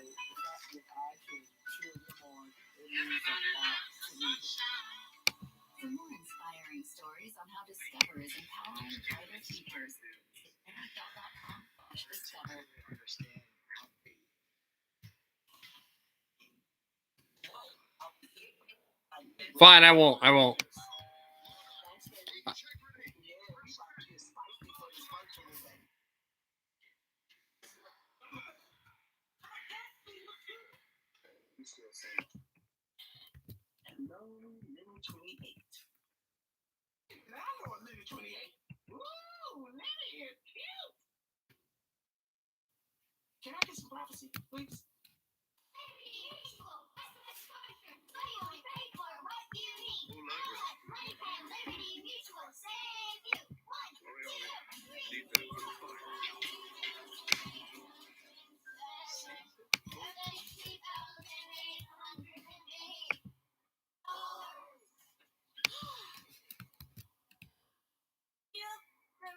For more inspiring stories on how Discover is empowering brighter futures, Discover. Fine, I won't. Can I get some prophecy, please?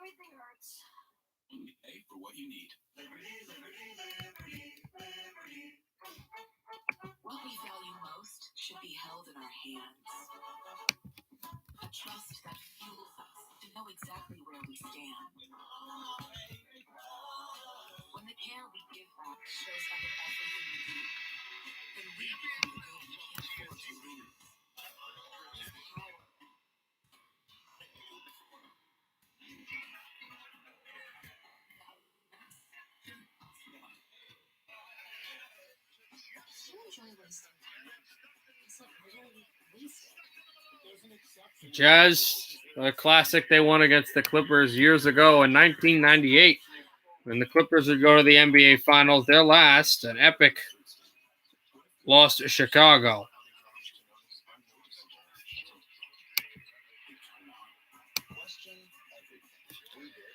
Everything hurts. Pay for what you need. What we value most should be held in our hands. A trust that fuels us to know exactly where we stand. When the care we give back shows up in everything we do, then we become the good we can't afford to lose. Power. You enjoy wasting time. It's like really wasted. Jazz A classic they won against the Clippers years ago in 1998. When the Clippers would go to the NBA Finals, their last, an epic loss to Chicago.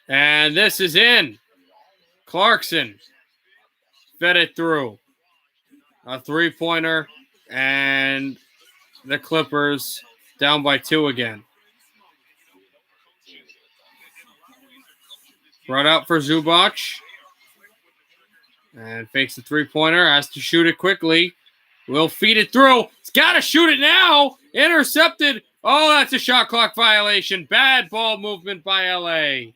And this is in. Clarkson fed it through. A three-pointer, and the Clippers down by 2 again. Brought out for Zubac. And fakes the three-pointer. Has to shoot it quickly. Will feed it through. He's got to shoot it now. Intercepted. Oh, that's a shot clock violation. Bad ball movement by LA.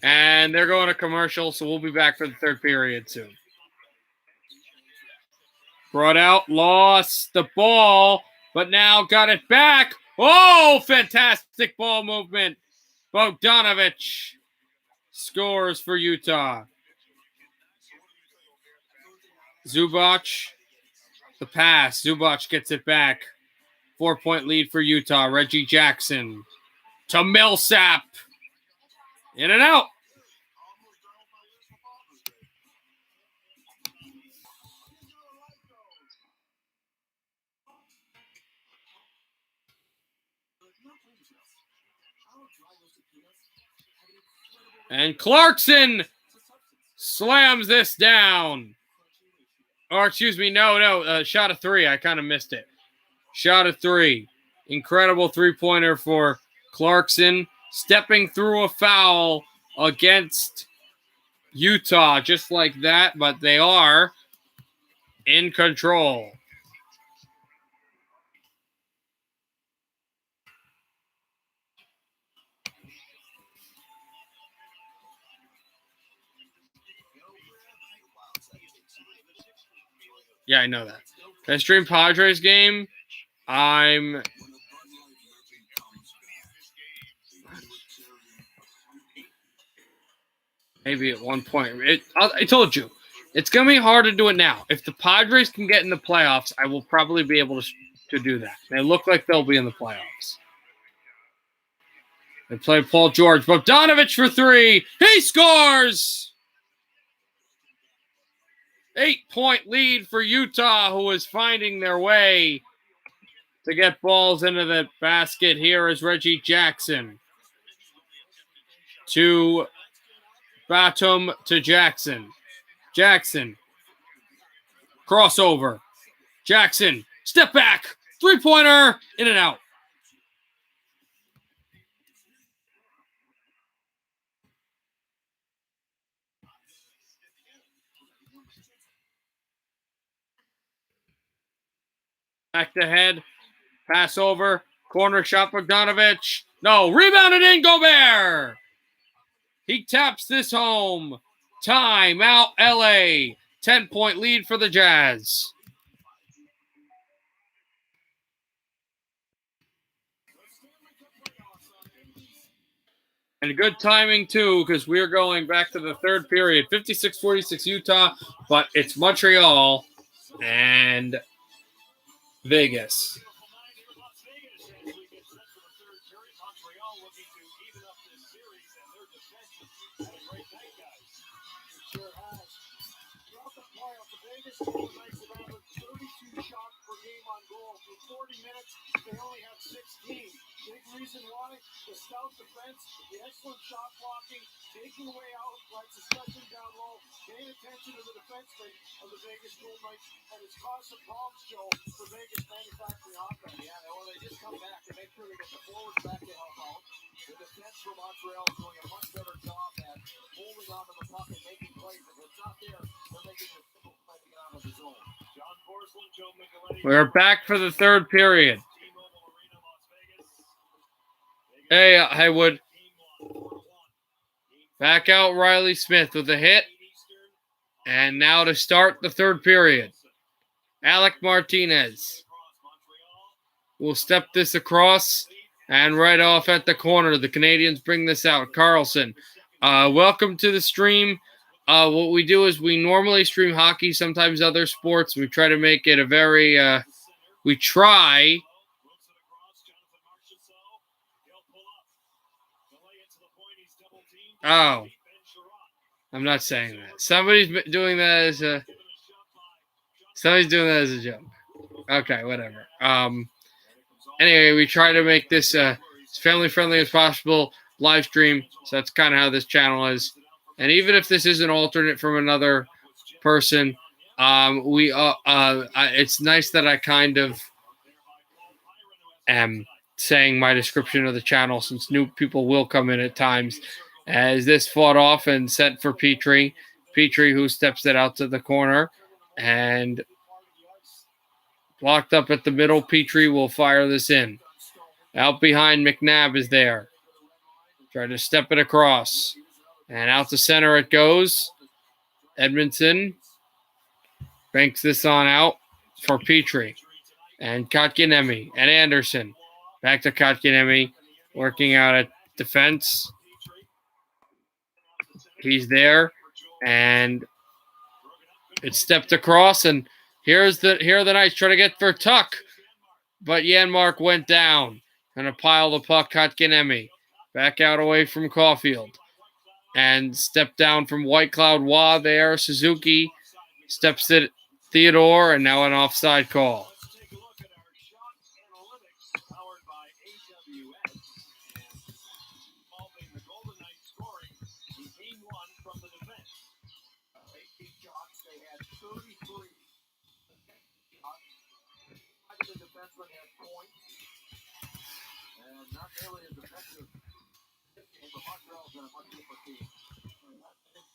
And they're going to commercial, so we'll be back for the third period soon. Brought out, lost the ball, but now got it back. Oh, fantastic ball movement. Bogdanovich scores for Utah. Zubac, the pass. Zubac gets it back. 4-point lead for Utah. Reggie Jackson to Millsap. In and out. And Clarkson slams this down. Or, excuse me, no. Shot of 3. I kind of missed it. Shot of 3. Incredible three-pointer for Clarkson. Stepping through a foul against Utah just like that, but they are in control. Yeah, I know that. Can I stream Padres game? I'm maybe at one point. I told you, it's going to be hard to do it now. If the Padres can get in the playoffs, I will probably be able to do that. They look like they'll be in the playoffs. They play Paul George. Bogdanovich for 3. He scores! 8-point lead for Utah, who is finding their way to get balls into the basket. Here is Reggie Jackson. To Batum to Jackson. Jackson. Crossover. Jackson. Step back. Three-pointer. In and out. Back to head. Pass over. Corner shot Bogdanovich. No. Rebounded in. Gobert. He taps this home. Time out LA. 10-point lead for the Jazz. And good timing, too, because we're going back to the third period. 56-46 Utah, but it's Montreal and Vegas. Shots per game on goal. For 40 minutes, they only have 16. Big reason why, the stout defense, the excellent shot blocking, taking away outlets, especially down low, paying attention to the defensemen of the Vegas Golden Knights, and it's caused some problems, Joe, for Vegas manufacturing offense. Yeah, well, they just come back and make sure they get the forwards back to help out. The defense for Montreal is doing a much better job at holding on to the puck and making plays. If it's not there, they're making it difficult to get out of the zone. We're back for the third period. Hey, Haywood. Back out Riley Smith with a hit. And now to start the third period, Alec Martinez will step this across And right off at the corner, the Canadiens bring this out. Carlson, welcome to the stream. What we do is we normally stream hockey, sometimes other sports. We try to make it a very, we try. Oh, I'm not saying that. Somebody's doing that as a, somebody's doing that as a joke. Okay, whatever. Anyway, we try to make this as family friendly as possible, live stream. So that's kind of how this channel is. And even if this is an alternate from another person, it's nice that I kind of am saying my description of the channel, since new people will come in at times. As this fought off and set for Petrie, who steps it out to the corner and blocked up at the middle. Petrie will fire this in. Out behind, McNabb is there. Try to step it across. And out to center it goes. Edmondson banks this on out for Petrie. And Kotkaniemi and Anderson. Back to Kotkaniemi, working out at defense. He's there. And it's stepped across. And here are the Knights trying to get for Tuck. But Janmark went down. Gonna pile the puck, Kotkaniemi. Back out away from Caulfield. And step down from White Cloud Wah there. Suzuki steps it Theodore, and now an offside call. Not nearly as effective as the Montreal's been a much different team.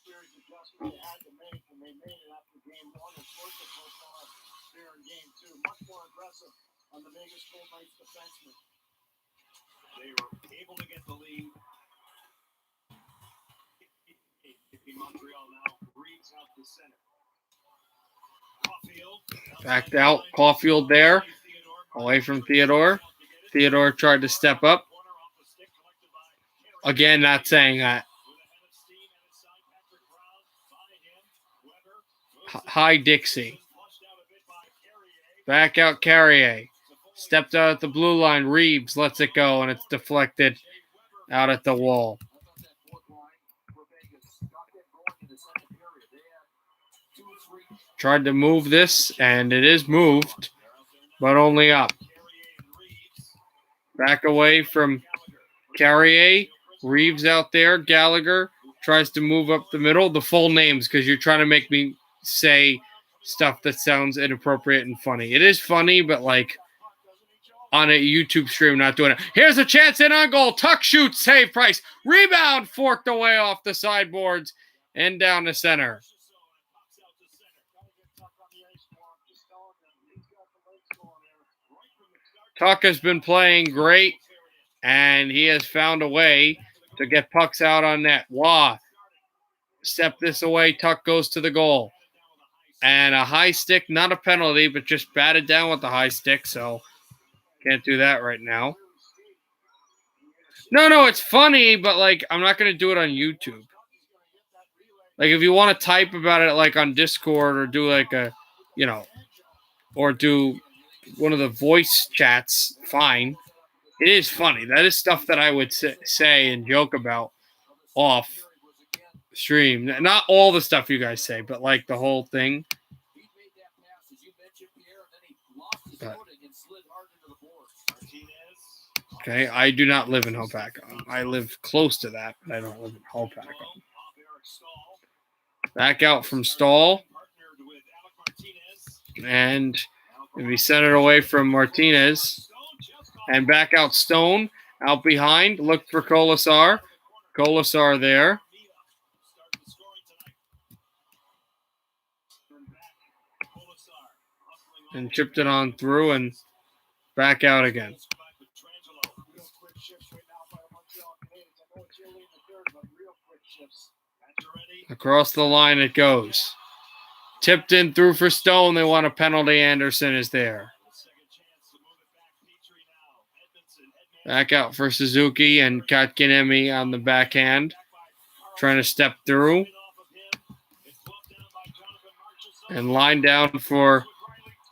Serious adjustment they had to make, and they made it after game one and forced the first off there in game two. Much more aggressive on the Vegas Golden Knights defensemen. They were able to get the lead. Montreal now reads out the center. Backed out. Caulfield there. Away from Theodore. Theodore tried to step up. Again, not saying that. Hi, Dixie. Back out Carrier. Stepped out at the blue line. Reeves lets it go, and it's deflected out at the wall. Tried to move this, and it is moved, but only up. Back away from Carrier. Reeves out there. Gallagher tries to move up the middle. The full names, because you're trying to make me say stuff that sounds inappropriate and funny. It is funny, but like on a YouTube stream, not doing it. Here's a chance in on goal. Tuck shoots. Save Price. Rebound forked away off the sideboards and down the center. Tuck has been playing great, and he has found a way to get pucks out on net. Wah. Step this away. Tuck goes to the goal. And a high stick, not a penalty, but just batted down with the high stick, so can't do that right now. No, it's funny, but, like, I'm not going to do it on YouTube. Like, if you want to type about it, like, on Discord or do, like, a, you know, or do one of the voice chats, fine. It is funny. That is stuff that I would say and joke about off stream. Not all the stuff you guys say, but like the whole thing. But, okay, I do not live in Hopakon. I live close to that, but I don't live in Hopakon. Back out from Stahl. And if he sent it away from Martinez. And back out Stone. Out behind. Looked for Colasar. Colasar there. And chipped it on through and back out again. Across the line it goes. Tipped in through for Stone. They want a penalty. Anderson is there. Back out for Suzuki and Kotkaniemi on the backhand. Trying to step through. And line down for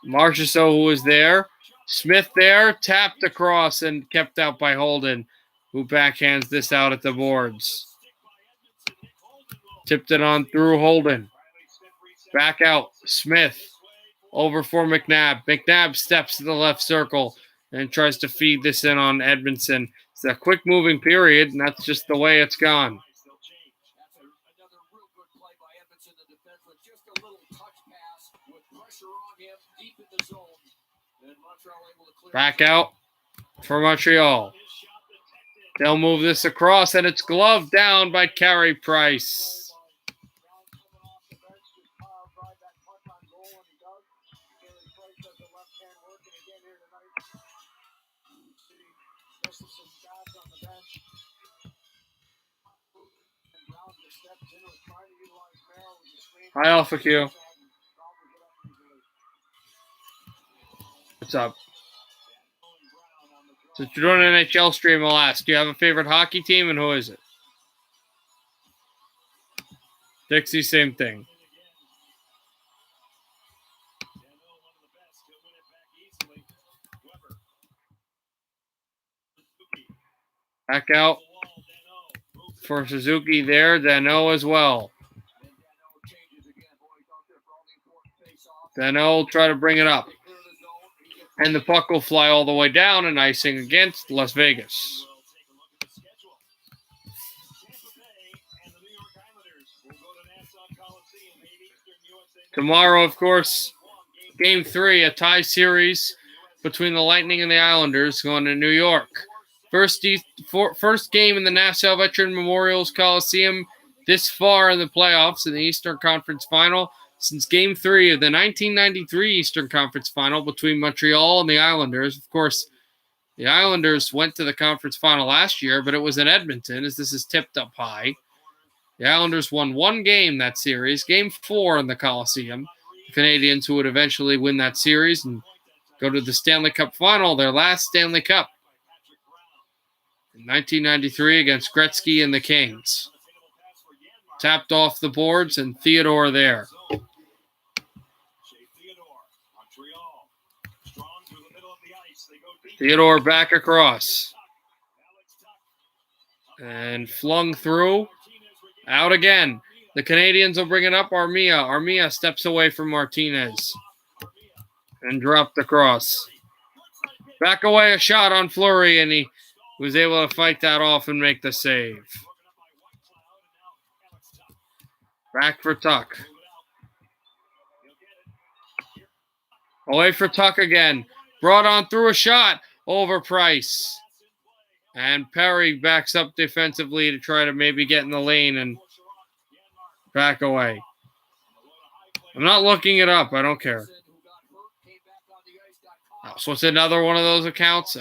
Marchessault, who was there. Smith there, tapped across and kept out by Holden, who backhands this out at the boards. Tipped it on through Holden. Back out, Smith. Over for McNabb. McNabb steps to the left circle and tries to feed this in on Edmondson. It's a quick moving period, and that's just the way it's gone. Back out for Montreal. They'll move this across, and it's gloved down by Carey Price. Hi, Alpha Q. What's up? Since you're doing an NHL stream, I'll ask, do you have a favorite hockey team, and who is it? Dixie, same thing. Back out for Suzuki there. Dano as well. Dano will try to bring it up. And the puck will fly all the way down and icing against Las Vegas. Tomorrow, of course, Game 3, a tie series between the Lightning and the Islanders going to New York. First game in the Nassau Veteran Memorial Coliseum this far in the playoffs in the Eastern Conference Final since Game 3 of the 1993 Eastern Conference Final between Montreal and the Islanders. Of course, the Islanders went to the conference final last year, but it was in Edmonton, as this is tipped up high. The Islanders won one game that series, Game 4 in the Coliseum. The Canadiens, who would eventually win that series and go to the Stanley Cup Final, their last Stanley Cup. In 1993 against Gretzky and the Kings. Tapped off the boards, and Theodore there. Theodore back across. And flung through. Out again. The Canadiens will bring it up. Armia. Armia steps away from Martinez. And dropped across. Back away, a shot on Fleury, and he was able to fight that off and make the save. Back for Tuck. Away for Tuck again. Brought on through a shot over Price. And Perry backs up defensively to try to maybe get in the lane and back away. I'm not looking it up. I don't care. Oh, so it's another one of those accounts.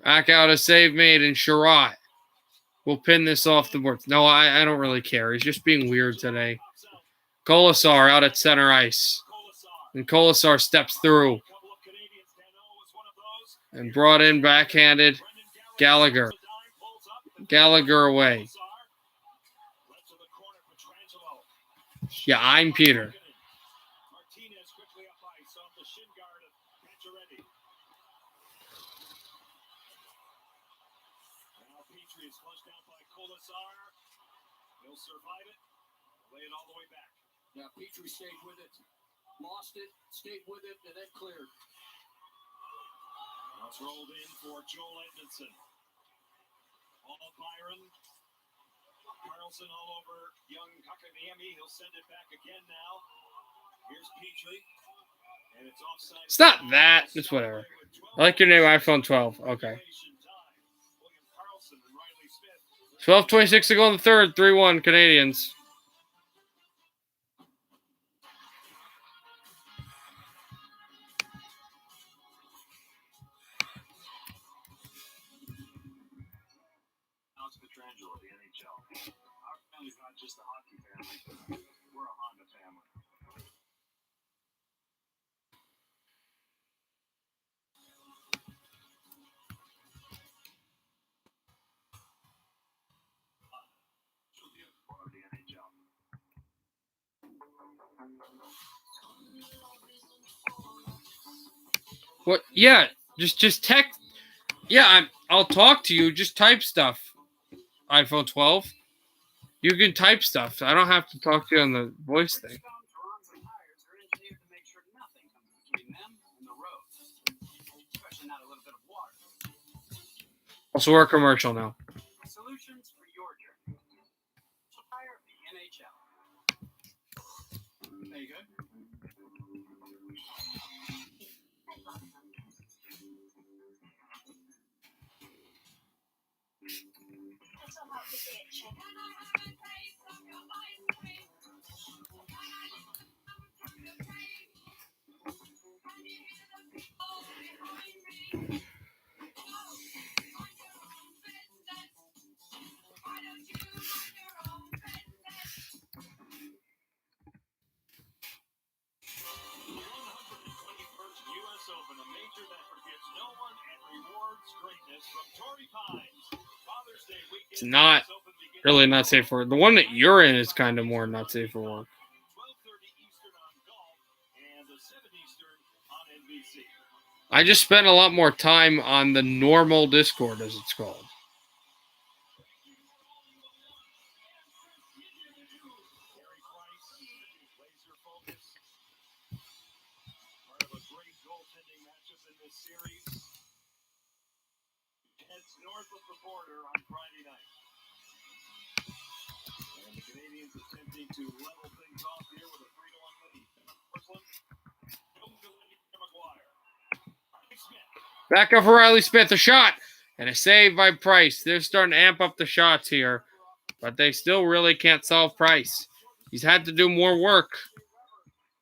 Back out a save made, and Sherratt will pin this off the board. No, I don't really care. He's just being weird today. Colasar out at center ice. And Colasar steps through. And brought in backhanded Gallagher. Gallagher away. Yeah, I'm Peter. Now Petrie stayed with it, lost it, stayed with it, and then cleared. That's rolled in for Joel Edmondson. All Byron. Carlson all over young Kotkaniemi. He'll send it back again now. Here's Petrie. And it's offside. It's not that. It's whatever. I like your name, iPhone 12. Okay. 12:26 to go in the third. 3-1 Canadiens. The NHL. Our family's not just a hockey family. We're a Honda family. What? Yeah, just text. Yeah, I'll talk to you. Just type stuff. iPhone 12. You can type stuff. I don't have to talk to you on the voice thing. Also, we're a commercial now. Solutions for your journey. Supplier of the NHL. There you go. U.S. Open, a major that forgets no one and rewards greatness from Torrey Pines. Father's Day weekend. It's not really not safe for work. The one that you're in is kind of more not safe for work. 12:30 Eastern on Golf and 7 Eastern on NBC. I just spent a lot more time on the normal Discord, as it's called. Gary Price, laser focus. Part of a great goaltending matchup in this series. Heads north of the border on Friday night. And the Canadiens attempting to level things off here with a 3-1 lead. Brooklyn, McGuire. Back up for Riley Smith, a shot and a save by Price. They're starting to amp up the shots here, but they still really can't solve Price. He's had to do more work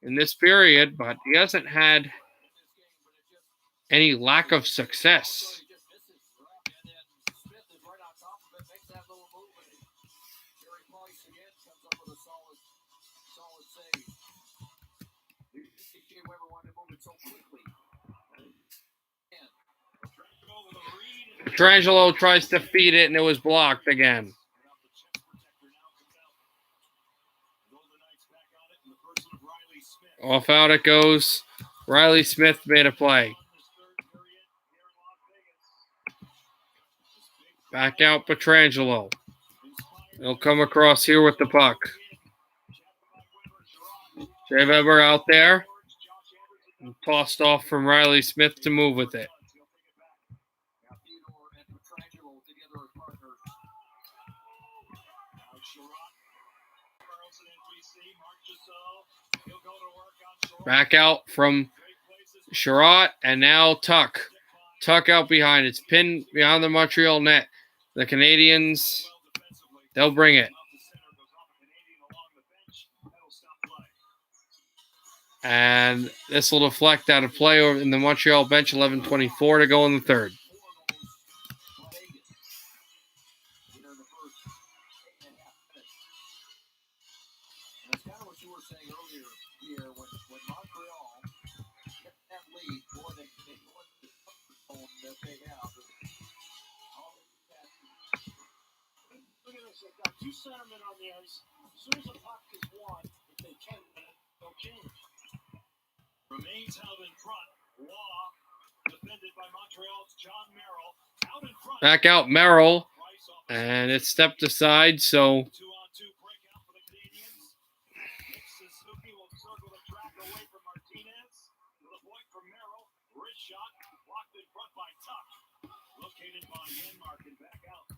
in this period, but he hasn't had any lack of success. Petrangelo tries to feed it, and it was blocked again. Off out it goes. Riley Smith made a play. Back out Petrangelo. He'll come across here with the puck. Jay Weber out there. And tossed off from Riley Smith to move with it. Back out from Sherratt, and now Tuck. Tuck out behind. It's pinned behind the Montreal net. The Canadiens, they'll bring it. And this will deflect out of play over in the Montreal bench. 11:24 to go in the third. That's kind of what you were saying earlier here when Montreal get that lead, boy, they that they have. Look at this, they've got two centermen on the ice. As soon as the puck is won, if they can win it, they'll change. Remains out in front. Waugh, defended by Montreal's John Merrill. Out in front. Back out Merrill, and it's stepped aside, so 2-on-2 breakout for the Canadiens. Nick Suzuki will circle the track away from Martinez. To the point from Merrill. Wrist shot. Blocked in front by Tuck. Located by Denmark and back out.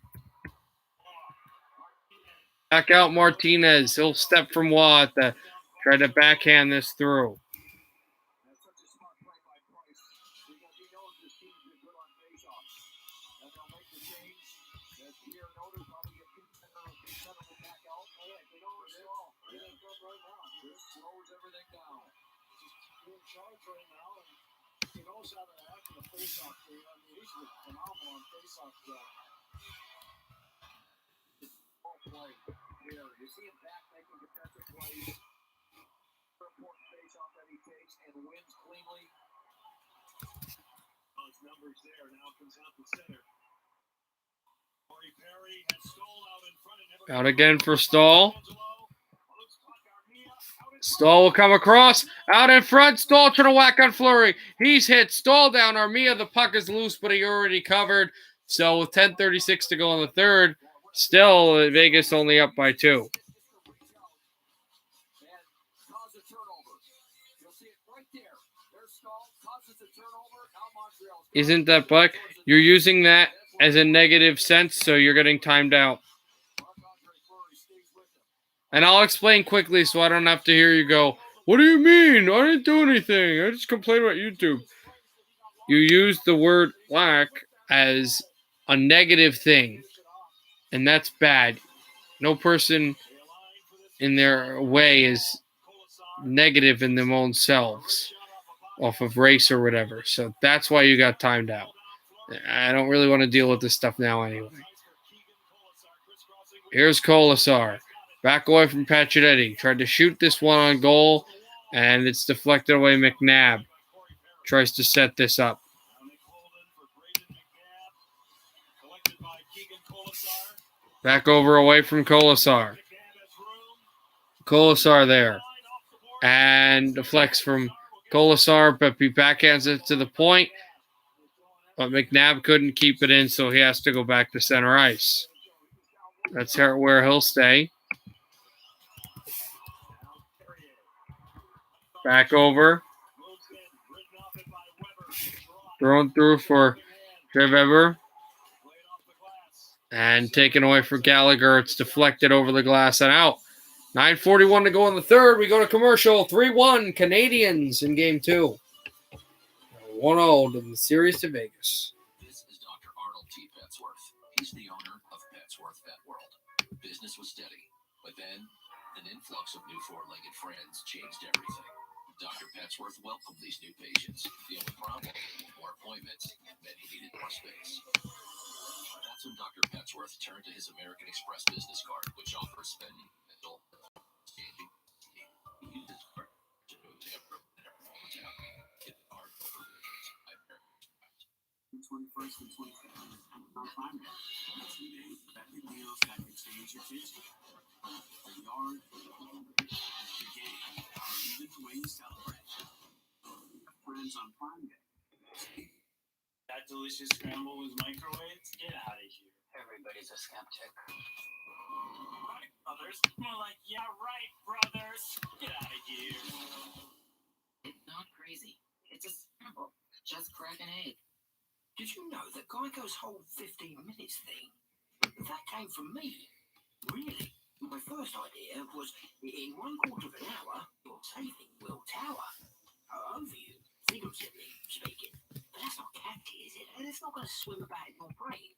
back out Martinez. He'll step from Waugh to try to backhand this through. That's such a smart play by Price because he knows this team's been good on faceoffs. And they'll make the change. As Pierre noted, probably get two centermen back out. Oh, yeah, they don't stall. They're in front right now. This slows everything down. He's in charge right now, and he knows how to act in the faceoff game. I mean, he's phenomenal on faceoff play. Ball play here. You see him back making defensive plays. Important faceoff that he takes and wins cleanly. His numbers there now comes out the center. Corey Perry has Stoll out in front and never Out again for Stoll. Stahl will come across. Out in front. Stahl trying to whack on Fleury. He's hit. Stahl down. Armia, the puck is loose, but he already covered. So with 10:36 to go in the third, still Vegas only up by 2. Isn't that black? You're using that as a negative sense, so you're getting timed out. And I'll explain quickly so I don't have to hear you go, what do you mean? I didn't do anything. I just complained about YouTube. You use the word black as a negative thing, and that's bad. No person in their way is negative in their own selves off of race or whatever. So that's why you got timed out. I don't really want to deal with this stuff now anyway. Here's Colasar. Back away from Pacioretty. Tried to shoot this one on goal, and it's deflected away. McNabb tries to set this up. Back over away from Colasar. Colasar there. And deflects from Colasar, but he backhands it to the point. But McNabb couldn't keep it in, so he has to go back to center ice. That's where he'll stay. Back over. Thrown through for Weber. And taken away for Gallagher. It's deflected over the glass and out. 9:41 to go in the third. We go to commercial. 3-1 Canadiens in game 2. 1-0 in the series to Vegas. This is Dr. Arnold T. Petsworth. He's the owner of Petsworth Pet World. Business was steady, but then an influx of new four-legged friends changed everything. Dr. Petsworth welcomed these new patients. The only problem, more appointments, meant he needed more space. That's when Dr. Petsworth turned to his American Express business card, which offers spending, mental, changing. He used his card to move to every town. Get the card over. 21st and 22nd on Prime Day. 2 days of epic deals that can change your future. The yard, the game, even the way you celebrate. Friends on Prime Day. That delicious scramble was microwaved? Get out of here. Everybody's a skeptic. Right, brothers. More like, yeah, right, brothers. Get out of here. It's not crazy. It's a scramble. Just crack an egg. Did you know that Geico's whole 15 minutes thing, that came from me? Really? My first idea was, in 1/4 of an hour, your saving will tower. Over you, figuratively speaking. But that's not catchy, is it? And it's not going to swim about in your brain.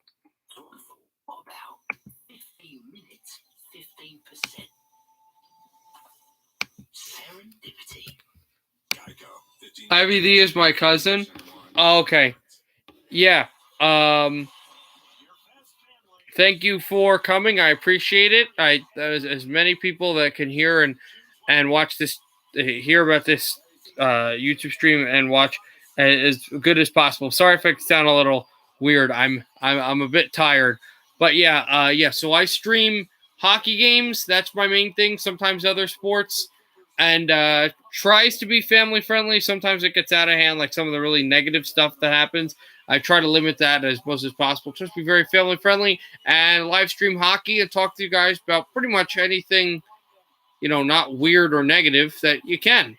So I thought, what about 15 minutes, 15%? Serendipity. Geico. IVD is my cousin. Oh, okay. Yeah. Thank you for coming. I appreciate it. There's as many people that can hear and watch this, hear about this YouTube stream and watch as good as possible. Sorry if I sound a little weird. I'm a bit tired, but yeah. So I stream hockey games. That's my main thing. Sometimes other sports, and tries to be family friendly. Sometimes it gets out of hand, like some of the really negative stuff that happens. I try to limit that as much as possible. Just be very family friendly and live stream hockey and talk to you guys about pretty much anything, not weird or negative that you can.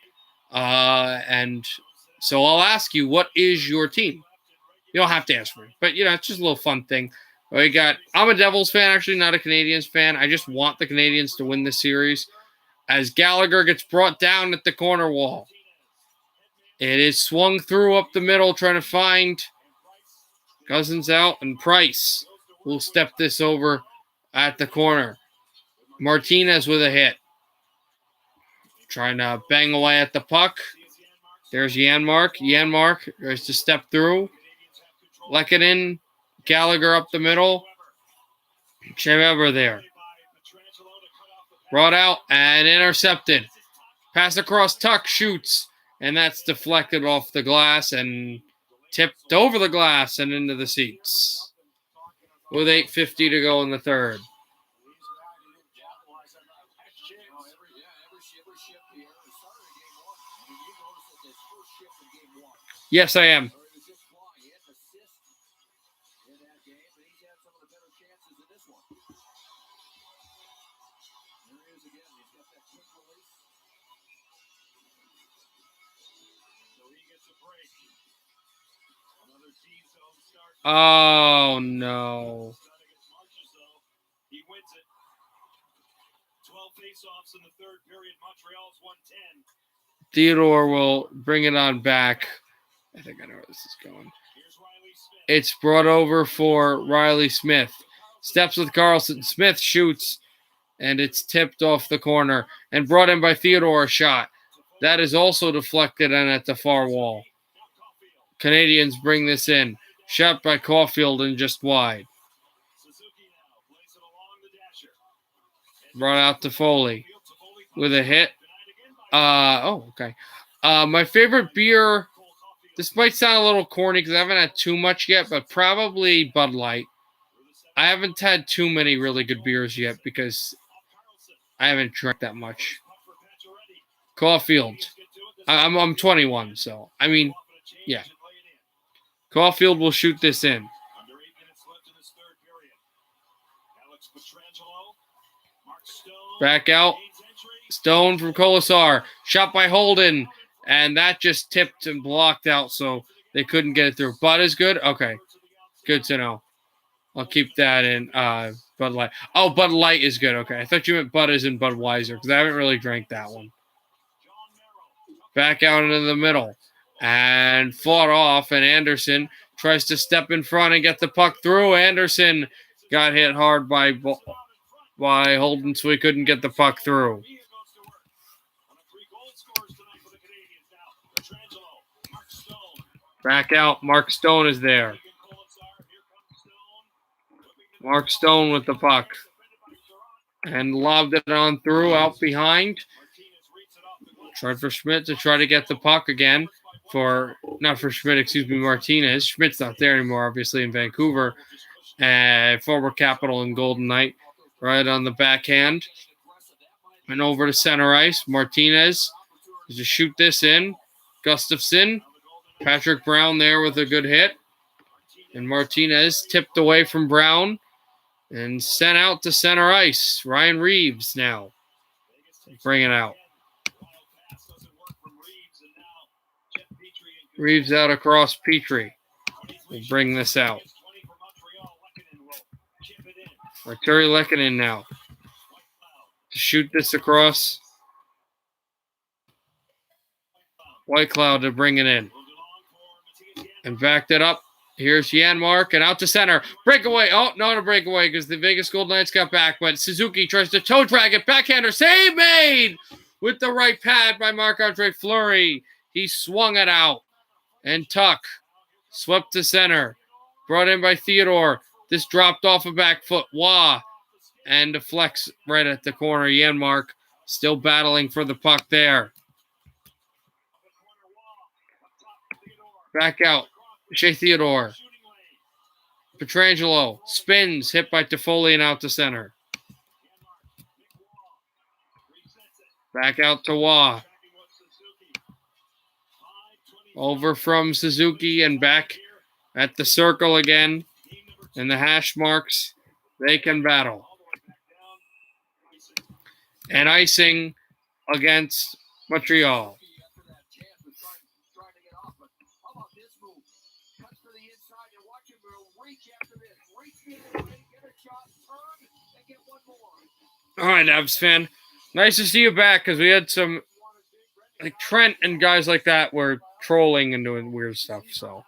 And so I'll ask you, what is your team? You don't have to ask me, but it's just a little fun thing. I'm a Devils fan, actually, not a Canadiens fan. I just want the Canadiens to win this series. As Gallagher gets brought down at the corner wall. It is swung through up the middle, trying to find Cousins out, and Price will step this over at the corner. Martinez with a hit. Trying to bang away at the puck. There's Janmark. Janmark tries to step through. Lekanen, Gallagher up the middle. Weber there. Brought out and intercepted. Pass across, Tuck shoots. And that's deflected off the glass and tipped over the glass and into the seats. With 8:50 to go in the third. Yes, I am. Or he was just flying. He had an assist in that game, but he's had some of the better chances in this one. There he is again. He's got that quick release. So he gets a break. Another Z-zone start. Oh, no. Start against Marches, though. He wins it. 12 faceoffs in the third period. Montreal's 110. Theodore will bring it on back. I think I know where this is going. Here's Riley Smith. It's brought over for Riley Smith. Steps with Carlson. Smith shoots, and it's tipped off the corner and brought in by Theodore. A shot. That is also deflected and at the far wall. Canadians bring this in. Shot by Caulfield and just wide. Suzuki now plays it along the dasher. Brought out to Foley with a hit. Okay. My favorite beer, this might sound a little corny because I haven't had too much yet, but probably Bud Light. I haven't had too many really good beers yet because I haven't drank that much. Caulfield. I'm 21, so I mean, yeah. Caulfield will shoot this in. Under 8 minutes left in this third period. Alex Pietrangelo. Mark Stone. Back out. Stone from Colasar. Shot by Holden. And that just tipped and blocked out, so they couldn't get it through. Bud is good? Okay. Good to know. I'll keep that in Bud Light. Oh, Bud Light is good. Okay. I thought you meant Bud is in Budweiser because I haven't really drank that one. Back out into the middle. And fought off, and Anderson tries to step in front and get the puck through. Anderson got hit hard by Holden, so he couldn't get the puck through. Back out. Mark Stone is there. Mark Stone with the puck. And lobbed it on through, out behind. Tried for Schmidt to try to get the puck again. Martinez. Schmidt's not there anymore, obviously, in Vancouver. Former Capital and Golden Knight. Right on the backhand. And over to center ice. Martinez to shoot this in. Gustafsson. Patrick Brown there with a good hit. And Martinez tipped away from Brown and sent out to center ice. Ryan Reeves now. Bring it out. Reeves out across Petrie. We'll bring this out. Arturi Lehkonen now. To shoot this across. Whitecloud to bring it in. And backed it up. Here's Janmark and out to center. Breakaway. Oh, not a breakaway because the Vegas Golden Knights got back. But Suzuki tries to toe drag it. Backhander. Save made with the right pad by Marc-Andre Fleury. He swung it out. And Tuck swept to center. Brought in by Theodore. This dropped off a back foot. Wah. And deflects right at the corner. Janmark still battling for the puck there. Back out. Shea Theodore. Pietrangelo spins. Hit by Toffoli and out to center. Back out to Wah. Over from Suzuki and back at the circle again. And the hash marks. They can battle. And icing against Montreal. All right, Avs fan. Nice to see you back because we had some, like Trent and guys like that were trolling and doing weird stuff. So.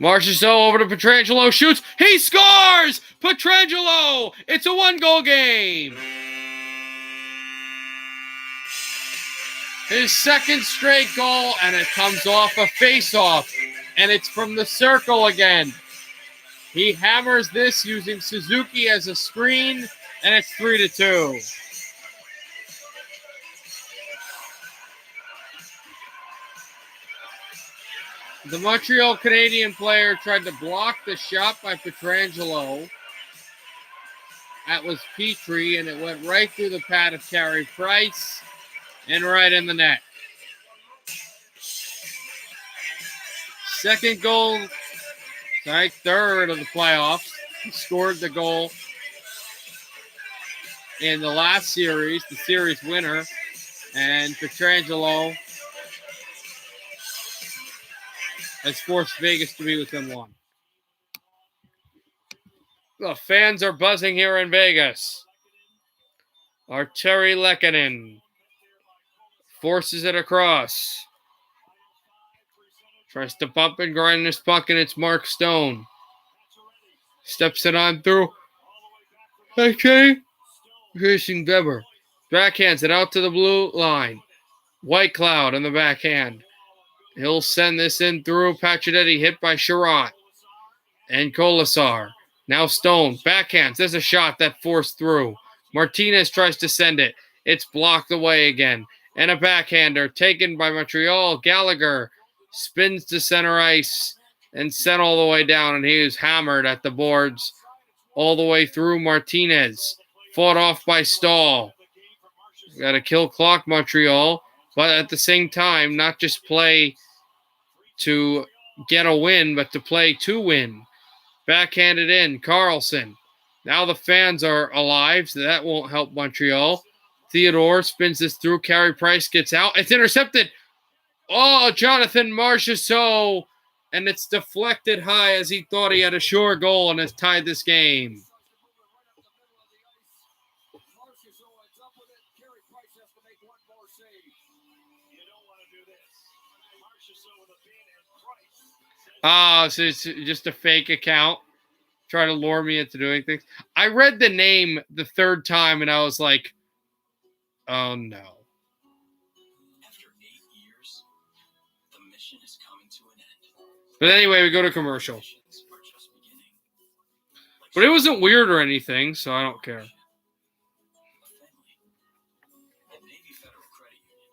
Marchessault over to Pietrangelo. Shoots. He scores! Pietrangelo! It's a 1-goal game. His second straight goal, and it comes off a face-off. And it's from the circle again. He hammers this using Suzuki as a screen, and it's 3-2. The Montreal Canadian player tried to block the shot by Pietrangelo. That was Petrie, and it went right through the pad of Carey Price and right in the net. Second goal, sorry, third of the playoffs. He scored the goal in the last series, the series winner, and Pietrangelo has forced Vegas to be within one. The fans are buzzing here in Vegas. Arturi Lehkonen forces it across. Tries to bump and grind this puck, and it's Mark Stone. Steps it on through. Okay. Christian Weber. Backhands it out to the blue line. White Cloud on the backhand. He'll send this in through. Pacioretty hit by Sherratt. And Colasar. Now Stone. Backhands. There's a shot that forced through. Martinez tries to send it. It's blocked away again. And a backhander taken by Montreal. Gallagher spins to center ice and sent all the way down. And he was hammered at the boards all the way through. Martinez fought off by Stahl. Got to kill clock, Montreal. But at the same time, not just play to get a win, but to play to win. Backhanded in, Carlson. Now the fans are alive, so that won't help Montreal. Theodore spins this through. Carey Price gets out. It's intercepted. Oh, Jonathan Marchessault. And it's deflected high as he thought he had a sure goal and has tied this game. Oh, so it's just a fake account. Try to lure me into doing things. I read the name the third time and I was like, oh no. After 8 years, the mission is coming to an end. But anyway, we go to commercial. But it wasn't weird or anything, so I don't care. At Navy Federal Credit Union,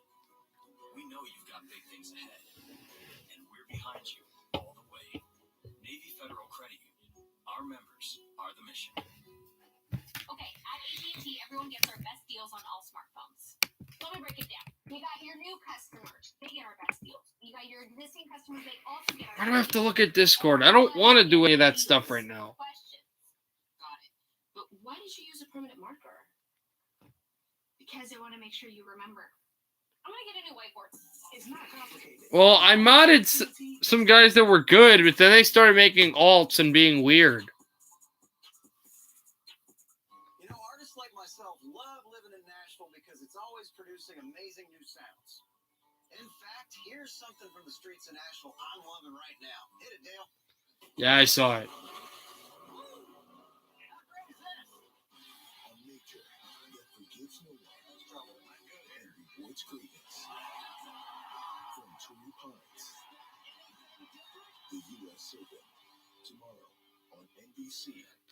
we know you've got big things ahead, and we're behind you all the way. Navy Federal Credit Union, our members are the mission. Okay, at AT&T, everyone gets our best deals on all smartphones. Let me break it down. You got your new customers, they get our best deals. You got your existing customers, they also get our Why do I have to look at Discord? I don't want to do any of that stuff right now. Got it. But why did you use a permanent marker? Because I want to make sure you remember. I'm going to get a new whiteboard. It's not complicated. Well, I modded some guys that were good, but then they started making alts and being weird. You know, artists like myself love living in Nashville because it's always producing amazing new sounds. In fact, here's something from the streets of Nashville I'm loving right now. Hit it, Dale. Yeah, I saw it.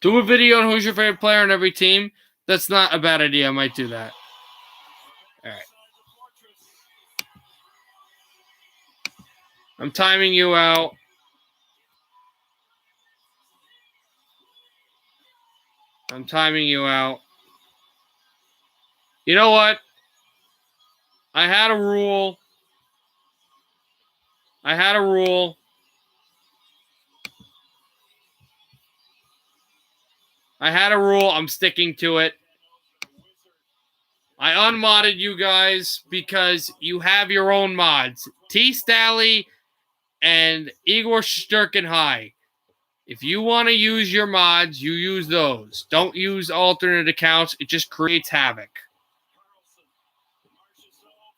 Do a video on who's your favorite player on every team. That's not a bad idea. I might do that. All right. I'm timing you out. I'm timing you out. You know what? I had a rule. I'm sticking to it. I unmodded you guys because you have your own mods. T. Stally and Igor Sturkin High. If you want to use your mods, you use those. Don't use alternate accounts. It just creates havoc.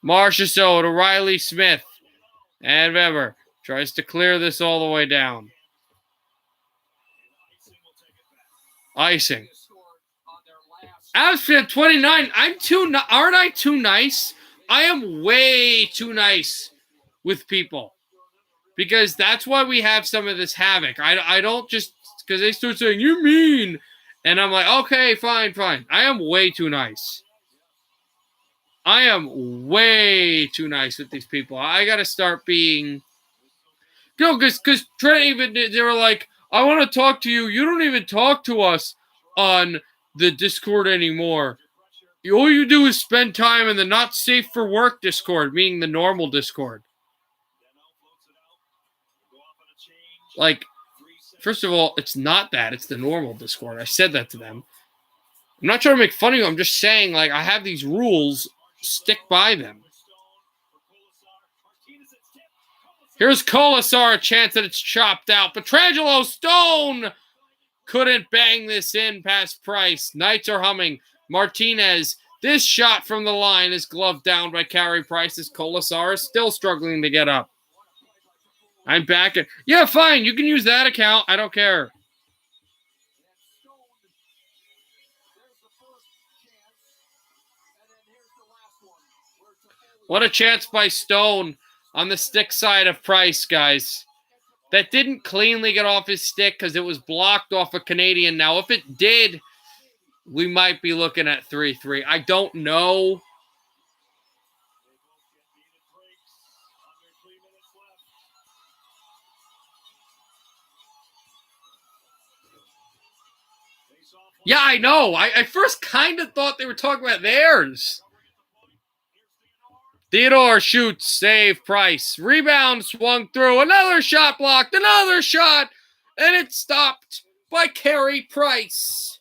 Marchessault to Riley Smith. And Weber tries to clear this all the way down. Icing. Outfit 29. Aren't I too nice? I am way too nice with people. Because that's why we have some of this havoc. I don't just, because they start saying, you're mean. And I'm like, okay, fine. I am way too nice. I am way too nice with these people. I got to start being, because Trent even, they were like, I want to talk to you. You don't even talk to us on the Discord anymore. All you do is spend time in the not safe for work Discord, meaning the normal Discord. Like, first of all, it's not that. It's the normal Discord. I said that to them. I'm not trying to make fun of you. I'm just saying, like, I have these rules. Stick by them. Here's Colasar, a chance that it's chopped out. Pietrangelo, Stone couldn't bang this in past Price. Knights are humming. Martinez, this shot from the line is gloved down by Carey Price as Colasar is still struggling to get up. I'm back at... Yeah, fine. You can use that account. I don't care. What a chance by Stone on the stick side of Price, guys. That didn't cleanly get off his stick because it was blocked off a Canadian. Now, if it did, we might be looking at 3-3. I don't know. Yeah, I know. I first kind of thought they were talking about theirs. Theodore shoots, save Price. Rebound swung through. Another shot blocked. Another shot. And it's stopped by Carey Price.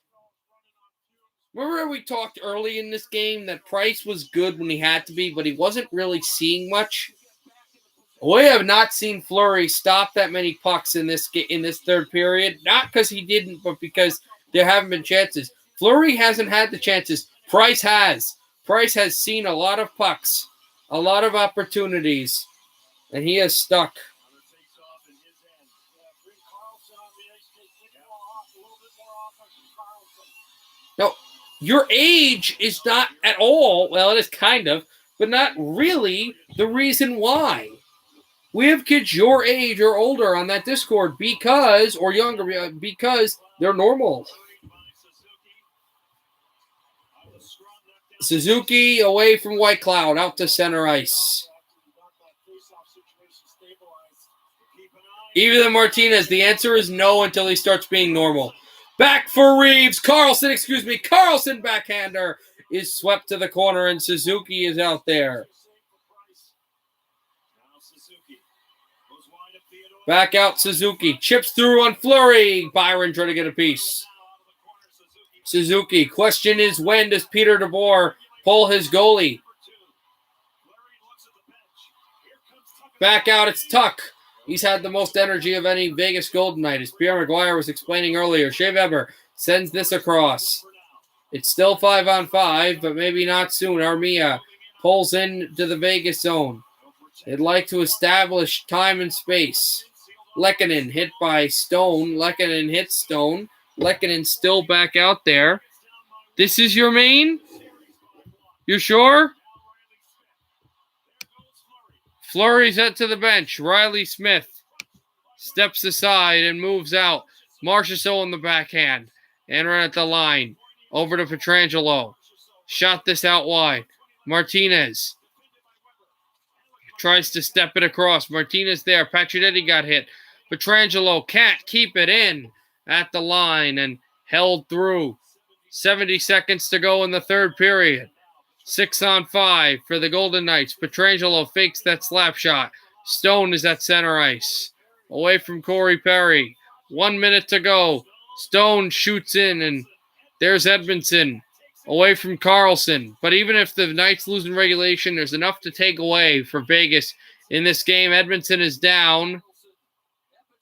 Remember we talked early in this game that Price was good when he had to be, but he wasn't really seeing much? We have not seen Fleury stop that many pucks in this third period. Not because he didn't, but because there haven't been chances. Fleury hasn't had the chances. Price has. Price has seen a lot of pucks. A lot of opportunities, and he has stuck. No, your age is not at all, well, it is kind of, but not really the reason why. We have kids your age or older on that Discord because, or younger, because they're normal. Suzuki away from White Cloud, out to center ice. Even Martinez, the answer is no until he starts being normal. Back for Reeves. Carlson backhander is swept to the corner, and Suzuki is out there. Back out Suzuki. Chips through on Fleury. Byron trying to get a piece. Suzuki. Question is, when does Peter DeBoer pull his goalie? Back out, it's Tuck. He's had the most energy of any Vegas Golden Knight, as Pierre McGuire was explaining earlier. Shea Weber sends this across. It's still 5-on-5, but maybe not soon. Armia pulls into the Vegas zone. They'd like to establish time and space. Lehkonen hit by Stone. Lehkonen hits Stone. Lehkonen still back out there. This is your main? You sure? Fleury's head to the bench. Riley Smith steps aside and moves out. Marchessault on the backhand. And right at the line. Over to Pietrangelo. Shot this out wide. Martinez tries to step it across. Martinez there. Pacioretty got hit. Pietrangelo can't keep it in at the line and held through. 70 seconds to go in the third period. 6-on-5 for the Golden Knights. Pietrangelo fakes that slap shot. Stone is at center ice. Away from Corey Perry. 1 minute to go. Stone shoots in, and there's Edmondson. Away from Carlson. But even if the Knights lose in regulation, there's enough to take away for Vegas in this game. Edmondson is down.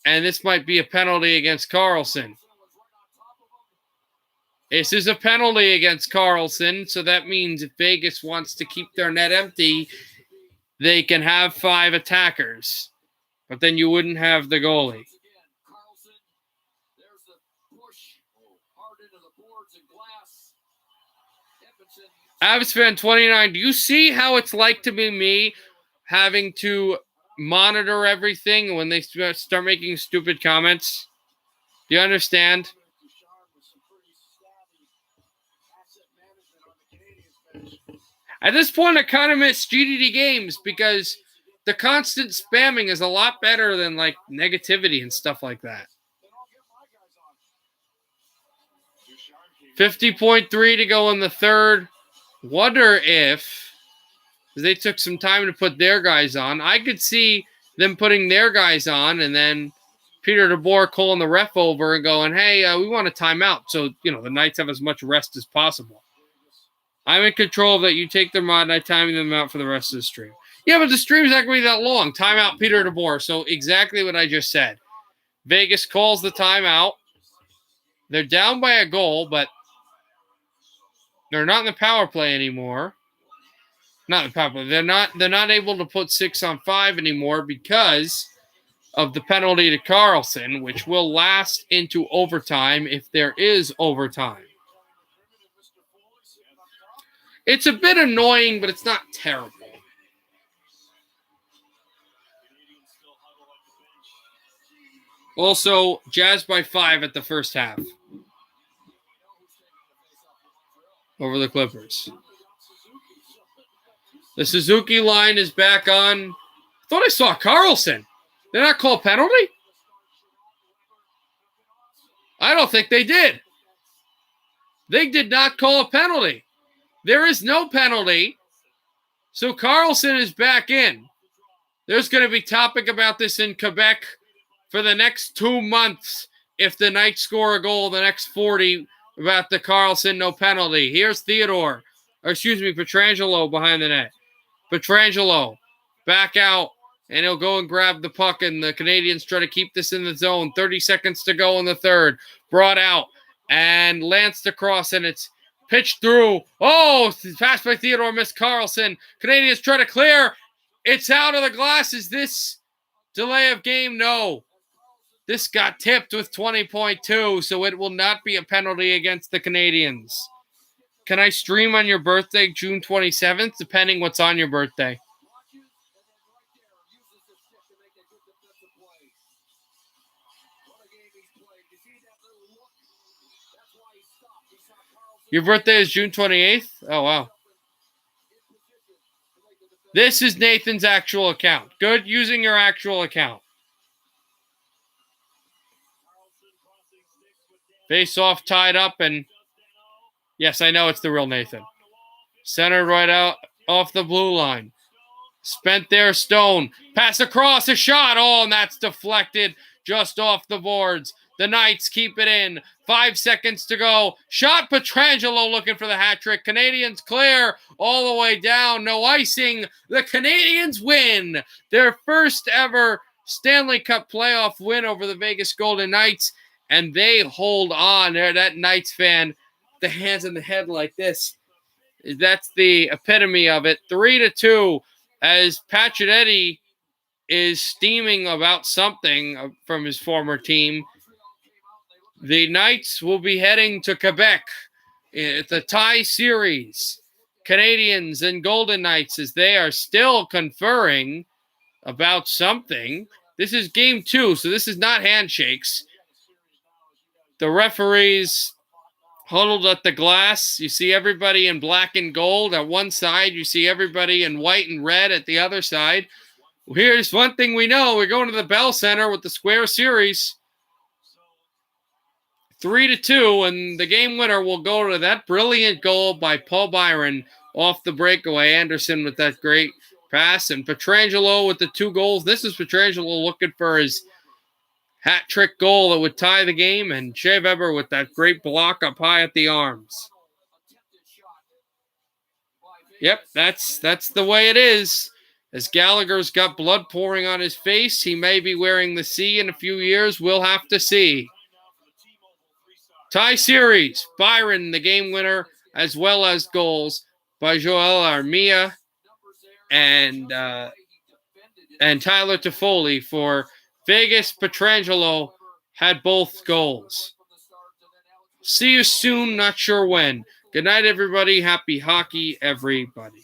And this might be a penalty against Carlson. This is a penalty against Carlson, so that means if Vegas wants to keep their net empty, they can have 5 attackers. But then you wouldn't have the goalie. Avsfan 29, do you see how it's like to be me having to monitor everything when they start making stupid comments? Do you understand? At this point, I kind of miss GDD games because the constant spamming is a lot better than like negativity and stuff like that. 50.3 to go in the third. Wonder if they took some time to put their guys on. I could see them putting their guys on and then Peter DeBoer calling the ref over and going, hey, we want a timeout. So, the Knights have as much rest as possible. I'm in control of that. You take them on, and I time them out for the rest of the stream. Yeah, but the stream's not going to be that long. Timeout, Peter DeBoer. So exactly what I just said. Vegas calls the timeout. They're down by a goal, but they're not in the power play anymore. Not in the power play. They're not able to put 6-on-5 anymore because of the penalty to Carlson, which will last into overtime if there is overtime. It's a bit annoying, but it's not terrible. Also, Jazz by 5 at the first half over the Clippers. The Suzuki line is back on. I thought I saw Carlson. Did not call a penalty? I don't think they did. They did not call a penalty. There is no penalty. So Carlson is back in. There's going to be topic about this in Quebec for the next 2 months if the Knights score a goal the next 40 about the Carlson no penalty. Here's Pietrangelo behind the net. Pietrangelo back out, and he'll go and grab the puck, and the Canadiens try to keep this in the zone. 30 seconds to go in the third. Brought out and lanced across, and it's pitched through. Oh, pass by Theodore, missed Carlson. Canadiens try to clear. It's out of the glass. Is this delay of game? No. This got tipped with 20.2, so it will not be a penalty against the Canadiens. Can I stream on your birthday, June 27th, depending what's on your birthday? Your birthday is June 28th? Oh, wow. This is Nathan's actual account. Good using your actual account. Face off, tied up, and yes, I know it's the real Nathan. Centered right out off the blue line. Spent there, Stone. Pass across, a shot. Oh, and that's deflected just off the boards. The Knights keep it in. 5 seconds to go. Shot, Pietrangelo looking for the hat trick. Canadiens clear all the way down. No icing. The Canadiens win their first ever Stanley Cup playoff win over the Vegas Golden Knights, and they hold on. There, that Knights fan, the hands in the head like this. That's the epitome of it. 3-2 as Pacioretty is steaming about something from his former team. The Knights will be heading to Quebec. It's a tie series. Canadiens and Golden Knights, as they are still conferring about something. This is game 2, so this is not handshakes. The referees huddled at the glass. You see everybody in black and gold at one side. You see everybody in white and red at the other side. Here's one thing we know. We're going to the Bell Center with the Square Series. 3-2, and the game winner will go to that brilliant goal by Paul Byron off the breakaway. Anderson with that great pass, and Pietrangelo with the 2 goals. This is Pietrangelo looking for his hat trick goal that would tie the game, and Shea Weber with that great block up high at the arms. Yep, that's the way it is. As Gallagher's got blood pouring on his face, he may be wearing the C in a few years. We'll have to see. Tie series. Byron, the game winner, as well as goals by Joel Armia and Tyler Toffoli for Vegas. Pietrangelo had both goals. See you soon, not sure when. Good night, everybody. Happy hockey, everybody.